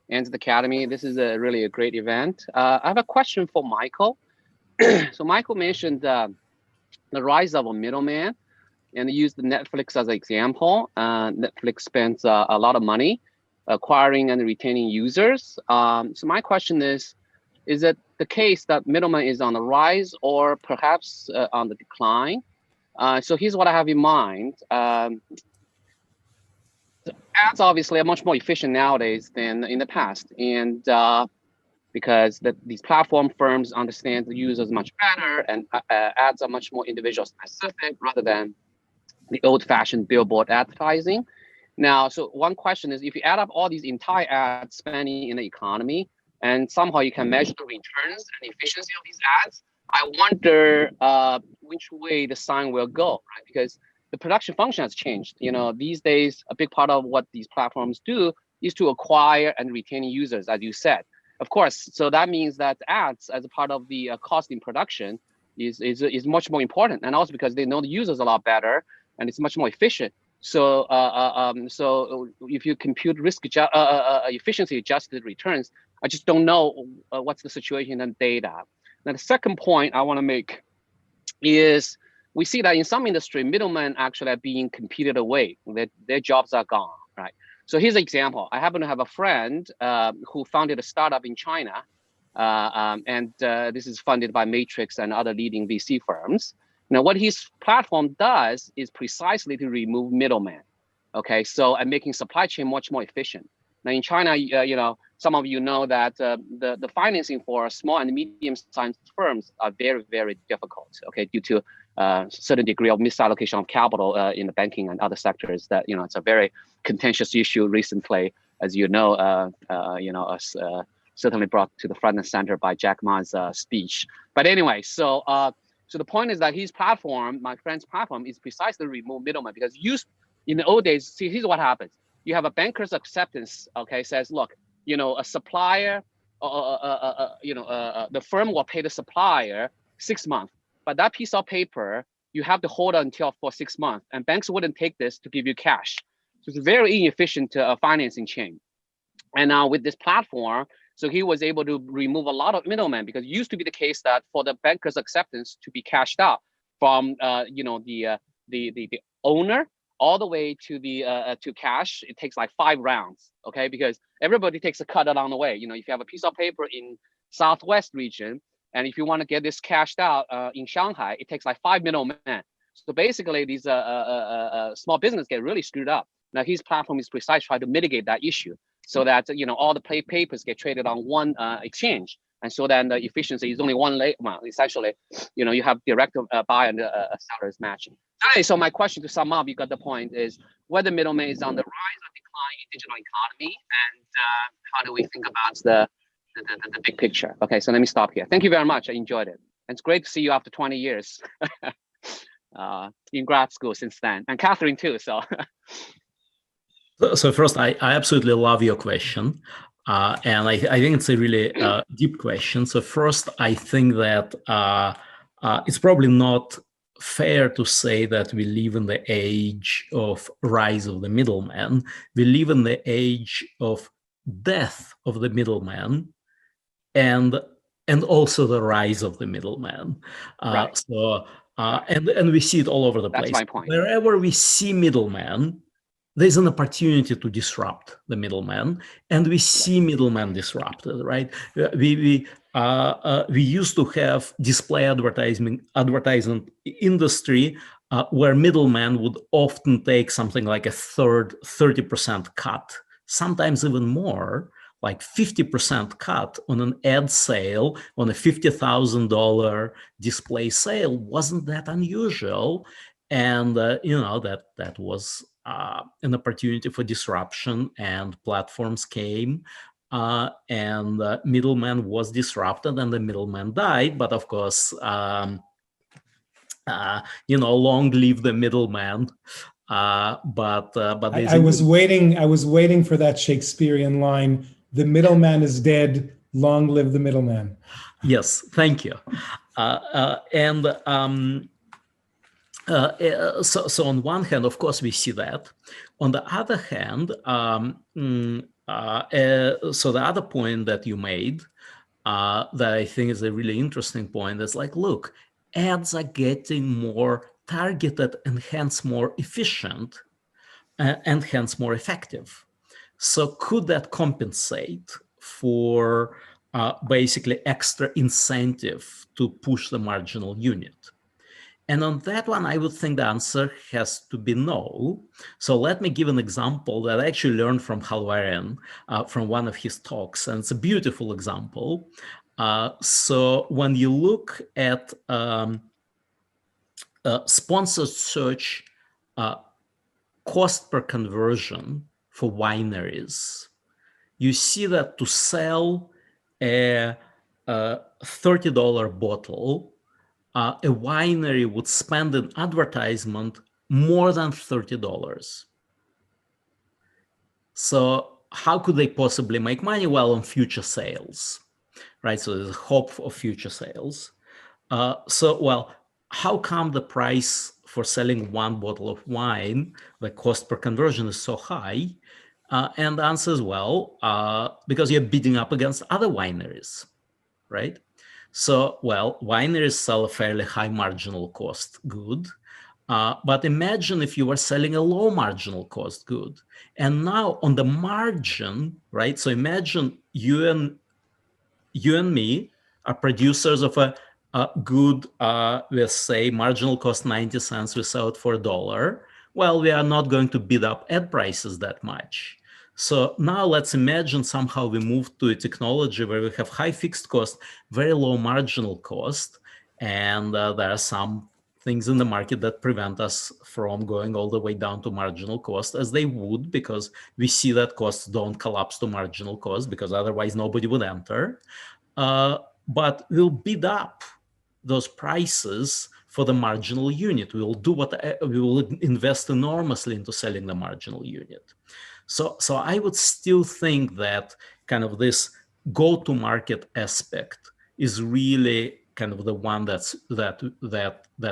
and the Academy. This is really a great event. I have a question for Michael. So Michael mentioned the rise of a middleman and used Netflix as an example. Netflix spends a lot of money acquiring and retaining users. So my question is it the case that middleman is on the rise or perhaps on the decline? So here's what I have in mind. Ads obviously are much more efficient nowadays than in the past. And because these platform firms understand the users much better, and ads are much more individual specific rather than the old-fashioned billboard advertising. Now, so one question is, if you add up all these entire ad spending in the economy, and somehow you can measure the returns and efficiency of these ads, I wonder which way the sign will go, right? Because the production function has changed. You know, these days, a big part of what these platforms do is to acquire and retain users, as you said. Of course, so that means that ads as a part of the cost in production is much more important, and also because they know the users a lot better, and it's much more efficient. So, so if you compute efficiency adjusted returns, I just don't know what's the situation in data. Now, the second point I want to make is we see that in some industry, middlemen actually are being competed away. Their jobs are gone, right? So here's an example. I happen to have a friend who founded a startup in China, and this is funded by Matrix and other leading VC firms. Now, what his platform does is precisely to remove middlemen. Okay, so and making supply chain much more efficient. Now, in China, you know, some of you know that the financing for small and medium-sized firms are very, very difficult. Okay, due to certain degree of misallocation of capital in the banking and other sectors. That, you know, it's a very contentious issue recently, as you know, certainly brought to the front and center by Jack Ma's speech. But anyway, so so the point is that his platform, my friend's platform, is precisely remove middlemen, because in the old days, see, here's what happens. You have a banker's acceptance, okay, says, look, you know, a supplier, the firm will pay the supplier 6 months, but that piece of paper, you have to hold until for 6 months, and banks wouldn't take this to give you cash. So it's a very inefficient financing chain. And now with this platform, so he was able to remove a lot of middlemen, because it used to be the case that for the banker's acceptance to be cashed out from the owner all the way to the to cash, it takes like 5 rounds, okay? Because everybody takes a cut along the way. You know, if you have a piece of paper in Southwest region, and if you want to get this cashed out in Shanghai, it takes like 5 middlemen. So basically, these small business get really screwed up. Now his platform is precisely trying to mitigate that issue, so that, you know, all the papers get traded on one exchange, and so then the efficiency is only one layer. Well, essentially, you know, you have direct buyer and sellers matching. So my question, to sum up, you got the point, is whether middleman is on the rise or decline in digital economy, and how do we think about the big picture? Okay, so let me stop here. Thank you very much. I enjoyed it. And it's great to see you after 20 years in grad school since then, and Catherine too. So. So first, I absolutely love your question. And I think it's a really deep question. So first, I think that it's probably not fair to say that we live in the age of rise of the middleman. We live in the age of death of the middleman, and also the rise of the middleman. Right. So and we see it all over the place. That's my point. Wherever we see middleman, there's an opportunity to disrupt the middleman, and we see middlemen disrupted, right? We used to have display advertising industry where middlemen would often take something like a 30% cut, sometimes even more, like 50% cut on an ad sale, on a $50,000 display sale. Wasn't that unusual? And that was an opportunity for disruption, and platforms came, and middleman was disrupted, and the middleman died. But of course, long live the middleman. But I was waiting for that Shakespearean line: "The middleman is dead. Long live the middleman." Yes, thank you. So on one hand, of course, we see that. On the other hand, so the other point that you made that I think is a really interesting point is like, look, ads are getting more targeted and hence more efficient and hence more effective. So could that compensate for basically extra incentive to push the marginal unit? And on that one, I would think the answer has to be no. So let me give an example that I actually learned from Hal Varian from one of his talks, and it's a beautiful example. So when you look at sponsored search cost per conversion for wineries, you see that to sell a $30 bottle, a winery would spend in advertisement more than $30. So how could they possibly make money? Well, on future sales, right? So there's hope of future sales. How come the price for selling one bottle of wine, the cost per conversion is so high? And the answer is, because you're bidding up against other wineries, right? So, wineries sell a fairly high marginal cost good, but imagine if you were selling a low marginal cost good. And now on the margin, right? So imagine you and me are producers of a good, let's say marginal cost 90 cents, we sell it for $1. Well, we are not going to bid up ad prices that much. So now let's imagine somehow we move to a technology where we have high fixed cost, very low marginal cost, and there are some things in the market that prevent us from going all the way down to marginal cost, as they would, because we see that costs don't collapse to marginal cost, because otherwise nobody would enter. But we'll bid up those prices for the marginal unit. We will invest enormously into selling the marginal unit. So I would still think that kind of this go-to-market aspect is really kind of the one that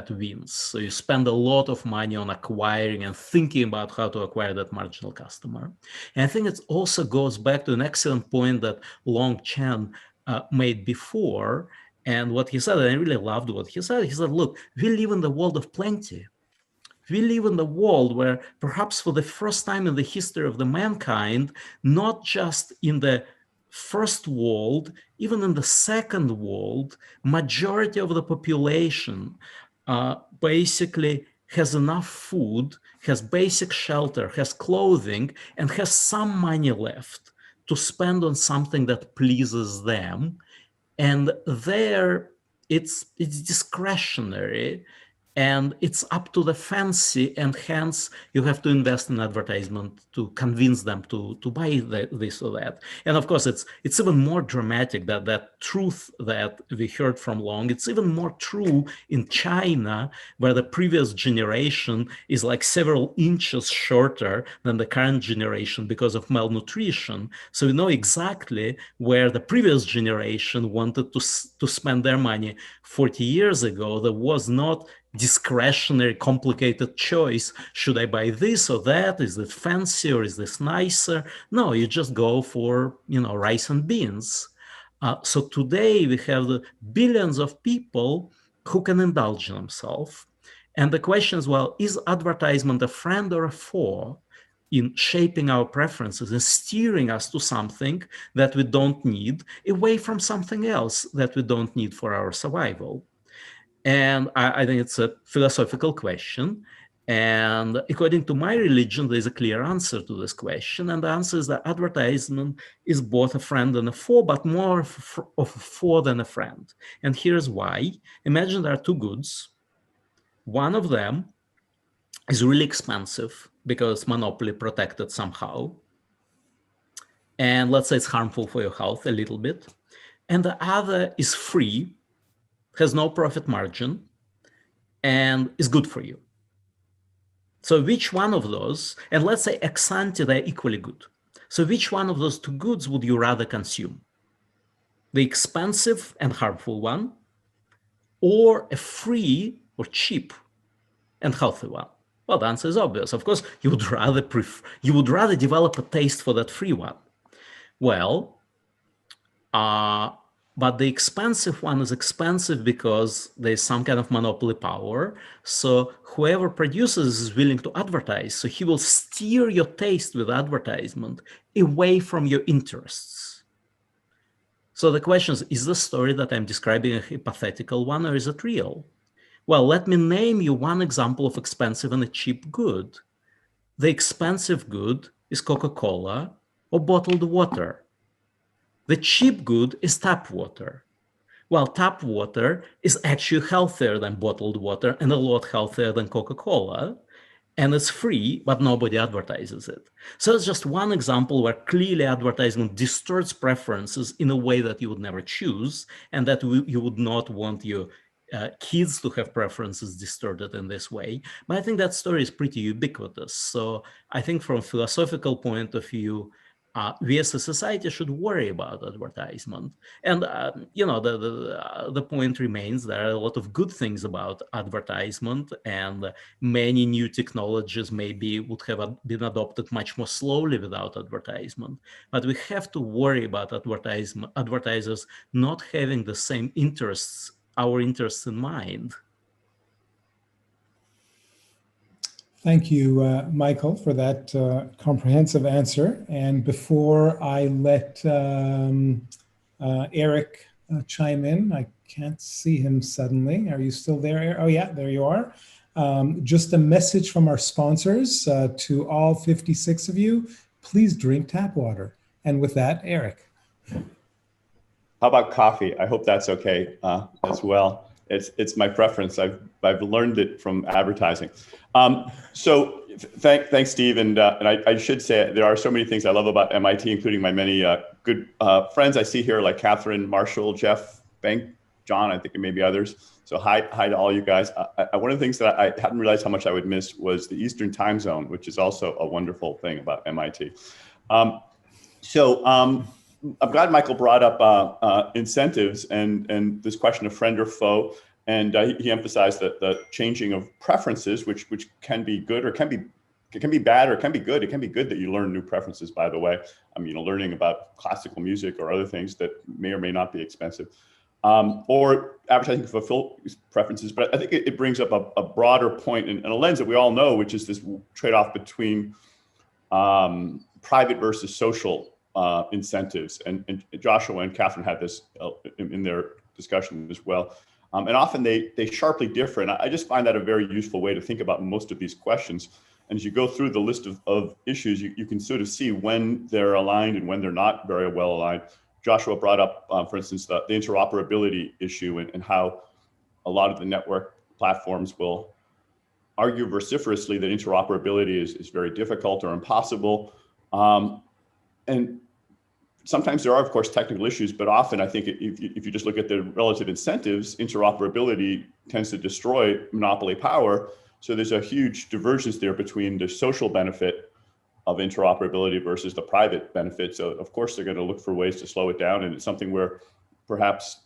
wins. So you spend a lot of money on acquiring and thinking about how to acquire that marginal customer. And I think it also goes back to an excellent point that Chen made before, and what he said, and I really loved what he said. He said, look, we live in the world of plenty. We live in the world where perhaps for the first time in the history of the mankind, not just in the first world, even in the second world, majority of the population basically has enough food, has basic shelter, has clothing, and has some money left to spend on something that pleases them. And there it's discretionary, and it's up to the fancy, and hence you have to invest in advertisement to convince them to buy this or that. And of course, it's even more dramatic, that truth that we heard from Long. It's even more true in China, where the previous generation is like several inches shorter than the current generation because of malnutrition. So we know exactly where the previous generation wanted to spend their money 40 years ago. There was not discretionary, complicated choice. Should I buy this or that? Is it fancy or is this nicer? No, you just go for, rice and beans. So today we have the billions of people who can indulge themselves. And the question is, is advertisement a friend or a foe? in shaping our preferences and steering us to something that we don't need, away from something else that we don't need for our survival. And I think it's a philosophical question. And according to my religion, there's a clear answer to this question. And the answer is that advertisement is both a friend and a foe, but more of a foe than a friend. And here's why. Imagine there are two goods. One of them is really expensive because monopoly protected somehow. And let's say it's harmful for your health a little bit. And the other is free, has no profit margin, and is good for you. So which one of those, and let's say ex ante, they're equally good. So which one of those two goods would you rather consume? The expensive and harmful one, or a free or cheap and healthy one? Well, the answer is obvious. Of course, you would rather develop a taste for that free one. Well, but the expensive one is expensive because there's some kind of monopoly power. So whoever produces is willing to advertise. So he will steer your taste with advertisement away from your interests. So the question is the story that I'm describing a hypothetical one, or is it real? Well, let me name you one example of expensive and a cheap good. The expensive good is Coca-Cola or bottled water. The cheap good is tap water. Well, tap water is actually healthier than bottled water and a lot healthier than Coca-Cola. And it's free, but nobody advertises it. So it's just one example where clearly advertisement distorts preferences in a way that you would never choose, and that you would not want your kids to have preferences distorted in this way. But I think that story is pretty ubiquitous. So I think from a philosophical point of view, we as a society should worry about advertisement. And, the point remains there are a lot of good things about advertisement, and many new technologies maybe would have been adopted much more slowly without advertisement. But we have to worry about advertisers not having the same interests, our interests in mind. Thank you, Michael, for that comprehensive answer. And before I let Eric chime in, I can't see him suddenly. Are you still there, Eric? Oh, yeah, there you are. Just a message from our sponsors to all 56 of you. Please drink tap water. And with that, Eric. How about coffee? I hope that's okay as well. It's my preference. I've learned it from advertising. So thanks, Steve. And I should say there are so many things I love about MIT, including my many good friends I see here, like Catherine, Marshall, Jeff, Bank, John, I think, and maybe others. So hi to all you guys. One of the things that I hadn't realized how much I would miss was the Eastern time zone, which is also a wonderful thing about MIT. I'm glad Michael brought up incentives and this question of friend or foe. And he emphasized that the changing of preferences, which can be good or can be bad or can be good. It can be good that you learn new preferences, by the way. Learning about classical music or other things that may or may not be expensive. Or advertising to fulfill preferences. But I think it brings up a broader point and a lens that we all know, which is this trade-off between private versus social incentives. And Joshua and Catherine had this in their discussion as well. And often they sharply differ. And I just find that a very useful way to think about most of these questions. And as you go through the list of issues, you can sort of see when they're aligned and when they're not very well aligned. Joshua brought up, for instance, the interoperability issue and how a lot of the network platforms will argue vociferously that interoperability is very difficult or impossible. And sometimes there are, of course, technical issues, but often I think if you just look at the relative incentives, interoperability tends to destroy monopoly power. So there's a huge divergence there between the social benefit of interoperability versus the private benefit. So of course, they're going to look for ways to slow it down. And it's something where perhaps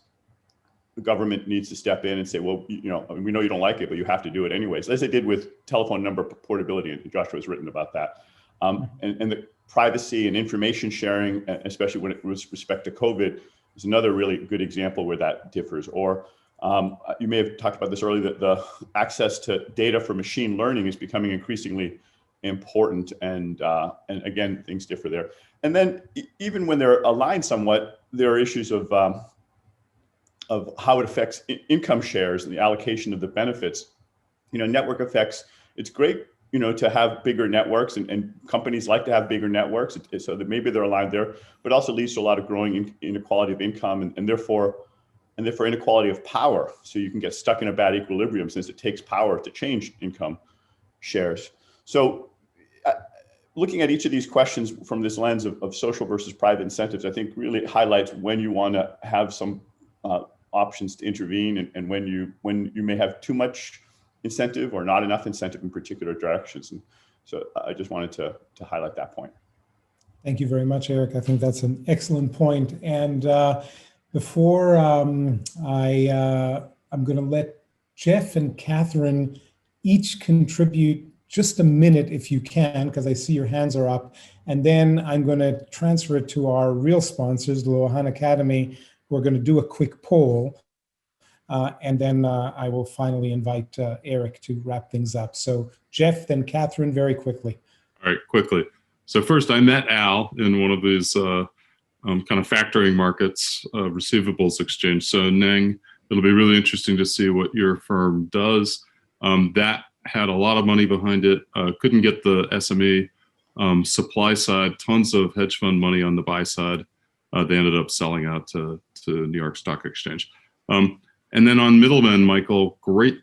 the government needs to step in and say, well, we know you don't like it, but you have to do it anyways, as they did with telephone number portability. And Joshua has written about that. And the privacy and information sharing, especially when it was respect to COVID, is another really good example where that differs. Or you may have talked about this earlier, that the access to data for machine learning is becoming increasingly important, and again, things differ there. And then even when they're aligned somewhat, there are issues of how it affects income shares and the allocation of the benefits. Network effects, it's great, to have bigger networks, and companies like to have bigger networks, so that maybe they're aligned there, but also leads to a lot of growing inequality of income, and therefore inequality of power. So you can get stuck in a bad equilibrium, since it takes power to change income shares. So looking at each of these questions from this lens of social versus private incentives, I think really highlights when you want to have some options to intervene, and when you may have too much incentive or not enough incentive in particular directions. And so I just wanted to highlight that point. Thank you very much, Eric. I think that's an excellent point. And before I'm going to let Jeff and Catherine each contribute just a minute if you can, because I see your hands are up. And then I'm going to transfer it to our real sponsors, the Luohan Academy, who are going to do a quick poll. And then I will finally invite Eric to wrap things up. So Jeff, then Catherine, very quickly. All right, quickly. So first, I met Al in one of these kind of factoring markets, receivables exchange. So Neng, it'll be really interesting to see what your firm does. That had a lot of money behind it. Couldn't get the SME supply side, tons of hedge fund money on the buy side. They ended up selling out to New York Stock Exchange. And then on middlemen, Michael, great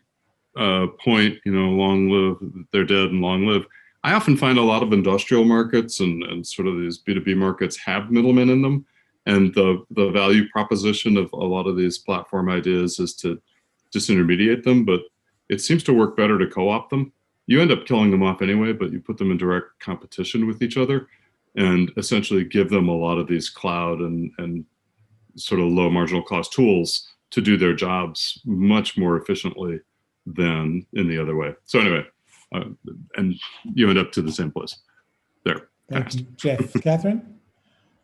point, long live, they're dead and long live. I often find a lot of industrial markets and sort of these B2B markets have middlemen in them. And the value proposition of a lot of these platform ideas is to disintermediate them, but it seems to work better to co-opt them. You end up killing them off anyway, but you put them in direct competition with each other and essentially give them a lot of these cloud and sort of low marginal cost tools to do their jobs much more efficiently than in the other way. So anyway, and you end up to the same place. There. Thank you, Jeff. Catherine?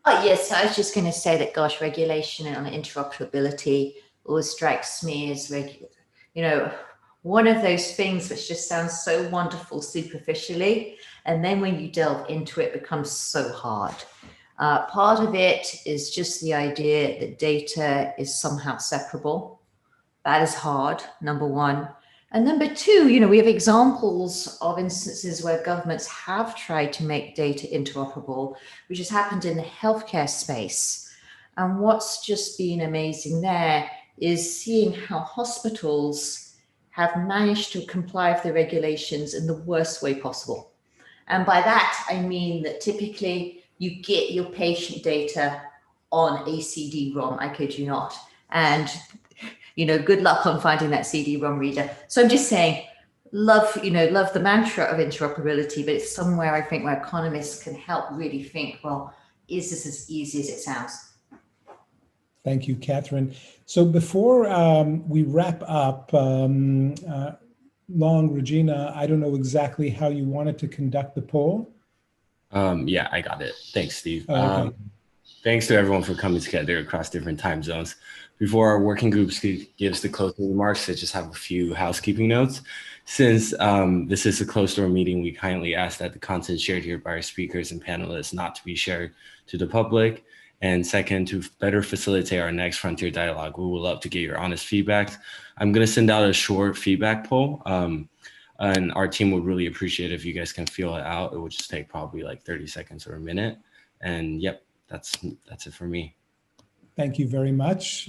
Yes, I was just going to say that, gosh, regulation on interoperability always strikes me as one of those things which just sounds so wonderful superficially, and then when you delve into it, it becomes so hard. Part of it is just the idea that data is somehow separable. That is hard, number one. And number two, we have examples of instances where governments have tried to make data interoperable, which has happened in the healthcare space. And what's just been amazing there is seeing how hospitals have managed to comply with the regulations in the worst way possible. And by that, I mean that typically you get your patient data on a CD-ROM, I kid you not. And, good luck on finding that CD-ROM reader. So I'm just saying, love the mantra of interoperability, but it's somewhere I think where economists can help really think, well, is this as easy as it sounds? Thank you, Catherine. So before we wrap up, Long, Regina, I don't know exactly how you wanted to conduct the poll. Yeah, I got it. Thanks, Steve. Okay. Thanks to everyone for coming together across different time zones. Before our working group gives the closing remarks, I just have a few housekeeping notes. Since this is a closed-door meeting, we kindly ask that the content shared here by our speakers and panelists not to be shared to the public. And second, to better facilitate our next frontier dialogue, we would love to get your honest feedback. I'm going to send out a short feedback poll. And our team would really appreciate it if you guys can fill it out. It would just take probably like 30 seconds or a minute. And yep, that's it for me. Thank you very much.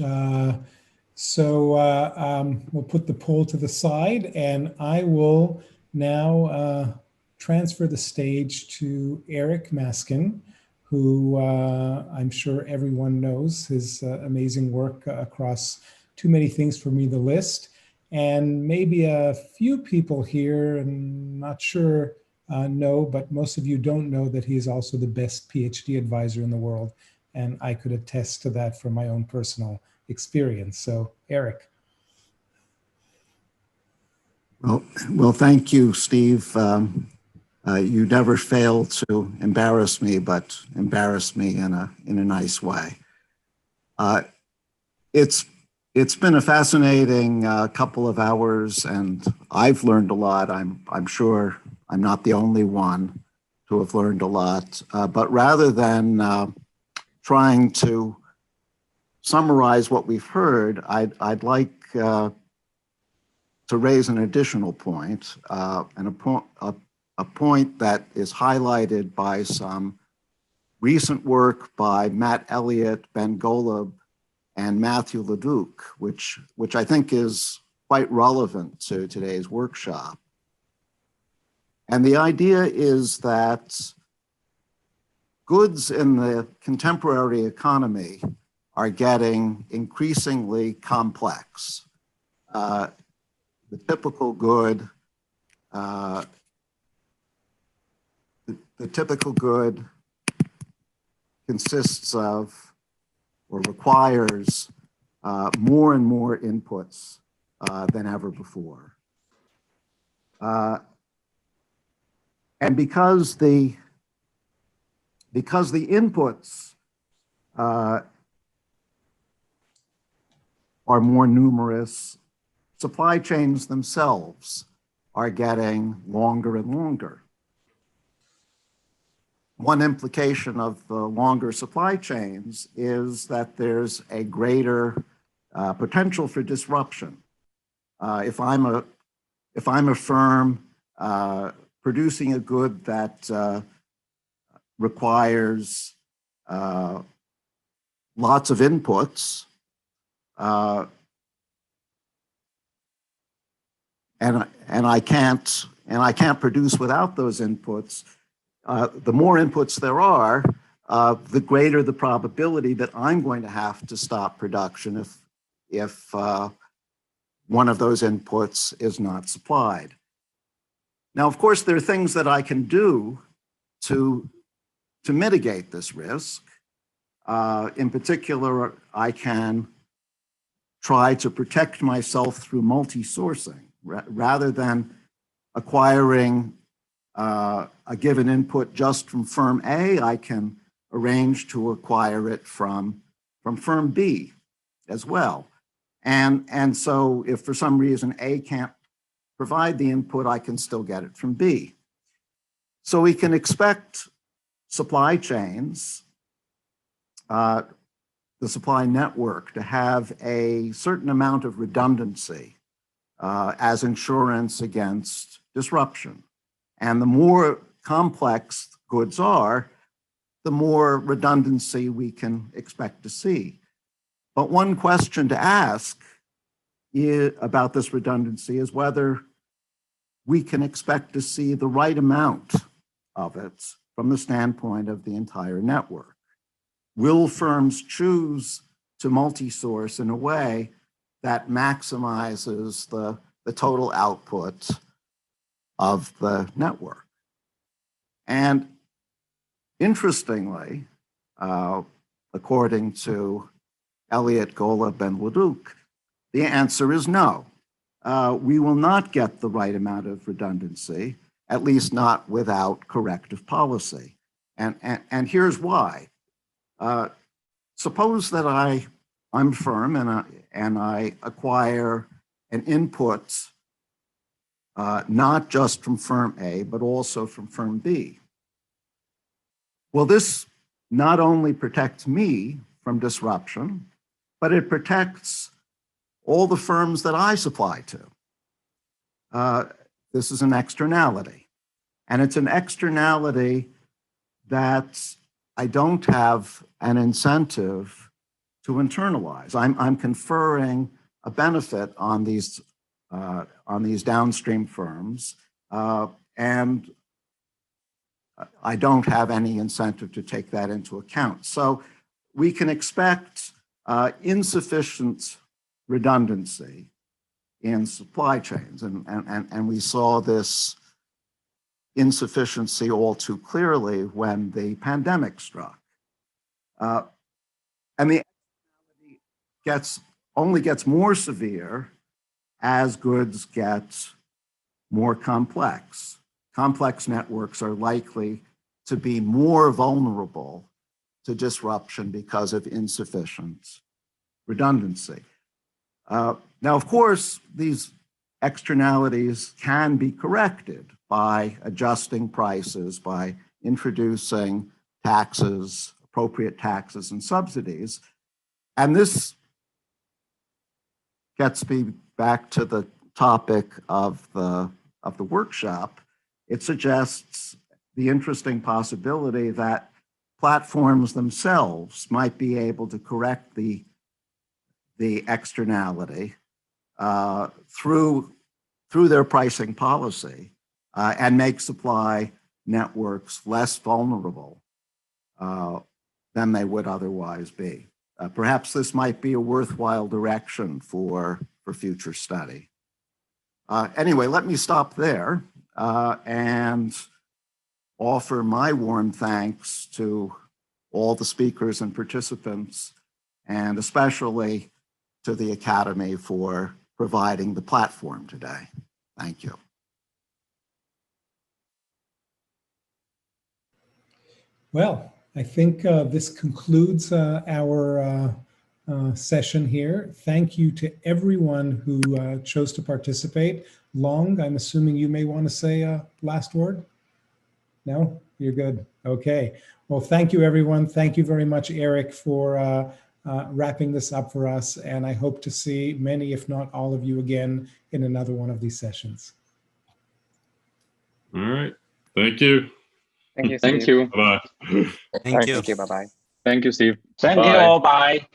So we'll put the poll to the side, and I will now transfer the stage to Eric Maskin, who I'm sure everyone knows his amazing work across too many things for me to list. And maybe a few people here, and not sure, know, but most of you don't know that he is also the best PhD advisor in the world. And I could attest to that from my own personal experience. So, Eric. Well, thank you, Steve. You never fail to embarrass me, but embarrass me in a nice way. It's been a fascinating couple of hours, and I've learned a lot. I'm sure I'm not the only one to have learned a lot. But rather than trying to summarize what we've heard, I'd like to raise an additional point, and a point that is highlighted by some recent work by Matt Elliott, Ben Golub, and Matthew Leduc, which I think is quite relevant to today's workshop. And the idea is that goods in the contemporary economy are getting increasingly complex. The typical good consists of or requires more and more inputs than ever before. And because the inputs are more numerous, supply chains themselves are getting longer and longer. One implication of the longer supply chains is that there's a greater potential for disruption. If I'm a firm producing a good that requires lots of inputs, and I can't produce without those inputs. The more inputs there are, the greater the probability that I'm going to have to stop production if one of those inputs is not supplied. Now, of course, there are things that I can do to mitigate this risk. In particular, I can try to protect myself through multi-sourcing. Rather than acquiring a given input just from firm A, I can arrange to acquire it from firm B as well. And so if for some reason A can't provide the input, I can still get it from B. So we can expect supply chains, the supply network, to have a certain amount of redundancy as insurance against disruption. And the more complex goods are, the more redundancy we can expect to see. But one question to ask about this redundancy is whether we can expect to see the right amount of it from the standpoint of the entire network. Will firms choose to multi-source in a way that maximizes the total output of the network? And interestingly, according to Elliott, Golub, and Leduc, the answer is no. We will not get the right amount of redundancy, at least not without corrective policy. And here's why. Suppose that I'm a firm and I acquire an input not just from firm A, but also from firm B. Well, this not only protects me from disruption, but it protects all the firms that I supply to. This is an externality. And it's an externality that I don't have an incentive to internalize. I'm conferring a benefit on these downstream firms, and I don't have any incentive to take that into account. So we can expect insufficient redundancy in supply chains, and we saw this insufficiency all too clearly when the pandemic struck. And the only gets more severe as goods get more complex. Complex networks are likely to be more vulnerable to disruption because of insufficient redundancy. Now, of course, these externalities can be corrected by adjusting prices, by introducing taxes, appropriate taxes and subsidies. And this gets me back to the topic of the workshop. It suggests the interesting possibility that platforms themselves might be able to correct the externality through their pricing policy and make supply networks less vulnerable than they would otherwise be. Perhaps this might be a worthwhile direction for future study. Anyway, let me stop there and offer my warm thanks to all the speakers and participants, and especially to the Academy for providing the platform today. Thank you. Well, I think this concludes our session here. Thank you to everyone who chose to participate. Long, I'm assuming you may want to say a last word? No? You're good. Okay. Well, thank you, everyone. Thank you very much, Eric, for wrapping this up for us. And I hope to see many, if not all of you again in another one of these sessions. All right. Thank you. Thank you, Thank Steve. you. Bye-bye. Thank you. Bye-bye. Thank you, Steve. Thank you all. Bye.